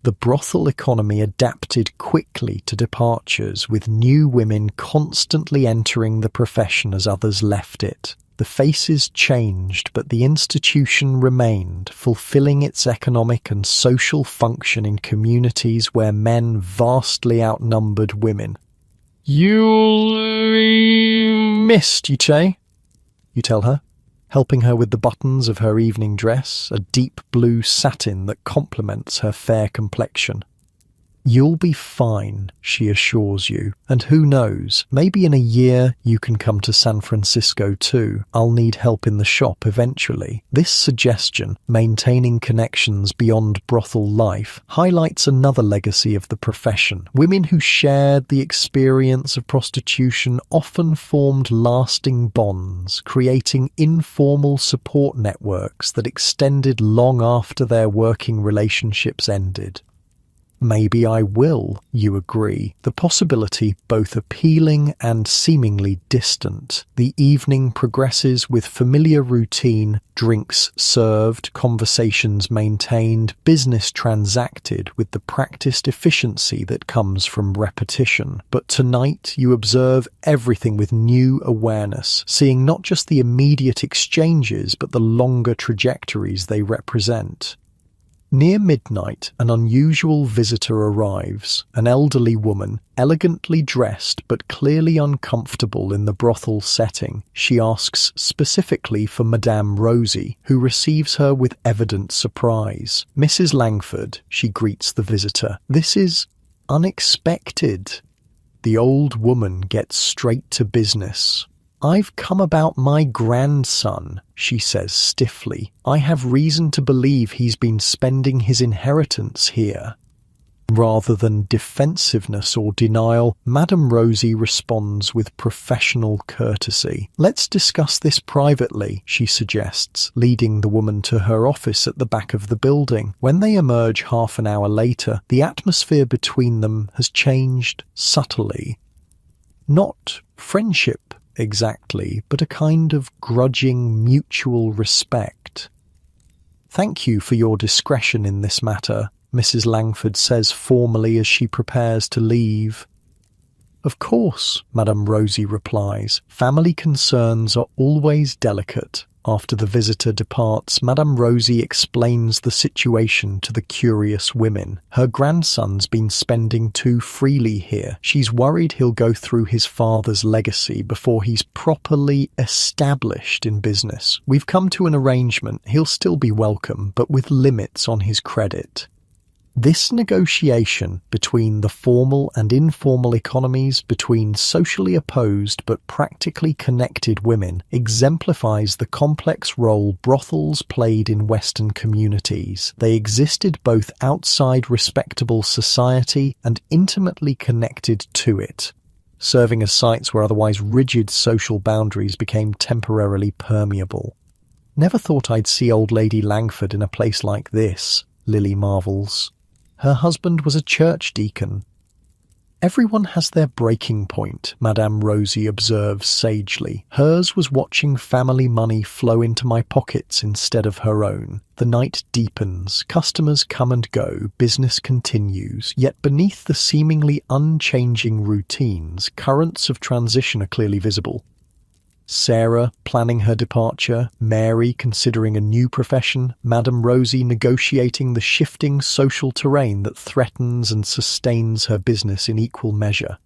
A: The brothel economy adapted quickly to departures, with new women constantly entering the profession as others left it. The faces changed, but the institution remained, fulfilling its economic and social function in communities where men vastly outnumbered women. You'll be missed, Yuche, you tell her, helping her with the buttons of her evening dress, a deep blue satin that complements her fair complexion. You'll be fine, she assures you, and who knows, maybe in a year you can come to San Francisco too. I'll need help in the shop eventually. This suggestion, maintaining connections beyond brothel life, highlights another legacy of the profession. Women who shared the experience of prostitution often formed lasting bonds, creating informal support networks that extended long after their working relationships ended. Maybe I will, you agree, the possibility both appealing and seemingly distant. The evening progresses with familiar routine, drinks served, conversations maintained, business transacted with the practiced efficiency that comes from repetition. But tonight you observe everything with new awareness, seeing not just the immediate exchanges but the longer trajectories they represent. Near midnight, an unusual visitor arrives, an elderly woman, elegantly dressed but clearly uncomfortable in the brothel setting. She asks specifically for Madame Rosie, who receives her with evident surprise. Mrs. Langford, she greets the visitor. This is unexpected. The old woman gets straight to business. I've come about my grandson, she says stiffly. I have reason to believe he's been spending his inheritance here. Rather than defensiveness or denial, Madame Rosie responds with professional courtesy. Let's discuss this privately, she suggests, leading the woman to her office at the back of the building. When they emerge half an hour later, the atmosphere between them has changed subtly. Not friendship exactly, but a kind of grudging mutual respect. Thank you for your discretion in this matter, Mrs. Langford says formally as she prepares to leave. Of course, Madame Rosie replies. Family concerns are always delicate. After the visitor departs, Madame Rosie explains the situation to the curious women. Her grandson's been spending too freely here. She's worried he'll go through his father's legacy before he's properly established in business. We've come to an arrangement. He'll still be welcome, but with limits on his credit. This negotiation between the formal and informal economies, between socially opposed but practically connected women, exemplifies the complex role brothels played in Western communities. They existed both outside respectable society and intimately connected to it, serving as sites where otherwise rigid social boundaries became temporarily permeable. "Never thought I'd see old Lady Langford in a place like this," Lily marvels. Her husband was a church deacon. "Everyone has their breaking point," Madame Rosie observes sagely. Hers was watching family money flow into my pockets instead of her own. The night deepens, customers come and go, business continues, yet beneath the seemingly unchanging routines, currents of transition are clearly visible. Sarah planning her departure, Mary considering a new profession, Madame Rosie negotiating the shifting social terrain that threatens and sustains her business in equal measure.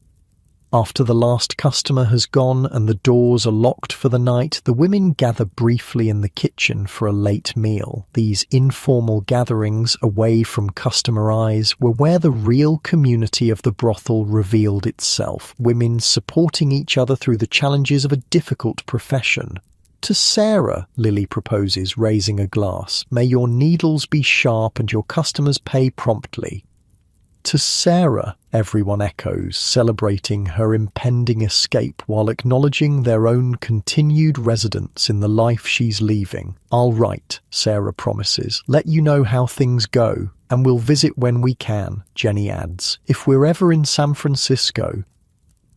A: After the last customer has gone and the doors are locked for the night, the women gather briefly in the kitchen for a late meal. These informal gatherings, away from customer eyes, were where the real community of the brothel revealed itself, women supporting each other through the challenges of a difficult profession. "To Sarah," Lily proposes, raising a glass, "may your needles be sharp and your customers pay promptly." "To Sarah," everyone echoes, celebrating her impending escape while acknowledging their own continued residence in the life she's leaving. "I'll write," Sarah promises. "Let you know how things go, and we'll visit when we can," Jenny adds. "If we're ever in San Francisco."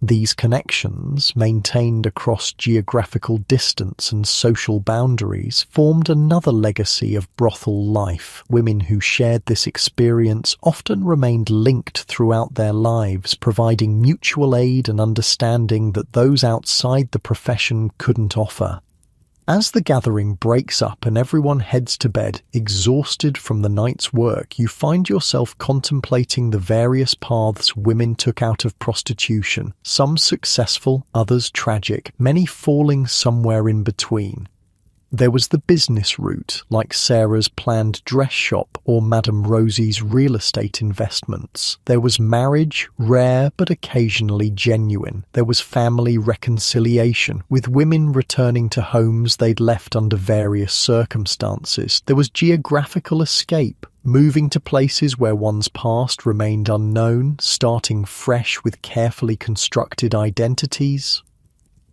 A: These connections, maintained across geographical distance and social boundaries, formed another legacy of brothel life. Women who shared this experience often remained linked throughout their lives, providing mutual aid and understanding that those outside the profession couldn't offer. As the gathering breaks up and everyone heads to bed, exhausted from the night's work, you find yourself contemplating the various paths women took out of prostitution, some successful, others tragic, many falling somewhere in between. There was the business route, like Sarah's planned dress shop or Madame Rosie's real estate investments. There was marriage, rare but occasionally genuine. There was family reconciliation, with women returning to homes they'd left under various circumstances. There was geographical escape, moving to places where one's past remained unknown, starting fresh with carefully constructed identities.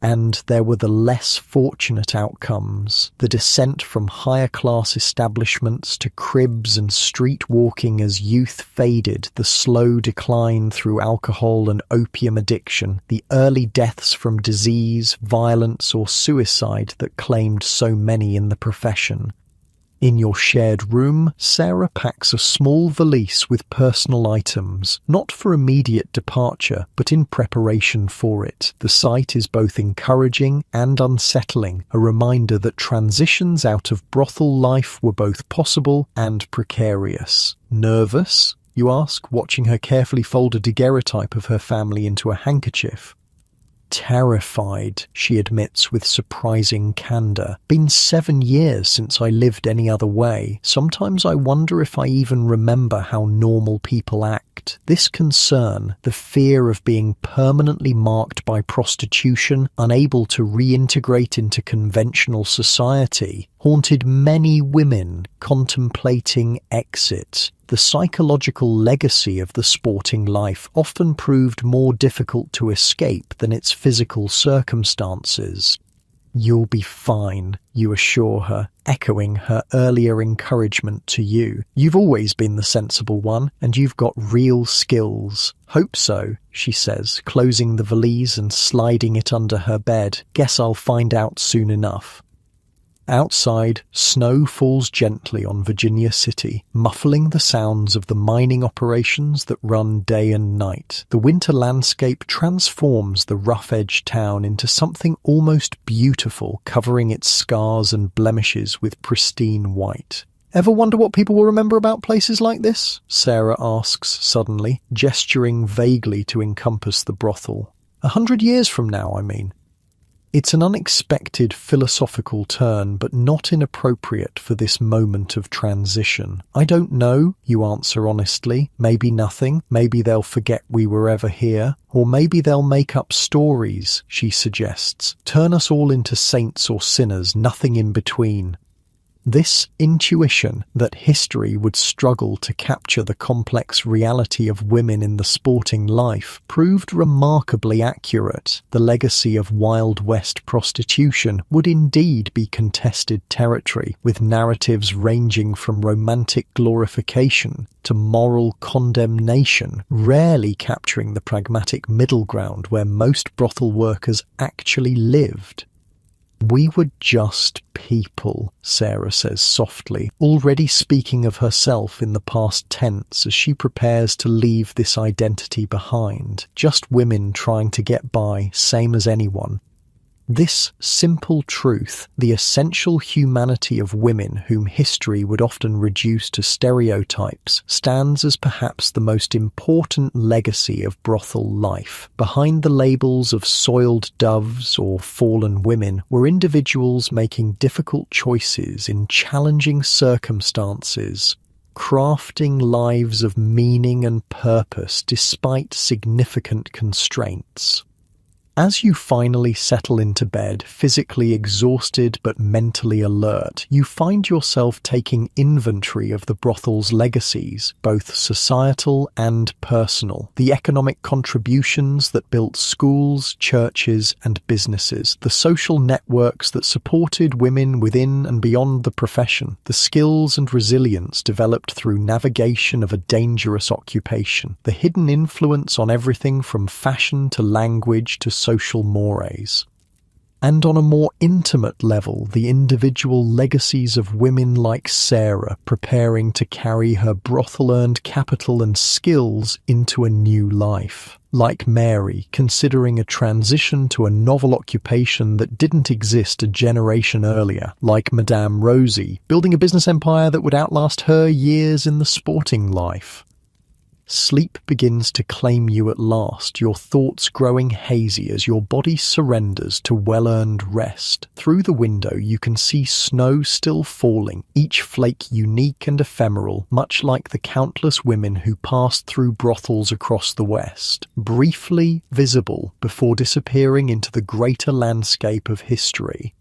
A: And there were the less fortunate outcomes, the descent from higher class establishments to cribs and street walking as youth faded, the slow decline through alcohol and opium addiction, the early deaths from disease, violence or suicide that claimed so many in the profession. In your shared room, Sarah packs a small valise with personal items, not for immediate departure, but in preparation for it. The sight is both encouraging and unsettling, a reminder that transitions out of brothel life were both possible and precarious. "Nervous?" you ask, watching her carefully fold a daguerreotype of her family into a handkerchief. "Terrified," she admits with surprising candour. "Been 7 years since I lived any other way. Sometimes I wonder if I even remember how normal people act." This concern, the fear of being permanently marked by prostitution, unable to reintegrate into conventional society, haunted many women contemplating exit. The psychological legacy of the sporting life often proved more difficult to escape than its physical circumstances. "You'll be fine," you assure her, echoing her earlier encouragement to you. "You've always been the sensible one, and you've got real skills." "Hope so," she says, closing the valise and sliding it under her bed. "Guess I'll find out soon enough." Outside, snow falls gently on Virginia City, muffling the sounds of the mining operations that run day and night. The winter landscape transforms the rough-edged town into something almost beautiful, covering its scars and blemishes with pristine white. Ever wonder what people will remember about places like this? Sarah asks suddenly, gesturing vaguely to encompass the brothel. 100 years from now, I mean. It's an unexpected philosophical turn, but not inappropriate for this moment of transition. I don't know, you answer honestly. Maybe nothing. Maybe they'll forget we were ever here. Or maybe they'll make up stories, she suggests. Turn us all into saints or sinners, nothing in between. This intuition that history would struggle to capture the complex reality of women in the sporting life proved remarkably accurate. The legacy of Wild West prostitution would indeed be contested territory, with narratives ranging from romantic glorification to moral condemnation, rarely capturing the pragmatic middle ground where most brothel workers actually lived. We were just people, Sarah says softly, already speaking of herself in the past tense as she prepares to leave this identity behind. Just women trying to get by, same as anyone. This simple truth, the essential humanity of women whom history would often reduce to stereotypes, stands as perhaps the most important legacy of brothel life. Behind the labels of soiled doves or fallen women were individuals making difficult choices in challenging circumstances, crafting lives of meaning and purpose despite significant constraints. As you finally settle into bed, physically exhausted but mentally alert, you find yourself taking inventory of the brothel's legacies, both societal and personal. The economic contributions that built schools, churches, and businesses, the social networks that supported women within and beyond the profession, the skills and resilience developed through navigation of a dangerous occupation, the hidden influence on everything from fashion to language to social mores. And on a more intimate level, the individual legacies of women like Sarah preparing to carry her brothel-earned capital and skills into a new life. Like Mary, considering a transition to a novel occupation that didn't exist a generation earlier. Like Madame Rosie, building a business empire that would outlast her years in the sporting life. Sleep begins to claim you at last, your thoughts growing hazy as your body surrenders to well-earned rest. Through the window you can see snow still falling, each flake unique and ephemeral, much like the countless women who passed through brothels across the West, briefly visible before disappearing into the greater landscape of history.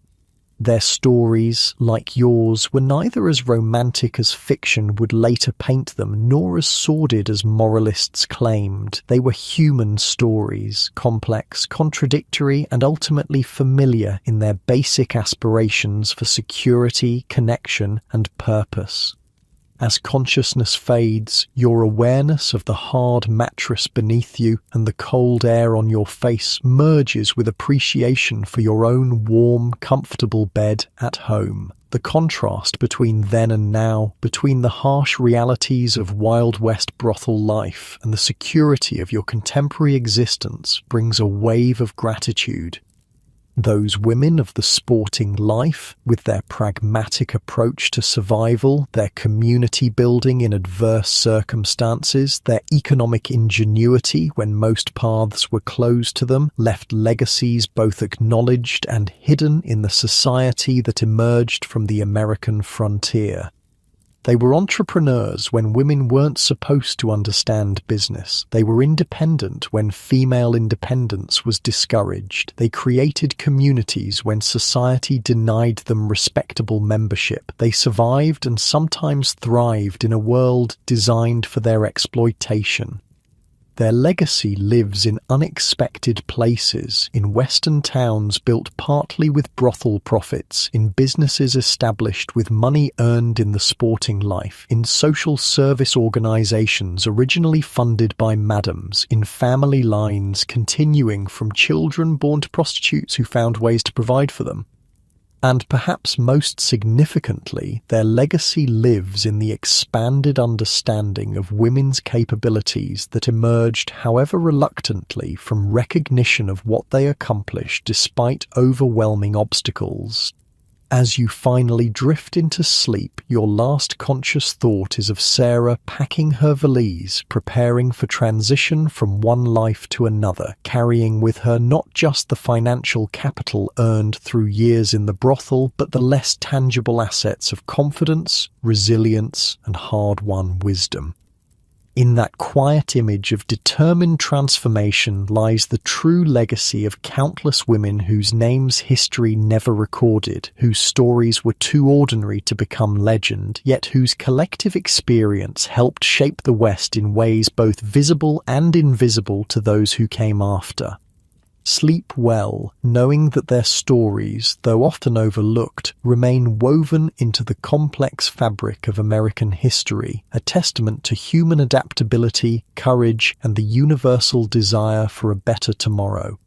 A: Their stories, like yours, were neither as romantic as fiction would later paint them, nor as sordid as moralists claimed. They were human stories, complex, contradictory, and ultimately familiar in their basic aspirations for security, connection, and purpose. As consciousness fades, your awareness of the hard mattress beneath you and the cold air on your face merges with appreciation for your own warm, comfortable bed at home. The contrast between then and now, between the harsh realities of Wild West brothel life and the security of your contemporary existence, brings a wave of gratitude. Those women of the sporting life, with their pragmatic approach to survival, their community building in adverse circumstances, their economic ingenuity when most paths were closed to them, left legacies both acknowledged and hidden in the society that emerged from the American frontier. They were entrepreneurs when women weren't supposed to understand business. They were independent when female independence was discouraged. They created communities when society denied them respectable membership. They survived and sometimes thrived in a world designed for their exploitation. Their legacy lives in unexpected places, in Western towns built partly with brothel profits, in businesses established with money earned in the sporting life, in social service organizations originally funded by madams, in family lines continuing from children born to prostitutes who found ways to provide for them. And perhaps most significantly, their legacy lives in the expanded understanding of women's capabilities that emerged, however reluctantly, from recognition of what they accomplished despite overwhelming obstacles. As you finally drift into sleep, your last conscious thought is of Sarah packing her valise, preparing for transition from one life to another, carrying with her not just the financial capital earned through years in the brothel, but the less tangible assets of confidence, resilience, and hard-won wisdom. In that quiet image of determined transformation lies the true legacy of countless women whose names history never recorded, whose stories were too ordinary to become legend, yet whose collective experience helped shape the West in ways both visible and invisible to those who came after. Sleep well, knowing that their stories, though often overlooked, remain woven into the complex fabric of American history, a testament to human adaptability, courage, and the universal desire for a better tomorrow.